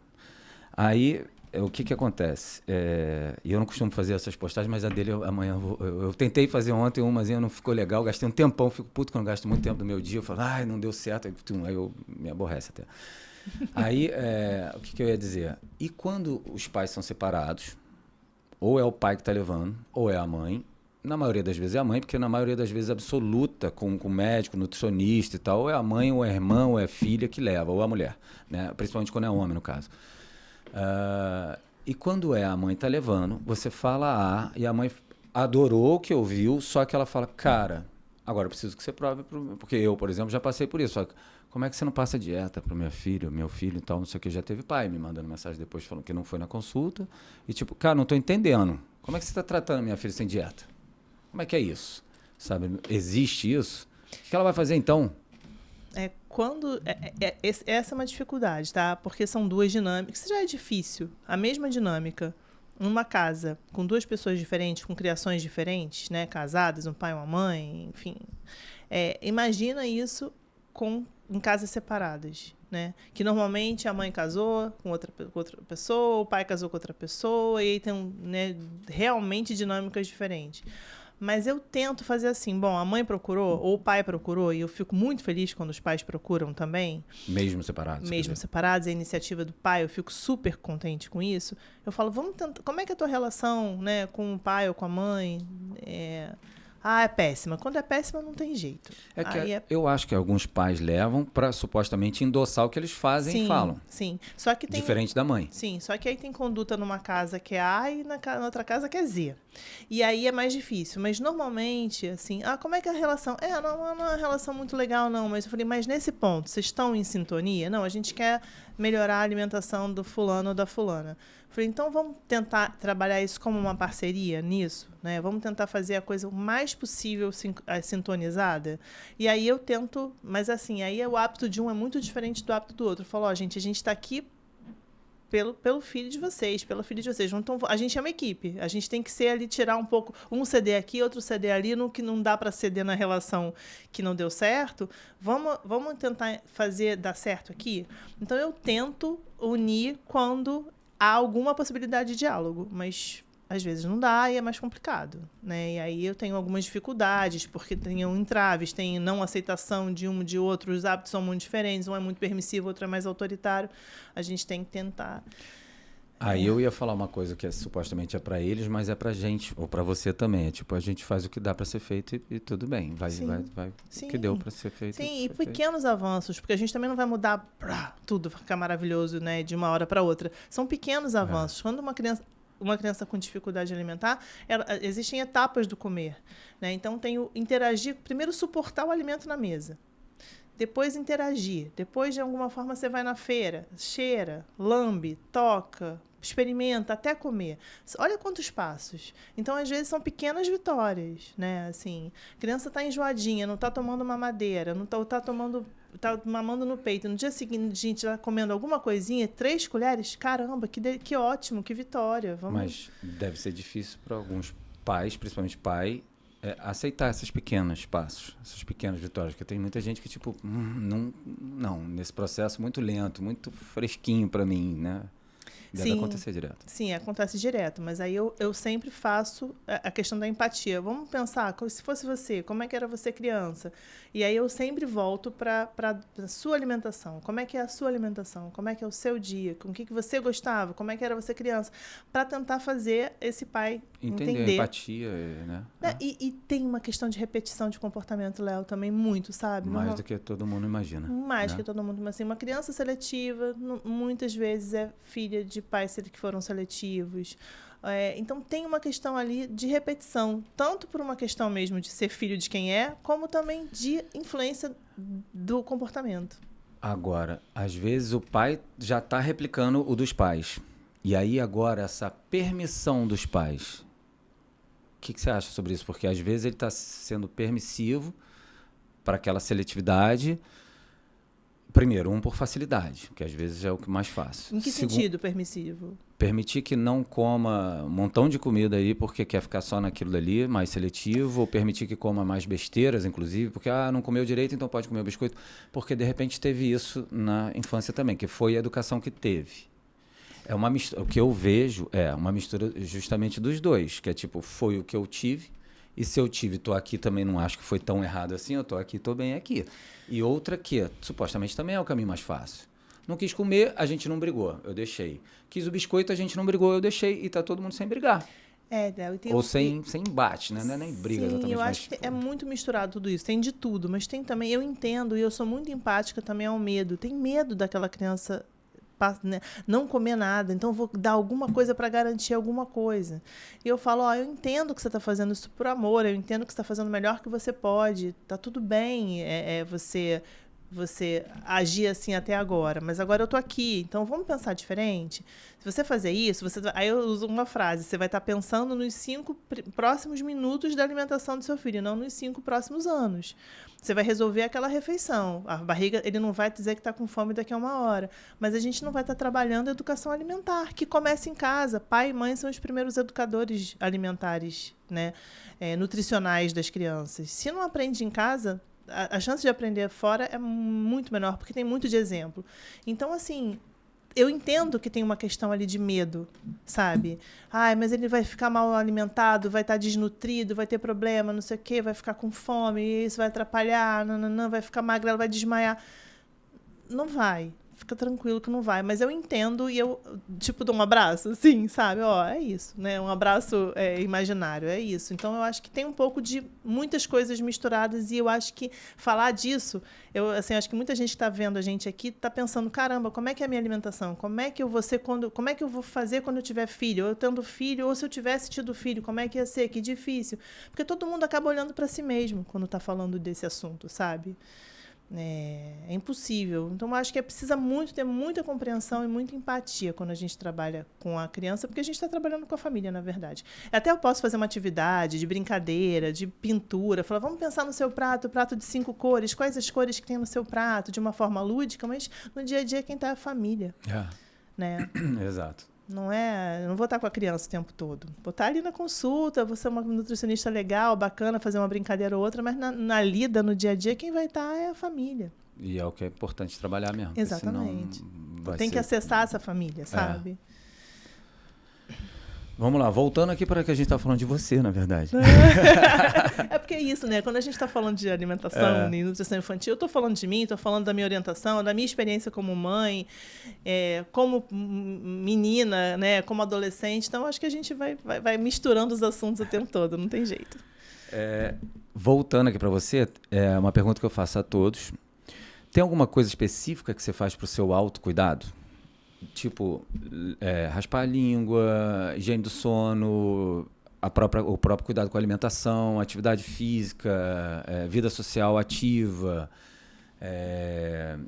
Aí... o que acontece? E eu não costumo fazer essas postagens, mas a dele amanhã eu tentei fazer ontem umazinha, não ficou legal, gastei um tempão, fico puto quando eu gasto muito tempo do meu dia, eu falo, ai, não deu certo, aí eu me aborrece até. Aí, o que eu ia dizer? E quando os pais são separados, ou é o pai que está levando, ou é a mãe, na maioria das vezes é a mãe, porque na maioria das vezes absoluta, com médico, nutricionista e tal, ou é a mãe, ou é a irmã, ou é a filha que leva, ou a mulher, né? Principalmente quando é homem, no caso. E quando a mãe tá levando, você fala e a mãe adorou o que ouviu, só que ela fala, cara, agora eu preciso que você prove, porque eu, por exemplo, já passei por isso, só que como é que você não passa dieta para meu filho e tal, não sei o que, já teve pai me mandando mensagem depois falando que não foi na consulta, e tipo, cara, não tô entendendo, como é que você tá tratando minha filha sem dieta? Como é que é isso? Sabe, existe isso? O que ela vai fazer então? Essa é uma dificuldade, tá? Porque são duas dinâmicas. Isso já é difícil. A mesma dinâmica numa casa com duas pessoas diferentes, com criações diferentes, né? Casadas, um pai e uma mãe, enfim. Imagina isso em casas separadas, né? Que normalmente a mãe casou com outra pessoa, o pai casou com outra pessoa, e aí tem realmente dinâmicas diferentes. Mas eu tento fazer assim, bom, a mãe procurou, ou o pai procurou, e eu fico muito feliz quando os pais procuram também. Mesmo separados. Mesmo separados, a iniciativa do pai, eu fico super contente com isso. Eu falo, vamos tentar, como é que é a tua relação, né, com o pai ou com a mãe? É péssima. Quando é péssima, não tem jeito. Eu acho que alguns pais levam para supostamente endossar o que eles fazem e falam. Sim, só que tem... Diferente da mãe. Sim, só que aí tem conduta numa casa que é A e na outra casa que é Z. E aí é mais difícil. Mas normalmente, assim, como é que é a relação? Não é uma relação muito legal, não. Mas eu falei, mas nesse ponto, vocês estão em sintonia? Não, a gente quer melhorar a alimentação do fulano ou da fulana. Falei, então vamos tentar trabalhar isso como uma parceria nisso, né? Vamos tentar fazer a coisa o mais possível sintonizada. E aí eu tento, mas assim, aí o hábito de um é muito diferente do hábito do outro. Eu falo, gente, a gente está aqui pelo filho de vocês, pela filha de vocês. Então, a gente é uma equipe. A gente tem que ser ali, tirar um pouco, um ceder aqui, outro ceder ali, no que não dá para ceder na relação que não deu certo. Vamos tentar dar certo aqui? Então, eu tento unir quando há alguma possibilidade de diálogo, mas às vezes não dá e é mais complicado, né? E aí eu tenho algumas dificuldades, porque tenho entraves, tem não aceitação de um de outro, os hábitos são muito diferentes, um é muito permissivo, outro é mais autoritário. A gente tem que tentar... Aí eu ia falar uma coisa que supostamente é para eles, mas é pra gente, ou para você também. É tipo, a gente faz o que dá para ser feito e tudo bem. Vai o que deu para ser feito. Sim, e pequenos avanços, porque a gente também não vai mudar tudo, ficar maravilhoso, né, de uma hora para outra. São pequenos avanços. Quando uma criança com dificuldade alimentar, existem etapas do comer, né? Então, tem o interagir, primeiro suportar o alimento na mesa. Depois interagir. Depois, de alguma forma, você vai na feira, cheira, lambe, toca, experimenta até comer. Olha quantos passos. Então, às vezes, são pequenas vitórias, né? Assim, a criança está enjoadinha, não está tomando mamadeira, não está tomando... Tá mamando no peito. No dia seguinte, a gente tá comendo alguma coisinha, 3 colheres, caramba, que ótimo, que vitória. Vamos... Mas deve ser difícil para alguns pais, principalmente pai, aceitar esses pequenos passos, essas pequenas vitórias. Porque tem muita gente que, tipo, não, nesse processo muito lento, muito fresquinho para mim, né? Deve acontecer direto. Sim, acontece direto, mas aí eu sempre faço a questão da empatia. Vamos pensar, se fosse você, como é que era você criança? E aí eu sempre volto para a sua alimentação. Como é que é a sua alimentação? Como é que é o seu dia? Com o que você gostava? Como é que era você criança? Para tentar fazer esse pai entender. Empatia, né? E tem uma questão de repetição de comportamento, Léo, também muito, sabe? Mais do que todo mundo imagina. Mais né? que todo mundo. Mas, assim, uma criança seletiva, muitas vezes é filha de pais que foram seletivos. Então, tem uma questão ali de repetição, tanto por uma questão mesmo de ser filho de quem é, como também de influência do comportamento. Agora, às vezes o pai já está replicando o dos pais. E aí, agora, essa permissão dos pais. O que você acha sobre isso? Porque às vezes ele está sendo permissivo para aquela seletividade. Primeiro, por facilidade, que às vezes é o que mais fácil. Em que sentido permissivo? Permitir que não coma um montão de comida aí porque quer ficar só naquilo dali, mais seletivo, ou permitir que coma mais besteiras, inclusive, porque não comeu direito, então pode comer o biscoito. Porque, de repente, teve isso na infância também, que foi a educação que teve. É uma mistura, o que eu vejo é uma mistura justamente dos dois, que é tipo, foi o que eu tive, e se eu tive, tô aqui também, não acho que foi tão errado assim, eu tô aqui, tô bem aqui. E outra que, supostamente, também é o caminho mais fácil. Não quis comer, a gente não brigou, eu deixei. Quis o biscoito, a gente não brigou, eu deixei, e tá todo mundo sem brigar. Ou sem embate, né? Não é nem briga Sim, exatamente. Eu acho que é muito misturado tudo isso. Tem de tudo, mas tem também, eu entendo, e eu sou muito empática também ao medo. Tem medo daquela criança não comer nada, então vou dar alguma coisa para garantir alguma coisa. E eu falo, eu entendo que você está fazendo isso por amor, eu entendo que você está fazendo o melhor que você pode, tá tudo bem você agir assim até agora, mas agora eu tô aqui, então vamos pensar diferente? Se você fazer isso, aí eu uso uma frase, você vai estar pensando nos 5 próximos minutos da alimentação do seu filho, não nos 5 próximos anos. Você vai resolver aquela refeição. A barriga, ele não vai dizer que está com fome daqui a 1 hora, mas a gente não vai estar trabalhando a educação alimentar, que começa em casa. Pai e mãe são os primeiros educadores alimentares, né, nutricionais das crianças. Se não aprende em casa, a chance de aprender fora é muito menor, porque tem muito de exemplo. Então, assim, eu entendo que tem uma questão ali de medo, sabe? Mas ele vai ficar mal alimentado, vai estar desnutrido, vai ter problema, não sei o quê, vai ficar com fome, isso vai atrapalhar, vai ficar magrelo, vai desmaiar. Não vai. Fica tranquilo que não vai. Mas eu entendo e eu, dou um abraço, assim, sabe? É isso, né? Um abraço imaginário, é isso. Então, eu acho que tem um pouco de muitas coisas misturadas e eu acho que falar disso, acho que muita gente que está vendo a gente aqui está pensando, caramba, como é que é a minha alimentação? Como é que eu vou fazer quando eu tiver filho? Ou eu tendo filho, ou se eu tivesse tido filho, como é que ia ser? Que difícil. Porque todo mundo acaba olhando para si mesmo quando está falando desse assunto, sabe? É impossível. Então, eu acho que precisa ter muita compreensão e muita empatia quando a gente trabalha com a criança, porque a gente está trabalhando com a família, na verdade. Até eu posso fazer uma atividade de brincadeira, de pintura, falar, vamos pensar no seu prato de 5 cores, quais as cores que tem no seu prato, de uma forma lúdica, mas no dia a dia quem está é a família. Né? Exato. Eu não vou estar com a criança o tempo todo. Vou estar ali na consulta, vou ser uma nutricionista legal, bacana, fazer uma brincadeira ou outra, mas na lida, no dia a dia, quem vai estar é a família. E é o que é importante trabalhar mesmo. Exatamente. Tem que acessar essa família, sabe? Vamos lá, voltando aqui para que a gente está falando de você, na verdade. É porque é isso, né? Quando a gente está falando de alimentação e nutrição infantil, eu estou falando de mim, estou falando da minha orientação, da minha experiência como mãe, como menina, né? Como adolescente. Então, acho que a gente vai misturando os assuntos o tempo todo, não tem jeito. Voltando aqui para você, é uma pergunta que eu faço a todos. Tem alguma coisa específica que você faz para o seu autocuidado? Tipo, raspar a língua, higiene do sono, o próprio cuidado com a alimentação, atividade física, vida social ativa,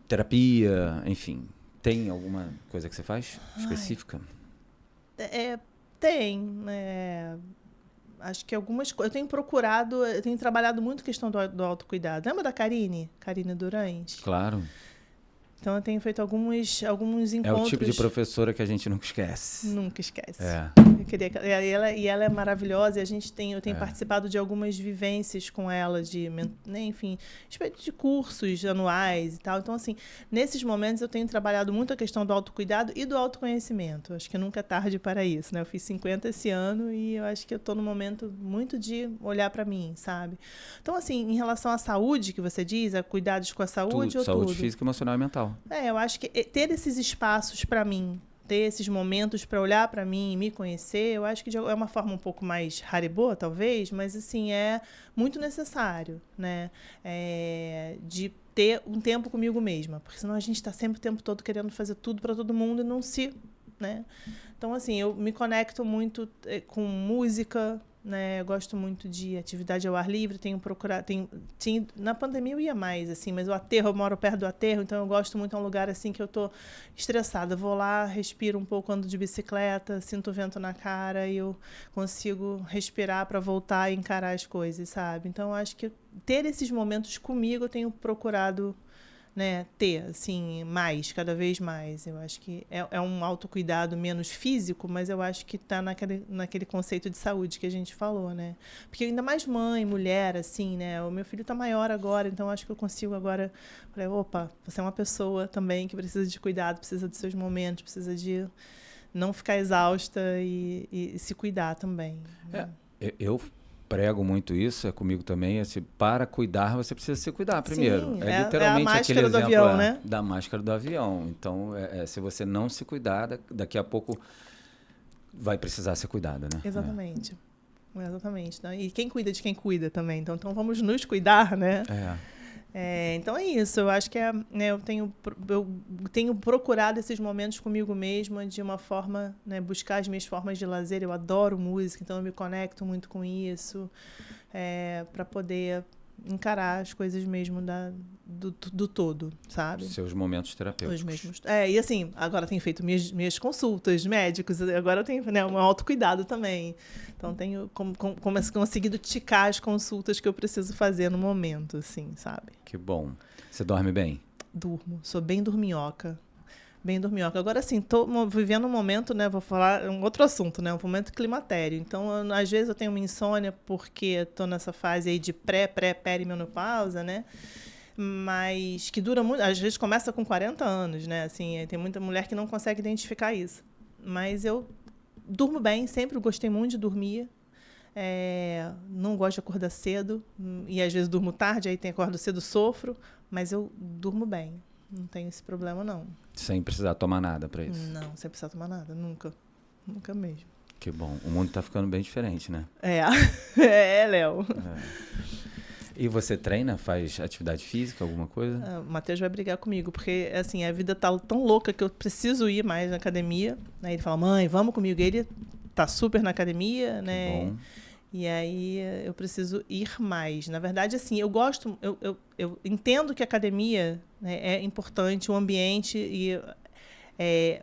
terapia, enfim. Tem alguma coisa que você faz específica? Tem, acho que algumas coisas. Eu tenho trabalhado muito a questão do autocuidado. Lembra da Karine Durante? Claro. Então, eu tenho feito alguns encontros. É o tipo de professora que a gente nunca esquece. Nunca esquece. É. E ela é maravilhosa, e eu tenho participado de algumas vivências com ela, enfim, de cursos anuais e tal. Então, assim, nesses momentos eu tenho trabalhado muito a questão do autocuidado e do autoconhecimento. Acho que nunca é tarde para isso, né? Eu fiz 50 esse ano e eu acho que eu estou num momento muito de olhar para mim, sabe? Então, assim, em relação à saúde, que você diz, a cuidados com a saúde, saúde física, emocional e mental. Eu acho que ter esses espaços para mim, ter esses momentos para olhar para mim e me conhecer, eu acho que é uma forma um pouco mais Haribo, talvez, mas assim, é muito necessário, né? De ter um tempo comigo mesma, porque senão a gente está sempre o tempo todo querendo fazer tudo para todo mundo e não se, né? Então, assim, eu me conecto muito com música, né? Eu gosto muito de atividade ao ar livre, tenho procurado, na pandemia eu ia mais, assim, mas o aterro, eu moro perto do aterro, então eu gosto muito, é um lugar assim que eu tô estressada, vou lá, respiro um pouco, ando de bicicleta, sinto o vento na cara e eu consigo respirar para voltar e encarar as coisas, sabe? Então eu acho que ter esses momentos comigo eu tenho procurado, né, ter, assim, cada vez mais. Eu acho que é um autocuidado menos físico, mas eu acho que está naquele conceito de saúde que a gente falou, né? Porque ainda mais mãe, mulher, assim, né? O meu filho está maior agora, então acho que eu consigo agora... Falei, opa, você é uma pessoa também que precisa de cuidado, precisa dos seus momentos, precisa de não ficar exausta e se cuidar também. Né? Eu prego muito isso, é comigo também, assim, para cuidar você precisa se cuidar primeiro. Sim, literalmente a máscara aquele do exemplo avião, né? Da máscara do avião. Então, se você não se cuidar, daqui a pouco vai precisar ser cuidada, né? Exatamente. Exatamente. Né? E quem cuida de quem cuida também. Então vamos nos cuidar, né? Então é isso. Eu acho que né, eu tenho procurado esses momentos comigo mesma de uma forma, né, buscar as minhas formas de lazer. Eu adoro música, então eu me conecto muito com isso, para poder encarar as coisas mesmo do todo, sabe? Seus momentos terapêuticos. Os mesmos. E assim, agora tenho feito minhas consultas médicos, agora eu tenho, né, um autocuidado também. Então tenho conseguido ticar as consultas que eu preciso fazer no momento, assim, sabe? Que bom. Você dorme bem? Durmo. Sou bem dorminhoca. Bem dorminhoca. Agora, assim, estou vivendo um momento, né? Vou falar um outro assunto, né? Um momento climatério. Então, às vezes eu tenho uma insônia porque estou nessa fase aí de perimenopausa, né? Mas que dura muito. Às vezes começa com 40 anos, né? Assim, tem muita mulher que não consegue identificar isso. Mas eu durmo bem, sempre gostei muito de dormir. Não gosto de acordar cedo. E às vezes durmo tarde, aí acordo cedo, sofro. Mas eu durmo bem. Não tenho esse problema, não. Sem precisar tomar nada para isso? Não, sem precisar tomar nada. Nunca. Nunca mesmo. Que bom. O mundo tá ficando bem diferente, né? Léo. E você treina? Faz atividade física, alguma coisa? O Matheus vai brigar comigo, porque assim, a vida tá tão louca que eu preciso ir mais na academia. Aí ele fala, mãe, vamos comigo. Ele tá super na academia, né? Que bom. E aí eu preciso ir mais. Na verdade, assim, eu gosto, eu entendo que a academia, né, é importante, o ambiente,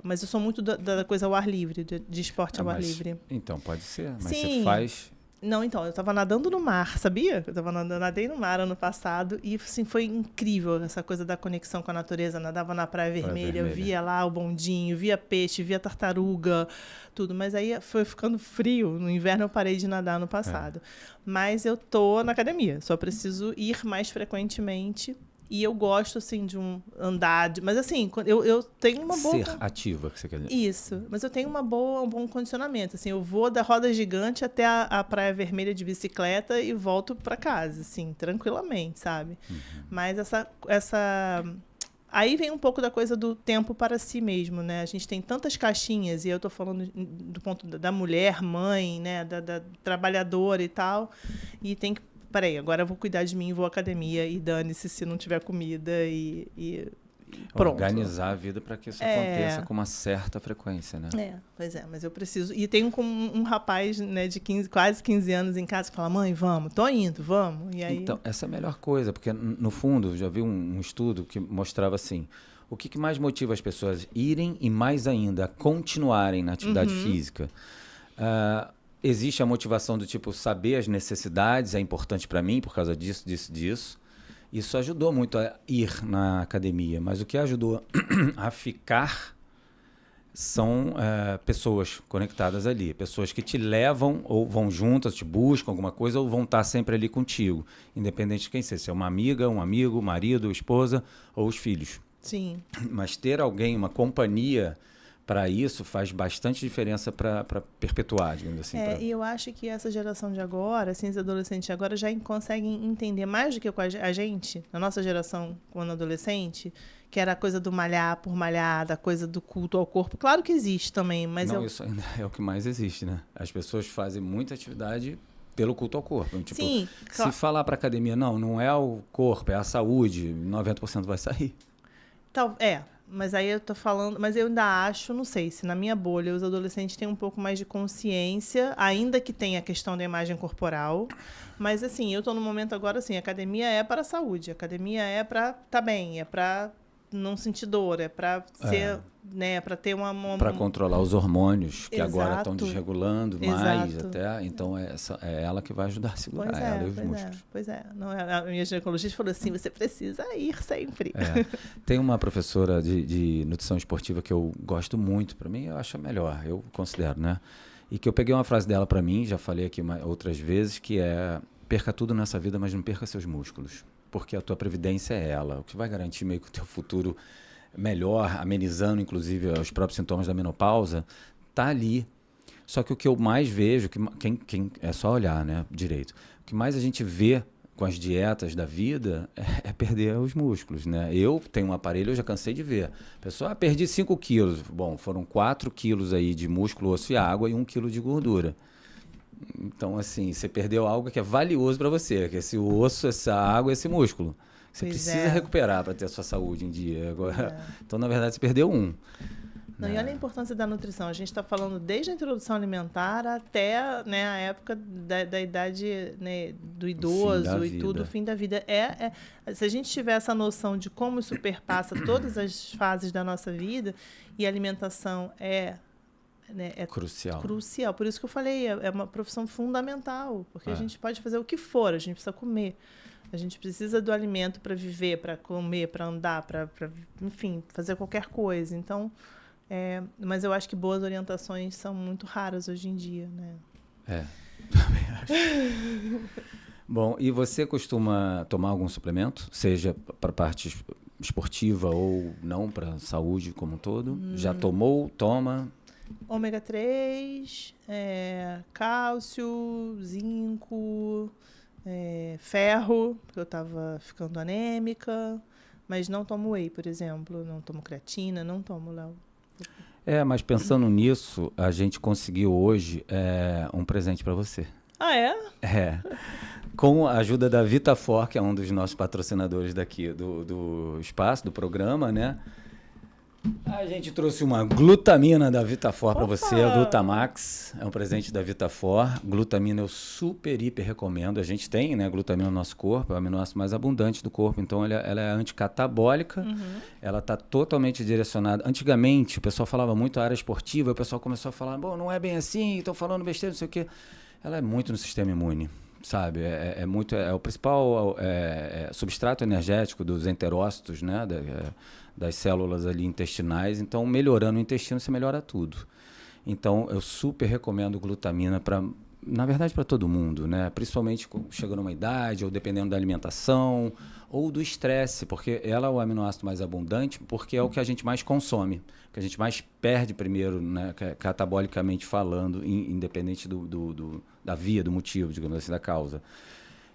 mas eu sou muito da coisa ao ar livre, de esporte ao ar livre. Então, pode ser. Mas Sim. você faz... Não, então, eu estava nadando no mar, sabia? Nadei no mar ano passado e assim, foi incrível essa coisa da conexão com a natureza. Nadava na Praia Vermelha, eu via lá o bondinho, via peixe, via tartaruga, tudo. Mas aí foi ficando frio. No inverno eu parei de nadar no passado. Mas eu tô na academia, só preciso ir mais frequentemente. E eu gosto, assim, de andar... Mas, assim, eu tenho uma boa... Ser ativa, que você quer dizer. Isso. Mas eu tenho um bom condicionamento. Assim, eu vou da roda gigante até a Praia Vermelha de bicicleta e volto para casa, assim, tranquilamente, sabe? Uhum. Mas aí vem um pouco da coisa do tempo para si mesmo, né? A gente tem tantas caixinhas, e eu estou falando do ponto da mulher, mãe, né? Da trabalhadora e tal, e tem que... Peraí, agora eu vou cuidar de mim, vou à academia e dane-se se não tiver comida e pronto. Organizar a vida para que isso aconteça com uma certa frequência, né? Pois é, mas eu preciso... E tem um rapaz, né, de quase 15 anos em casa que fala, mãe, vamos, tô indo, vamos. E aí... Então, essa é a melhor coisa, porque no fundo, já vi um estudo que mostrava assim, o que mais motiva as pessoas irem e mais ainda continuarem na atividade física? Existe a motivação do tipo saber as necessidades, é importante para mim por causa disso, disso. Isso ajudou muito a ir na academia, mas o que ajudou a ficar são pessoas conectadas ali, pessoas que te levam ou vão juntas, te buscam alguma coisa ou vão estar sempre ali contigo, independente de quem seja, se é uma amiga, um amigo, marido, esposa ou os filhos. Sim. Mas ter alguém, uma companhia para isso faz bastante diferença para perpetuar, digamos assim. E eu acho que essa geração de agora, assim, os adolescentes de agora já conseguem entender mais do que a gente, na nossa geração, quando adolescente, que era a coisa do malhar por malhar, da coisa do culto ao corpo. Claro que existe também, mas... Não, isso ainda é o que mais existe, né? As pessoas fazem muita atividade pelo culto ao corpo. Tipo, sim. Se falar para academia, não é o corpo, é a saúde, 90% vai sair. Mas aí eu tô falando, mas eu ainda acho, não sei, se na minha bolha os adolescentes têm um pouco mais de consciência, ainda que tenha a questão da imagem corporal, mas assim, eu tô no momento agora assim, academia é para a saúde, academia é para tá bem, é para não sentir dor, é para ser, né, para ter uma para controlar os hormônios que Exato. agora estão desregulando mais Exato. até, então é ela que vai ajudar a segurar ela e os músculos. Pois é. Não, a minha ginecologista falou assim, você precisa ir sempre. Tem uma professora de nutrição esportiva que eu gosto muito, para mim eu acho a melhor, eu considero, né? E que eu peguei uma frase dela para mim, já falei aqui outras vezes, que é: perca tudo nessa vida, mas não perca seus músculos. Porque a tua previdência é ela. O que vai garantir meio que o teu futuro melhor, amenizando, inclusive, os próprios sintomas da menopausa, tá ali. Só que o que eu mais vejo, quem é só olhar, né, direito, o que mais a gente vê com as dietas da vida é perder os músculos, né? Eu tenho um aparelho, eu já cansei de ver. Pessoal, perdi 5 quilos. Bom, foram 4 quilos aí de músculo, osso e água e 1 quilo de gordura. Então, assim, você perdeu algo que é valioso para você, que é esse osso, essa água, esse músculo. Você precisa recuperar para ter a sua saúde em dia. Agora, então, na verdade, você perdeu um. Não, e olha a importância da nutrição. A gente está falando desde a introdução alimentar até, né, a época da idade, né, do idoso e tudo, o fim da vida. Se a gente tiver essa noção de como isso perpassa todas as fases da nossa vida, e a alimentação é crucial. Por isso que eu falei, é uma profissão fundamental, porque a gente pode fazer o que for, a gente precisa comer. A gente precisa do alimento para viver, para comer, para andar, para, enfim, fazer qualquer coisa. Então, mas eu acho que boas orientações são muito raras hoje em dia, né? Também acho. Bom, e você costuma tomar algum suplemento? Seja para parte esportiva ou não, para saúde como um todo? Já tomou? Toma? Ômega 3, cálcio, zinco, ferro, porque eu estava ficando anêmica, mas não tomo whey, por exemplo, não tomo creatina, não tomo, Léo. Mas pensando nisso, a gente conseguiu hoje um presente para você. Ah, é? Com a ajuda da VitaFor, que é um dos nossos patrocinadores daqui do espaço, do programa, né? A gente trouxe uma glutamina da VitaFor para você, a Glutamax. É um presente da VitaFor. Glutamina eu super, hiper recomendo. A gente tem, né, glutamina no nosso corpo, é o aminoácido mais abundante do corpo. Então, ela é anticatabólica. Ela está totalmente direcionada. Antigamente, o pessoal falava muito a área esportiva, o pessoal começou a falar, bom, não é bem assim, estão falando besteira, não sei o quê. Ela é muito no sistema imune, sabe? É o principal substrato energético dos enterócitos, né? Das células ali intestinais. Então, melhorando o intestino, você melhora tudo. Então, eu super recomendo glutamina na verdade, para todo mundo, né? Principalmente chegando a uma idade, ou dependendo da alimentação, ou do estresse, porque ela é o aminoácido mais abundante, porque é o que a gente mais consome, que a gente mais perde primeiro, né? Catabolicamente falando, independente da via, do motivo, digamos assim, da causa.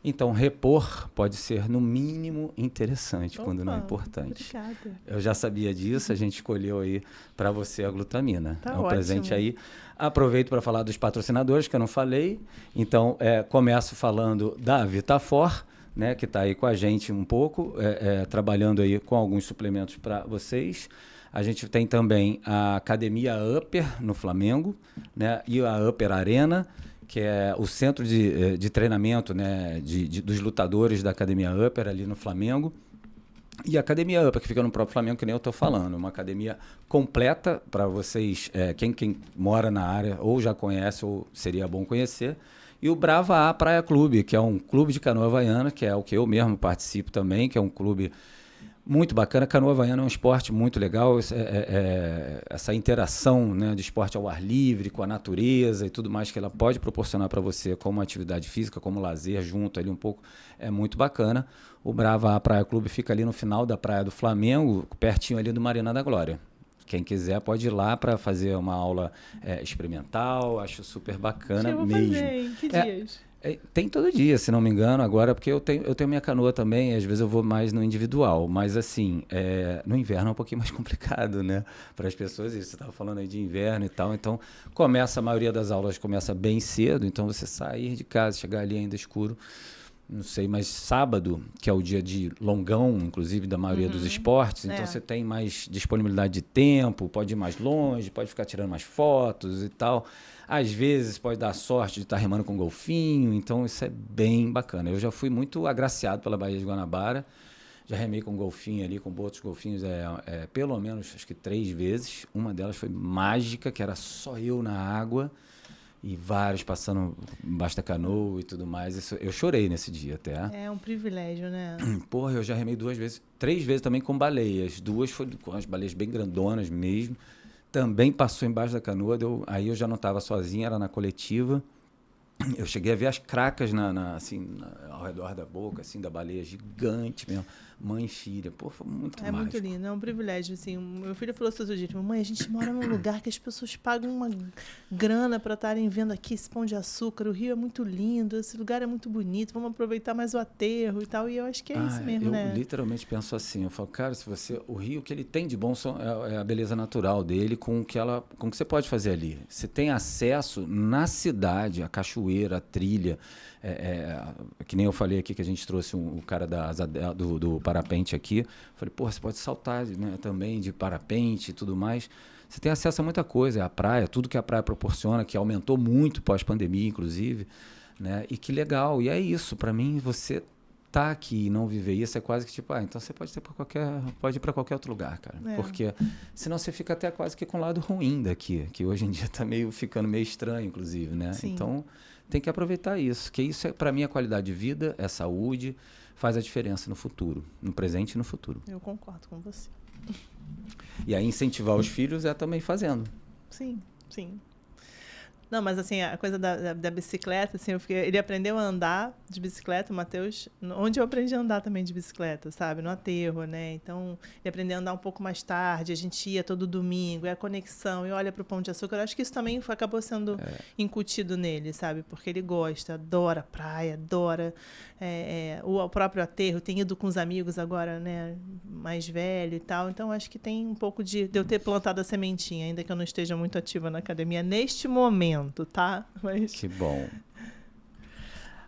Então, repor pode ser, no mínimo, interessante, quando não é importante. Obrigada. Eu já sabia disso, a gente escolheu aí para você a glutamina. Tá é um ótimo. presente aí. Aproveito para falar dos patrocinadores, que eu não falei. Então, começo falando da VitaFor, né, que está aí com a gente um pouco, trabalhando aí com alguns suplementos para vocês. A gente tem também a Academia Upper, no Flamengo, né, e a Upper Arena, que é o centro de treinamento, né, dos lutadores da Academia Upper ali no Flamengo. E a Academia Upper, que fica no próprio Flamengo, que nem eu estou falando. Uma academia completa para vocês, quem mora na área ou já conhece ou seria bom conhecer. E o Brava A Praia Clube, que é um clube de canoa havaiana, que é o que eu mesmo participo também, que é um clube muito bacana. Canoa havaiana é um esporte muito legal, essa interação, né, de esporte ao ar livre, com a natureza e tudo mais que ela pode proporcionar para você como atividade física, como lazer, junto ali um pouco, é muito bacana. O Brava A Praia Clube fica ali no final da Praia do Flamengo, pertinho ali do Marina da Glória. Quem quiser pode ir lá para fazer uma aula experimental, acho super bacana Eu vou mesmo. fazer, em que dias? Tem todo dia, se não me engano, agora, porque eu tenho minha canoa também, às vezes eu vou mais no individual, mas assim, no inverno é um pouquinho mais complicado, né? Para as pessoas, você estava falando aí de inverno e tal, então a maioria das aulas começa bem cedo, então você sair de casa, chegar ali ainda escuro, não sei, mas sábado, que é o dia de longão, inclusive, da maioria dos esportes, então você tem mais disponibilidade de tempo, pode ir mais longe, pode ficar tirando mais fotos e tal. Às vezes pode dar sorte de estar remando com golfinho, então isso é bem bacana. Eu já fui muito agraciado pela Baía de Guanabara, já remei com golfinho ali, com outros golfinhos, pelo menos acho que 3 vezes. Uma delas foi mágica, que era só eu na água, e vários passando embaixo da canoa e tudo mais. Isso, eu chorei nesse dia até. É um privilégio, né? Porra, eu já remei 2 vezes, 3 vezes também com baleias. 2 foi com as baleias bem grandonas mesmo. Também passou embaixo da canoa, aí eu já não estava sozinho, era na coletiva. Eu cheguei a ver as cracas ao redor da boca, assim, da baleia gigante mesmo. Mãe e filha. Pô, foi muito mágico. Muito lindo, é um privilégio, assim. Meu filho falou isso outro dia, mãe, a gente mora num lugar que as pessoas pagam uma grana para estarem vendo aqui esse Pão de Açúcar, o Rio é muito lindo, esse lugar é muito bonito, vamos aproveitar mais o aterro e tal, e eu acho que é isso mesmo, né? Eu literalmente penso assim, eu falo, cara, o Rio, o que ele tem de bom é a beleza natural dele com o que você pode fazer ali. Você tem acesso na cidade, a cachoeira, a trilha, que nem eu falei aqui que a gente trouxe o cara do parapente aqui. Falei, pô, você pode saltar, né, também de parapente e tudo mais. Você tem acesso a muita coisa, a praia, tudo que a praia proporciona, que aumentou muito pós-pandemia, inclusive, né? E que legal. E é isso, para mim, você tá aqui e não viver isso é quase que tipo, então você pode ir para qualquer outro lugar, cara. Porque senão você fica até quase que com o lado ruim daqui, que hoje em dia tá ficando meio estranho, inclusive, né? Sim. Então, tem que aproveitar isso, que isso para mim é qualidade de vida, é saúde, faz a diferença no futuro, no presente e no futuro. Eu concordo com você. E aí incentivar os filhos é também fazendo. Sim, sim. Não, mas assim, a coisa da bicicleta, assim, ele aprendeu a andar de bicicleta, o Matheus, onde eu aprendi a andar também de bicicleta, sabe? No aterro, né? Então, ele aprendeu a andar um pouco mais tarde, a gente ia todo domingo, é a conexão, e olha para o Pão de Açúcar. Eu acho que isso também acabou sendo incutido nele, sabe? Porque ele gosta, adora praia, adora o próprio aterro, tem ido com os amigos agora, né? Mais velho e tal. Então, acho que tem um pouco de eu ter plantado a sementinha, ainda que eu não esteja muito ativa na academia neste momento. Tá? Mas... Que bom.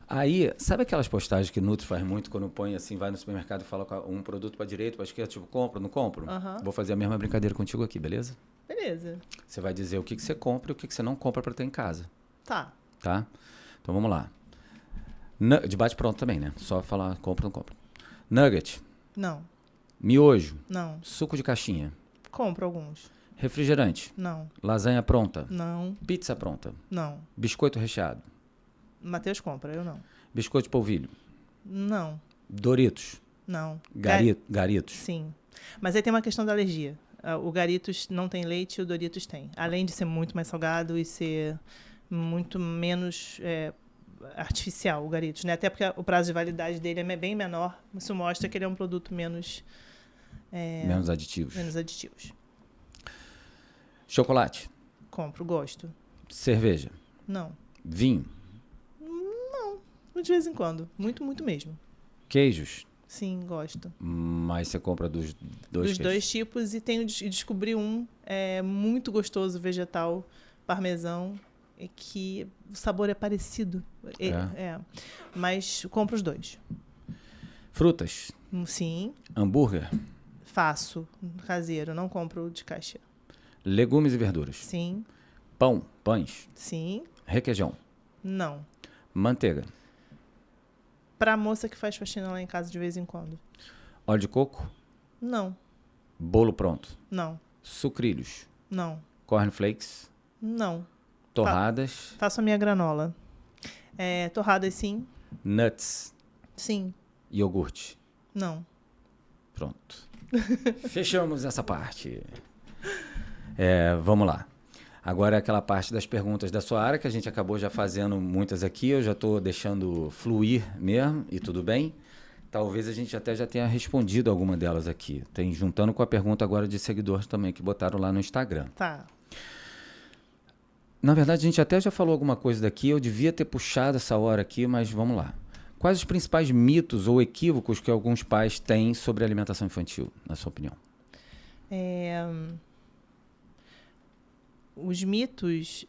Aí, sabe aquelas postagens que o Nutri faz muito quando põe assim, vai no supermercado e fala um produto para direita, para esquerda, tipo, compro, não compro? Vou fazer a mesma brincadeira contigo aqui, beleza? Beleza. Você vai dizer o que você compra e o que você não compra para ter em casa. Tá. Tá? Então vamos lá. De bate pronto também, né? Só falar compra, não compra. Nugget. Não. Miojo. Não. Suco de caixinha. Compro alguns. Refrigerante. Não. Lasanha pronta. Não. Pizza pronta. Não. Biscoito recheado. Matheus compra, eu não. Biscoito de polvilho. Não. Doritos. Não. Garitos. Sim. Mas aí tem uma questão da alergia. O Garitos não tem leite e o Doritos tem. Além de ser muito mais salgado e ser muito menos artificial, o Garitos, né? Até porque o prazo de validade dele é bem menor. Isso mostra que ele é um produto menos aditivos. Menos aditivos. Chocolate. Compro, gosto. Cerveja. Não. Vinho. Não. De vez em quando. Muito, muito mesmo. Queijos. Sim, gosto. Mas você compra dos dois queijos? Dos 2 tipos e descobri um muito gostoso, vegetal, parmesão, que o sabor é parecido. Mas compro os 2. Frutas. Sim. Hambúrguer. Faço caseiro, não compro de caixa. Legumes e verduras. Sim. Pães. Sim. Requeijão. Não. Manteiga. Pra moça que faz faxina lá em casa de vez em quando. Óleo de coco. Não. Bolo pronto. Não. Sucrilhos. Não. Cornflakes. Não. Torradas. Faço a minha granola. Torradas, sim. Nuts. Sim. Iogurte. Não. Pronto. Fechamos essa parte. Vamos lá. Agora é aquela parte das perguntas da sua área, que a gente acabou já fazendo muitas aqui, eu já estou deixando fluir mesmo, e tudo bem. Talvez a gente até já tenha respondido alguma delas aqui. Tem juntando com a pergunta agora de seguidores também, que botaram lá no Instagram. Tá. Na verdade, a gente até já falou alguma coisa daqui, eu devia ter puxado essa hora aqui, mas vamos lá. Quais os principais mitos ou equívocos que alguns pais têm sobre a alimentação infantil, na sua opinião? Os mitos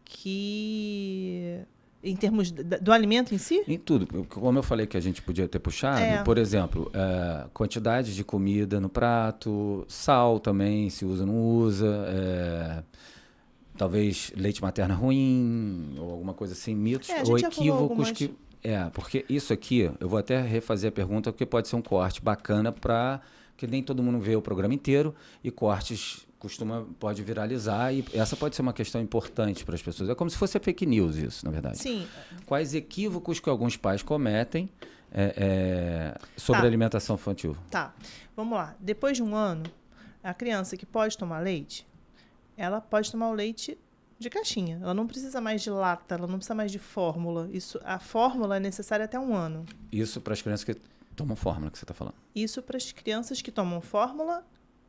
que... Em termos do alimento em si? Em tudo. Como eu falei que a gente podia ter puxado, por exemplo, quantidade de comida no prato, sal também, se usa ou não usa, talvez leite materno ruim, ou alguma coisa assim, mitos ou equívocos que... porque isso aqui, eu vou até refazer a pergunta, porque pode ser um corte bacana para que nem todo mundo vê o programa inteiro, e cortes pode viralizar, e essa pode ser uma questão importante para as pessoas. É como se fosse fake news isso, na verdade. Sim. Quais equívocos que alguns pais cometem sobre a alimentação infantil? Tá, vamos lá. Depois de um ano, a criança que pode tomar leite, ela pode tomar o leite de caixinha. Ela não precisa mais de lata, ela não precisa mais de fórmula. A fórmula é necessária até um ano. Isso para as crianças que tomam fórmula, que você está falando? Isso para as crianças que tomam fórmula...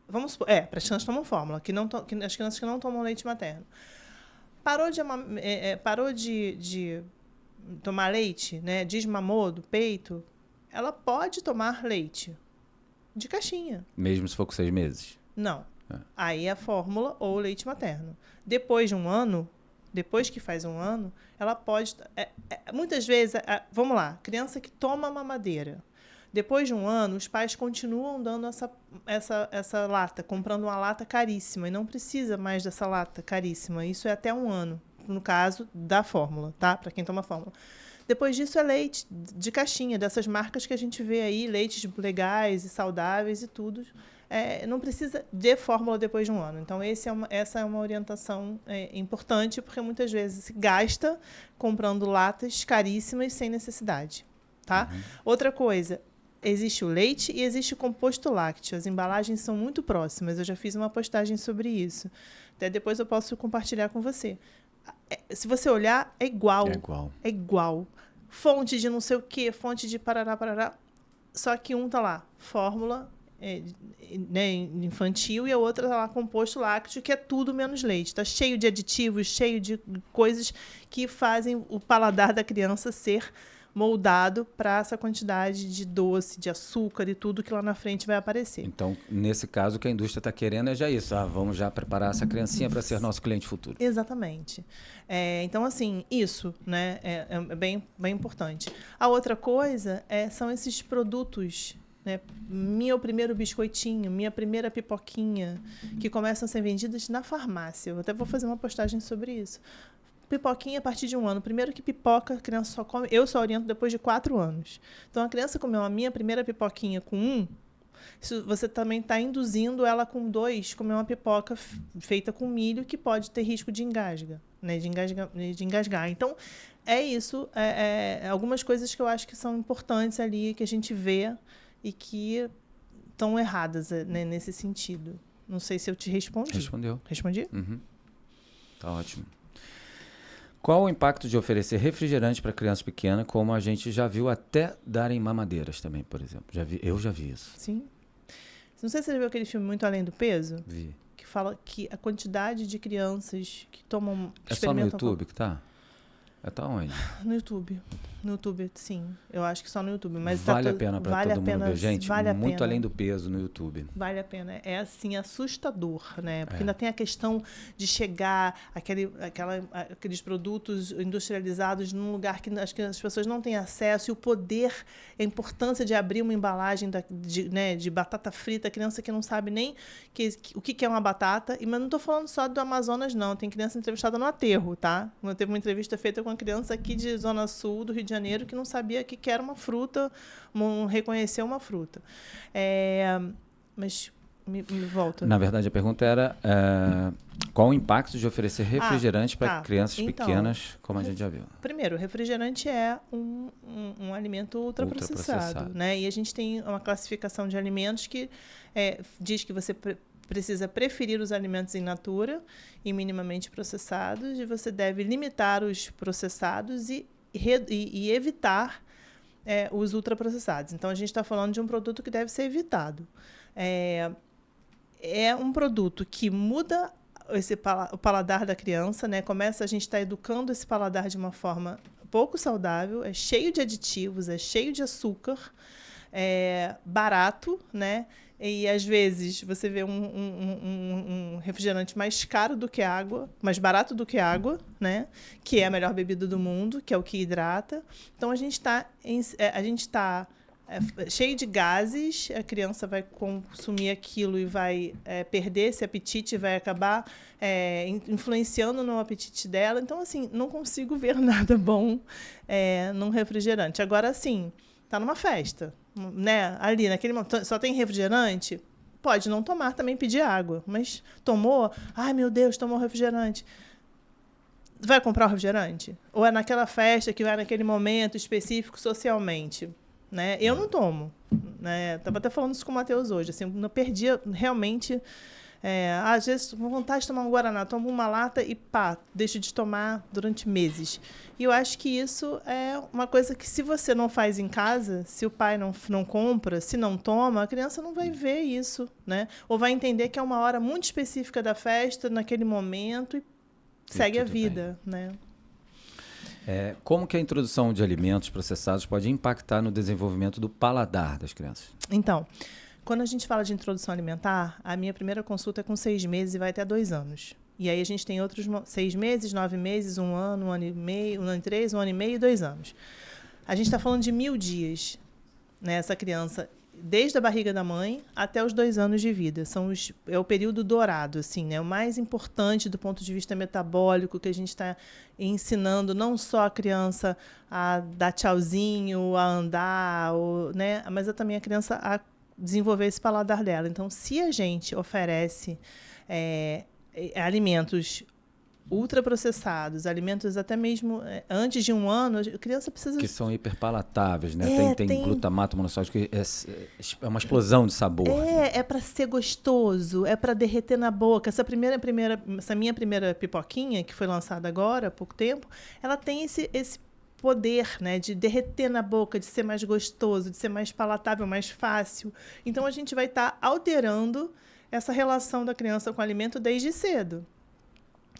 Vamos supor, para as crianças que tomam fórmula, as crianças que não tomam leite materno. Parou de tomar leite, né? Desmamou do peito, ela pode tomar leite de caixinha. Mesmo se for com 6 meses? Não. Aí é a fórmula ou leite materno. Depois de um ano, depois que faz um ano, ela pode... muitas vezes, vamos lá, criança que toma mamadeira. Depois de um ano, os pais continuam dando essa lata, comprando uma lata caríssima, e não precisa mais dessa lata caríssima. Isso é até um ano, no caso da fórmula, tá? Para quem toma fórmula. Depois disso é leite de caixinha, dessas marcas que a gente vê aí, leites legais e saudáveis e tudo. Não precisa de fórmula depois de um ano. Então, essa é uma orientação importante, porque muitas vezes se gasta comprando latas caríssimas sem necessidade, tá? Uhum. Outra coisa... Existe o leite e existe o composto lácteo. As embalagens são muito próximas. Eu já fiz uma postagem sobre isso. Até depois eu posso compartilhar com você. Se você olhar, é igual. É igual. Fonte de não sei o quê, fonte de parará. Só que um tá lá, fórmula infantil, e a outra tá lá, composto lácteo, que é tudo menos leite. Está cheio de aditivos, cheio de coisas que fazem o paladar da criança ser moldado para essa quantidade de doce, de açúcar e tudo que lá na frente vai aparecer. Então, nesse caso, o que a indústria está querendo é já isso. Vamos já preparar essa criancinha para ser nosso cliente futuro. Exatamente. Então, assim, isso, né, é bem importante. A outra coisa são esses produtos, né, meu primeiro biscoitinho, minha primeira pipoquinha, que começam a ser vendidas na farmácia. Eu até vou fazer uma postagem sobre isso. Pipoquinha a partir de um ano. Primeiro que pipoca, a criança só come... Eu só oriento depois de 4 anos. Então, a criança comeu a minha primeira pipoquinha com 1, você também está induzindo ela com 2 comer uma pipoca feita com milho, que pode ter risco de engasga, né? de engasgar. Então, é isso. Algumas coisas que eu acho que são importantes ali, que a gente vê e que estão erradas, né, nesse sentido. Não sei se eu te respondi. Respondeu. Respondi? Uhum. Tá ótimo. Qual o impacto de oferecer refrigerante para criança pequena, como a gente já viu até darem mamadeiras também, por exemplo? Eu já vi isso. Sim. Não sei se você já viu aquele filme Muito Além do Peso. Vi. Que fala que a quantidade de crianças que tomam... É só no YouTube que tá? Tá onde? No YouTube. No YouTube, sim. Eu acho que só no YouTube. Mas vale a pena para todo mundo ver. Gente, Muito Além do Peso no YouTube. Vale a pena. É, assim, assustador, né? Porque ainda tem a questão de chegar aqueles produtos industrializados num lugar que as pessoas não têm acesso, e o poder, a importância de abrir uma embalagem de batata frita, criança que não sabe nem o que é uma batata. Mas não estou falando só do Amazonas, não. Tem criança entrevistada no aterro, tá? Teve uma entrevista feita com uma criança aqui de Zona Sul do Rio de Janeiro que não sabia que era uma fruta, reconhecer uma fruta. Mas me volta. Na verdade, a pergunta era qual o impacto de oferecer refrigerante para crianças pequenas, como a gente já viu? Primeiro, o refrigerante é um alimento ultraprocessado, né? E a gente tem uma classificação de alimentos que diz que você precisa preferir os alimentos in natura e minimamente processados, e você deve limitar os processados e evitar os ultraprocessados. Então, a gente está falando de um produto que deve ser evitado. É um produto que muda o paladar da criança, né? A gente está educando esse paladar de uma forma pouco saudável, é cheio de aditivos, é cheio de açúcar, é barato, né? E, às vezes, você vê um refrigerante mais caro do que água, mais barato do que água, né? Que é a melhor bebida do mundo, que é o que hidrata. Então, a gente está cheio de gases, a criança vai consumir aquilo e vai perder esse apetite, vai acabar influenciando no apetite dela. Então, assim, não consigo ver nada bom num refrigerante. Agora, assim, tá numa festa, né? Ali, naquele momento, só tem refrigerante? Pode não tomar, também pedir água. Mas tomou? Ai, meu Deus, tomou refrigerante. Vai comprar o refrigerante? Ou é naquela festa que vai naquele momento específico socialmente? Né? Eu não tomo. Né? Estava até falando isso com o Matheus hoje. Assim, eu perdi realmente... às vezes, com vontade de tomar um Guaraná, tomo uma lata e deixo de tomar durante meses. E eu acho que isso é uma coisa que, se você não faz em casa, se o pai não compra, se não toma, a criança não vai ver isso, né? Ou vai entender que é uma hora muito específica da festa, naquele momento, e segue a vida, né? Como que a introdução de alimentos processados pode impactar no desenvolvimento do paladar das crianças? Então, quando a gente fala de introdução alimentar, a minha primeira consulta é com 6 meses e vai até 2 anos. E aí a gente tem outros 6 meses, 9 meses, 1 ano, 1 ano e meio, 1 ano e 3, 1 ano e meio e 2 anos. A gente está falando de 1000 dias, né? Essa criança, desde a barriga da mãe até os 2 anos de vida. É o período dourado, assim, né? O mais importante do ponto de vista metabólico, que a gente está ensinando não só a criança a dar tchauzinho, a andar, né? Mas também a criança a desenvolver esse paladar dela. Então, se a gente oferece alimentos ultraprocessados, alimentos até mesmo antes de 1 ano, a criança precisa... Que são hiperpalatáveis, né? Tem glutamato monossódico, é uma explosão de sabor. É para ser gostoso, é para derreter na boca. Essa minha primeira pipoquinha, que foi lançada agora, há pouco tempo, ela tem esse poder, né, de derreter na boca, de ser mais gostoso, de ser mais palatável, mais fácil. Então, a gente vai estar alterando essa relação da criança com o alimento desde cedo.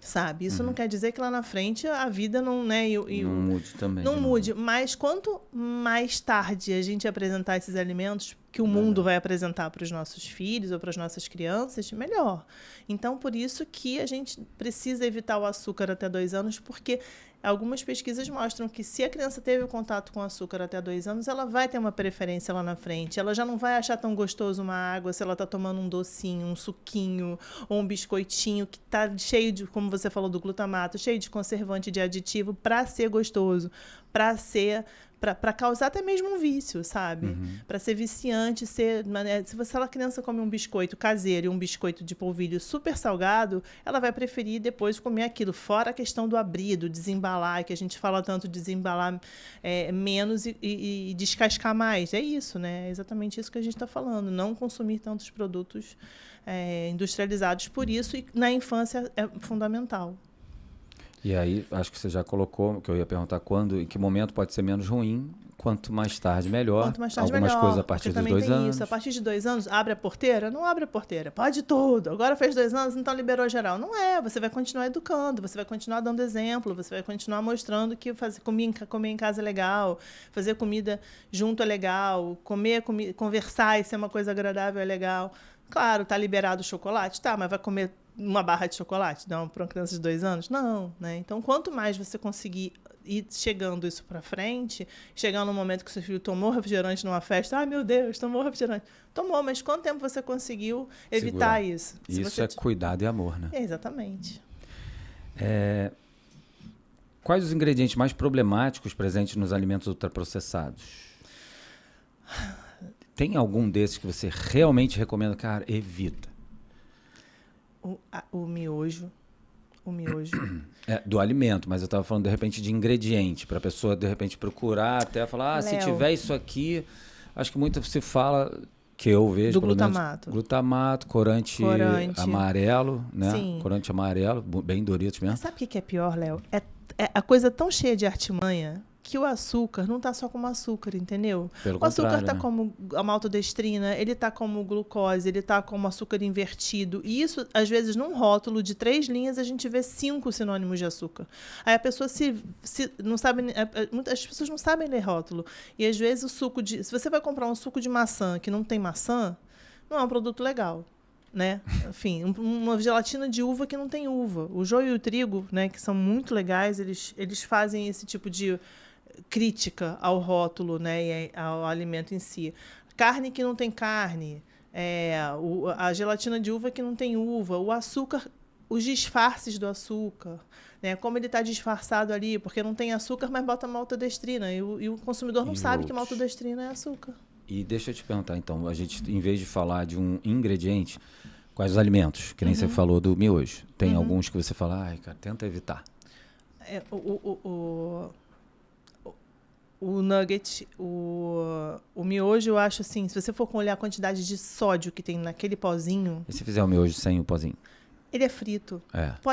Sabe? Isso não quer dizer que lá na frente a vida não... Né, não mude também. Não mude. Mas quanto mais tarde a gente apresentar esses alimentos que o mundo vai apresentar para os nossos filhos ou para as nossas crianças, melhor. Então, por isso que a gente precisa evitar o açúcar até 2 anos, porque algumas pesquisas mostram que, se a criança teve contato com açúcar até 2 anos, ela vai ter uma preferência lá na frente. Ela já não vai achar tão gostoso uma água se ela está tomando um docinho, um suquinho ou um biscoitinho que está cheio de, como você falou, do glutamato, cheio de conservante, de aditivo, para ser gostoso, para causar até mesmo um vício, sabe? Para ser viciante, se a criança come um biscoito caseiro e um biscoito de polvilho super salgado, ela vai preferir depois comer aquilo, fora a questão do abrir, do desembalar, que a gente fala tanto de desembalar menos e descascar mais. É isso, né? É exatamente isso que a gente está falando, não consumir tantos produtos industrializados. Por isso, e na infância é fundamental. E aí, acho que você já colocou, que eu ia perguntar em que momento pode ser menos ruim, quanto mais tarde melhor. Quanto mais tarde Algumas melhor, coisas a partir dos 2 anos. Isso. A partir de 2 anos, abre a porteira? Não abre a porteira, pode tudo. Agora fez 2 anos, então liberou geral. Não você vai continuar educando, você vai continuar dando exemplo, você vai continuar mostrando que comer em casa é legal, fazer comida junto é legal, conversar e ser uma coisa agradável é legal. Claro, tá liberado o chocolate? Tá, mas vai comer uma barra de chocolate para uma criança de 2 anos? Não, né? Então, quanto mais você conseguir ir chegando isso para frente, chegar no momento que seu filho tomou refrigerante numa festa, ai, meu Deus, tomou refrigerante. Tomou, mas quanto tempo você conseguiu evitar isso? Isso é cuidado e amor, né? Exatamente. Quais os ingredientes mais problemáticos presentes nos alimentos ultraprocessados? Tem algum desses que você realmente recomenda? Cara, evita. O miojo. O miojo. Do alimento, mas eu estava falando, de repente, de ingrediente, para a pessoa, de repente, procurar até falar, se tiver isso aqui, acho que muito se fala, que eu vejo, do glutamato. Glutamato, corante amarelo, né? Sim. Corante amarelo, bem Doritos mesmo. Mas sabe o que é pior, Léo? É a coisa tão cheia de artimanha que o açúcar não está só como açúcar, entendeu? Pelo o açúcar está, né? como a maltodestrina, ele está como glucose, ele está como açúcar invertido. E isso, às vezes, num rótulo de 3 linhas, a gente vê 5 sinônimos de açúcar. Aí a pessoa não sabe, as pessoas não sabem ler rótulo. E às vezes se você vai comprar um suco de maçã que não tem maçã, não é um produto legal. Né? Enfim, uma gelatina de uva que não tem uva. O joio e o trigo, né, que são muito legais, eles fazem esse tipo de crítica ao rótulo, né, e ao alimento em si. Carne que não tem carne, a gelatina de uva que não tem uva, o açúcar, os disfarces do açúcar, né, como ele está disfarçado ali, porque não tem açúcar, mas bota maltodestrina, e o consumidor não sabe que maltodestrina é açúcar. E deixa eu te perguntar, então, a gente, em vez de falar de um ingrediente, quais os alimentos? Que nem você falou do miojo. Tem alguns que você fala, ai, cara, tenta evitar. O nugget, o miojo, eu acho assim, se você for olhar a quantidade de sódio que tem naquele pozinho... E se fizer o miojo sem o pozinho? Ele é frito.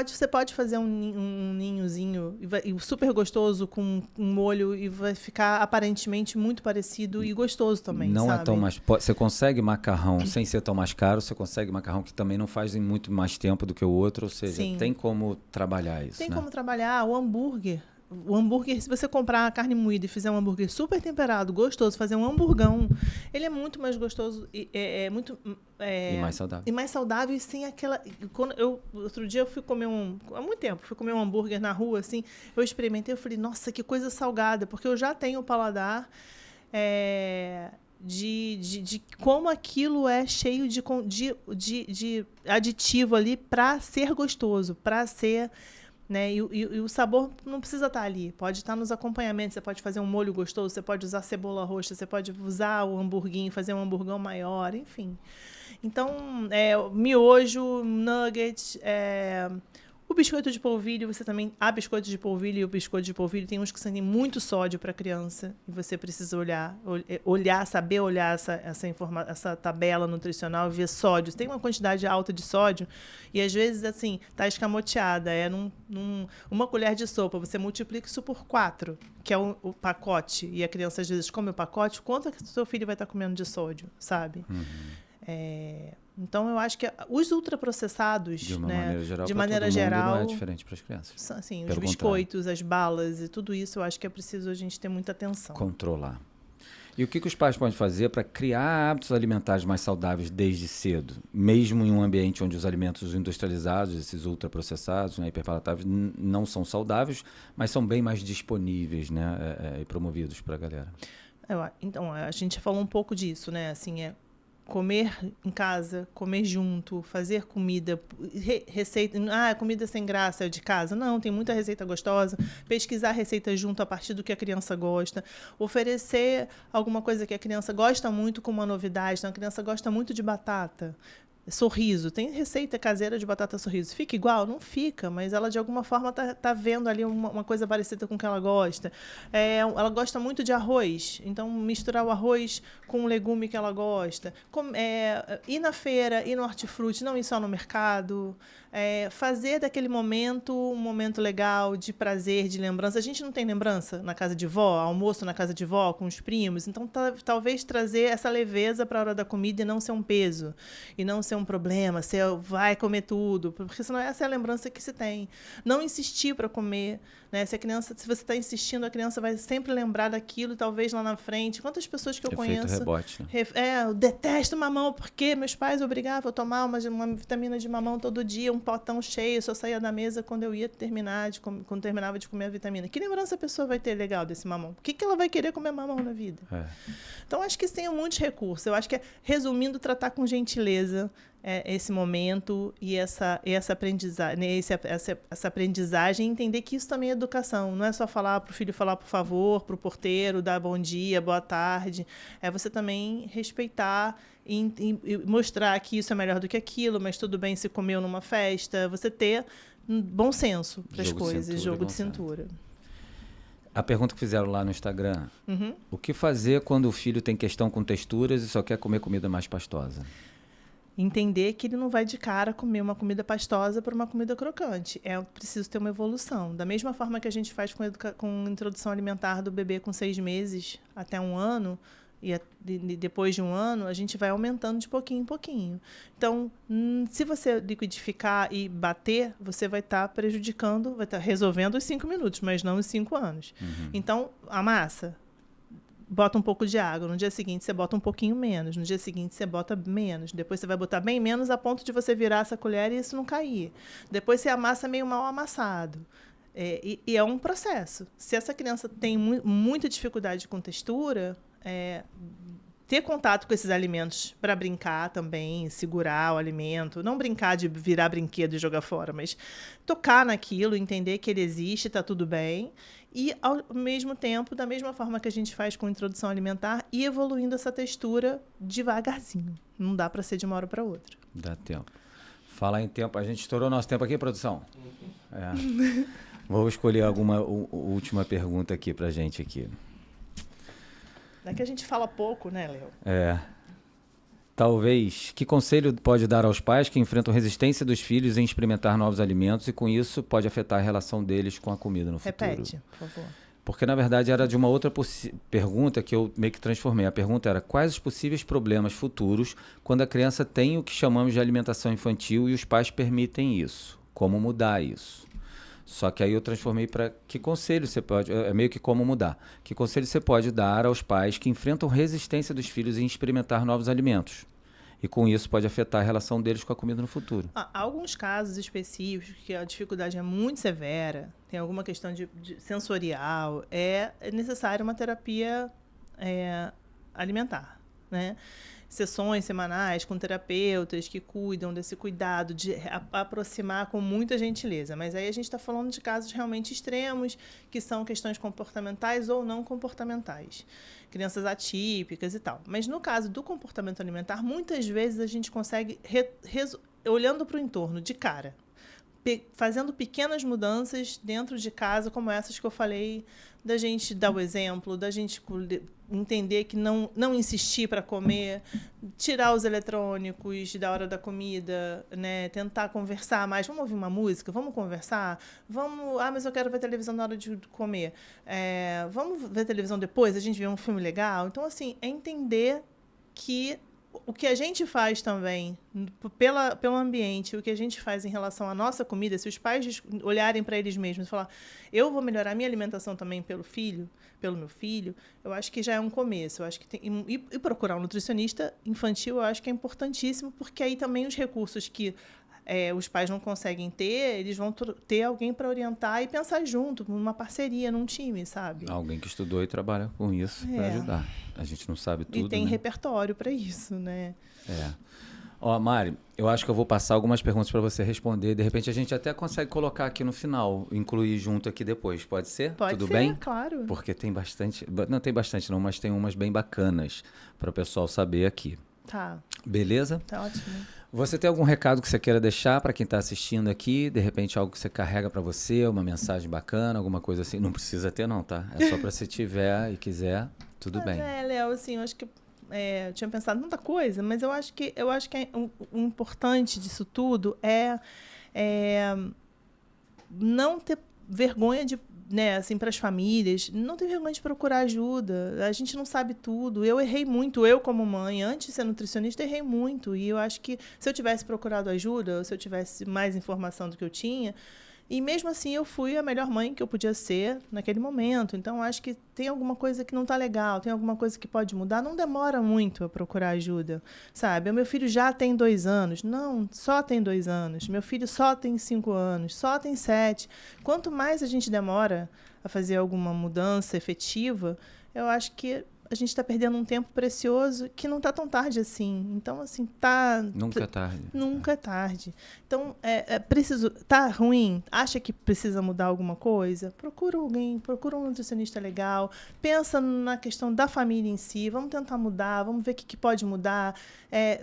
Você pode fazer um ninhozinho e super gostoso com um molho e vai ficar aparentemente muito parecido e gostoso também, não sabe? É tão mais... Você consegue macarrão sem ser tão mais caro, você consegue macarrão que também não faz em muito mais tempo do que o outro, ou seja, Sim. Tem como trabalhar isso, Tem né? como trabalhar o hambúrguer. O hambúrguer, se você comprar a carne moída e fizer um hambúrguer super temperado, gostoso, fazer um hamburgão, ele é muito mais gostoso e e mais saudável. E mais saudável e sem aquela... Outro dia eu fui comer há muito tempo, fui comer um hambúrguer na rua, assim, eu experimentei, eu falei, nossa, que coisa salgada, porque eu já tenho o paladar de como aquilo é cheio de aditivo ali para ser gostoso, para ser... Né? E o sabor não precisa estar ali, pode estar nos acompanhamentos, você pode fazer um molho gostoso, você pode usar cebola roxa, você pode usar o hamburguinho, fazer um hamburgão maior, enfim. Então, miojo, nugget, o biscoito de polvilho, você também... Há biscoito de polvilho e o biscoito de polvilho tem uns que têm muito sódio para a criança e você precisa saber olhar essa tabela nutricional e ver sódio. Tem uma quantidade alta de sódio e às vezes, assim, está escamoteada. Uma colher de sopa, você multiplica isso por 4, que é o pacote, e a criança às vezes come o pacote, quanto que o seu filho vai estar comendo de sódio, sabe? Então, eu acho que os ultraprocessados, de maneira geral, não é diferente para as crianças. Assim, os biscoitos, as balas e tudo isso, eu acho que é preciso a gente ter muita atenção. Controlar. E o que os pais podem fazer para criar hábitos alimentares mais saudáveis desde cedo? Mesmo em um ambiente onde os alimentos industrializados, esses ultraprocessados, né, hiperpalatáveis, não são saudáveis, mas são bem mais disponíveis, né, e promovidos para a galera. Então, a gente falou um pouco disso, né? Assim, comer em casa, comer junto, fazer comida, receita... comida sem graça é de casa. Não, tem muita receita gostosa. Pesquisar receita junto a partir do que a criança gosta. Oferecer alguma coisa que a criança gosta muito como uma novidade. Então, a criança gosta muito de batata. Sorriso. Tem receita caseira de batata sorriso. Fica igual? Não fica, mas ela de alguma forma tá vendo ali uma coisa parecida com o que ela gosta. Ela gosta muito de arroz, então misturar o arroz com o legume que ela gosta. Ir na feira, ir no hortifruti, não ir só no mercado. Fazer daquele momento um momento legal, de prazer, de lembrança. A gente não tem lembrança na casa de vó, almoço na casa de vó, com os primos, então talvez trazer essa leveza para a hora da comida e não ser um peso, e não ser um problema, você vai comer tudo, porque senão essa é a lembrança que se tem. Não insistir para comer, né? Se você está insistindo, a criança vai sempre lembrar daquilo, talvez lá na frente. Quantas pessoas que eu conheço... rebote, né? Eu detesto mamão, porque meus pais obrigavam a tomar uma vitamina de mamão todo dia, um potão cheio, só saía da mesa quando eu ia quando terminava de comer a vitamina. Que lembrança a pessoa vai ter legal desse mamão? O que ela vai querer comer mamão na vida? Então, acho que tem muitos recursos. Eu acho que, resumindo, tratar com gentileza esse momento e essa aprendizagem, essa aprendizagem, entender que isso também é educação. Não é só falar para o filho falar por favor, para o porteiro, dar bom dia, boa tarde. É você também respeitar e mostrar que isso é melhor do que aquilo, mas tudo bem se comeu numa festa. Você ter bom senso para as coisas, jogo de cintura. A pergunta que fizeram lá no Instagram, o que fazer quando o filho tem questão com texturas e só quer comer comida mais pastosa? Entender que ele não vai de cara comer uma comida pastosa por uma comida crocante. É preciso ter uma evolução. Da mesma forma que a gente faz com introdução alimentar do bebê com 6 meses até 1 ano, e depois de 1 ano, a gente vai aumentando de pouquinho em pouquinho. Então, se você liquidificar e bater, você vai estar prejudicando, vai estar resolvendo os 5 minutos, mas não os 5 anos. Então, a massa, bota um pouco de água. No dia seguinte, você bota um pouquinho menos. No dia seguinte, você bota menos. Depois, você vai botar bem menos a ponto de você virar essa colher e isso não cair. Depois, você amassa meio mal amassado. E é um processo. Se essa criança tem muita dificuldade com textura, ter contato com esses alimentos para brincar também, segurar o alimento, não brincar de virar brinquedo e jogar fora, mas tocar naquilo, entender que ele existe, está tudo bem, e ao mesmo tempo, da mesma forma que a gente faz com introdução alimentar, ir evoluindo essa textura devagarzinho. Não dá para ser de uma hora para outra. Dá tempo. Falar em tempo, a gente estourou nosso tempo aqui, produção? Vou escolher alguma última pergunta aqui pra gente aqui. É que a gente fala pouco, né, Léo? Talvez, que conselho pode dar aos pais que enfrentam resistência dos filhos em experimentar novos alimentos e com isso pode afetar a relação deles com a comida no futuro? Repete, por favor. Porque, na verdade, era de uma outra pergunta que eu meio que transformei. A pergunta era: quais os possíveis problemas futuros quando a criança tem o que chamamos de alimentação infantil e os pais permitem isso? Como mudar isso? Só que aí eu transformei para que conselho você pode... É meio que como mudar. Que conselho você pode dar aos pais que enfrentam resistência dos filhos em experimentar novos alimentos? E com isso pode afetar a relação deles com a comida no futuro. Há alguns casos específicos que a dificuldade é muito severa, tem alguma questão de sensorial, é necessária uma terapia alimentar, né? Sessões semanais com terapeutas que cuidam desse cuidado, de aproximar com muita gentileza. Mas aí a gente está falando de casos realmente extremos, que são questões comportamentais ou não comportamentais. Crianças atípicas e tal. Mas no caso do comportamento alimentar, muitas vezes a gente consegue, olhando para o entorno de cara, fazendo pequenas mudanças dentro de casa, como essas que eu falei, da gente dar o exemplo, da gente entender que não insistir para comer, tirar os eletrônicos da hora da comida, né? Tentar conversar mais. Vamos ouvir uma música? Vamos conversar? Mas eu quero ver televisão na hora de comer. Vamos ver televisão depois? A gente vê um filme legal? Então, assim, é entender que o que a gente faz também, pelo ambiente, o que a gente faz em relação à nossa comida, se os pais olharem para eles mesmos e falar, eu vou melhorar a minha alimentação também pelo meu filho, eu acho que já é um começo. Eu acho que e procurar um nutricionista infantil, eu acho que é importantíssimo, porque aí também os recursos que os pais não conseguem ter, eles vão ter alguém para orientar e pensar junto, numa parceria, num time, sabe? Alguém que estudou e trabalha com isso para ajudar. A gente não sabe tudo, e tem repertório para isso, né? Mari, eu acho que eu vou passar algumas perguntas para você responder. De repente a gente até consegue colocar aqui no final, incluir junto aqui depois. Pode ser? Tudo bem? Claro. Porque tem bastante... Não tem bastante não, mas tem umas bem bacanas para o pessoal saber aqui. Tá. Beleza? Tá ótimo. Você tem algum recado que você queira deixar para quem está assistindo aqui? De repente algo que você carrega para você, uma mensagem bacana, alguma coisa assim? Não precisa ter não, tá? É só para se tiver e quiser, tudo bem. Léo, assim, eu acho que eu tinha pensado em muita coisa, mas eu acho que o importante disso tudo é não ter vergonha de, né, assim, para as famílias, não ter vergonha de procurar ajuda. A gente não sabe tudo. Eu errei muito, eu como mãe, antes de ser nutricionista, errei muito. E eu acho que se eu tivesse procurado ajuda, ou se eu tivesse mais informação do que eu tinha, E mesmo assim eu fui a melhor mãe que eu podia ser naquele momento. Então acho que tem alguma coisa que não está legal, tem alguma coisa que pode mudar. Não demora muito a procurar ajuda, sabe? O meu filho já tem 2 anos. Não, só tem 2 anos. Meu filho só tem 5 anos, só tem 7. Quanto mais a gente demora a fazer alguma mudança efetiva, eu acho que a gente está perdendo um tempo precioso que não está tão tarde assim. Então, assim, Nunca é tarde. Nunca é tarde. Então, preciso. Tá ruim? Acha que precisa mudar alguma coisa? Procura alguém, procura um nutricionista legal. Pensa na questão da família em si. Vamos tentar mudar, vamos ver o que pode mudar.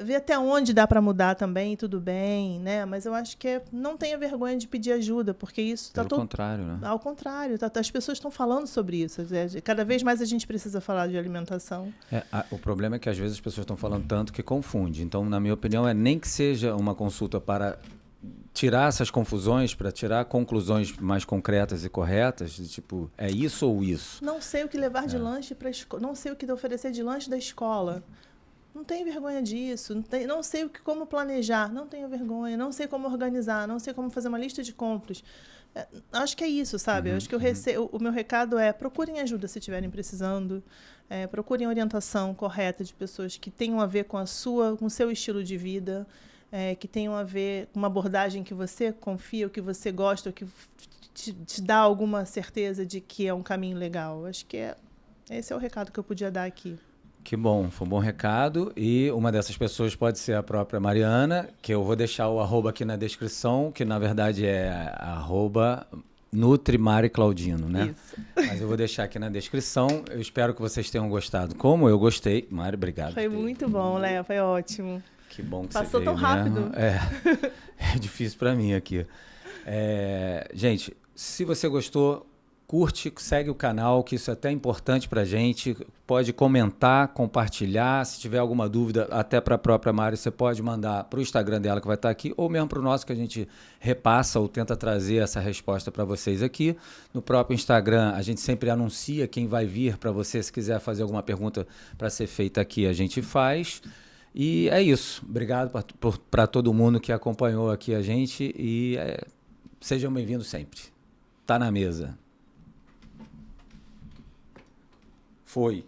Ver até onde dá para mudar também, tudo bem, né? Mas eu acho que não tenha vergonha de pedir ajuda, porque isso está todo... Pelo contrário, né? Ao contrário, as pessoas estão falando sobre isso. Cada vez mais a gente precisa falar de alimentação. O problema é que às vezes as pessoas estão falando tanto que confunde. Então, na minha opinião, nem que seja uma consulta para tirar essas confusões, para tirar conclusões mais concretas e corretas, de tipo, é isso ou isso? Não sei o que levar de lanche para a escola, não sei o que oferecer de lanche da escola. Não tenho vergonha disso, não sei como planejar, não tenho vergonha, não sei como organizar, não sei como fazer uma lista de compras. Acho que é isso, sabe? Acho que o meu recado é: procurem ajuda se estiverem precisando, procurem orientação correta de pessoas que tenham a ver com o seu estilo de vida, que tenham a ver com uma abordagem que você confia, o que você gosta, o que te dá alguma certeza de que é um caminho legal. Acho que esse é o recado que eu podia dar aqui. Que bom, foi um bem recado. E uma dessas pessoas pode ser a própria Mariana, que eu vou deixar o arroba aqui na descrição, que na verdade é arroba NutriMariClaudino, né? Isso. Mas eu vou deixar aqui na descrição. Eu espero que vocês tenham gostado. Como eu gostei. Mari, obrigado. Foi muito bom, Léo, foi ótimo. Que bom que Passou você tão veio rápido. É difícil para mim aqui. Gente, se você gostou, curte, segue o canal, que isso é até importante pra gente. Pode comentar, compartilhar. Se tiver alguma dúvida, até para a própria Mari, você pode mandar para o Instagram dela, que vai estar aqui, ou mesmo para o nosso, que a gente repassa ou tenta trazer essa resposta para vocês aqui. No próprio Instagram, a gente sempre anuncia quem vai vir para você. Se quiser fazer alguma pergunta para ser feita aqui, a gente faz. E é isso. Obrigado para todo mundo que acompanhou aqui a gente e sejam bem-vindos sempre. Tá na mesa. Foi.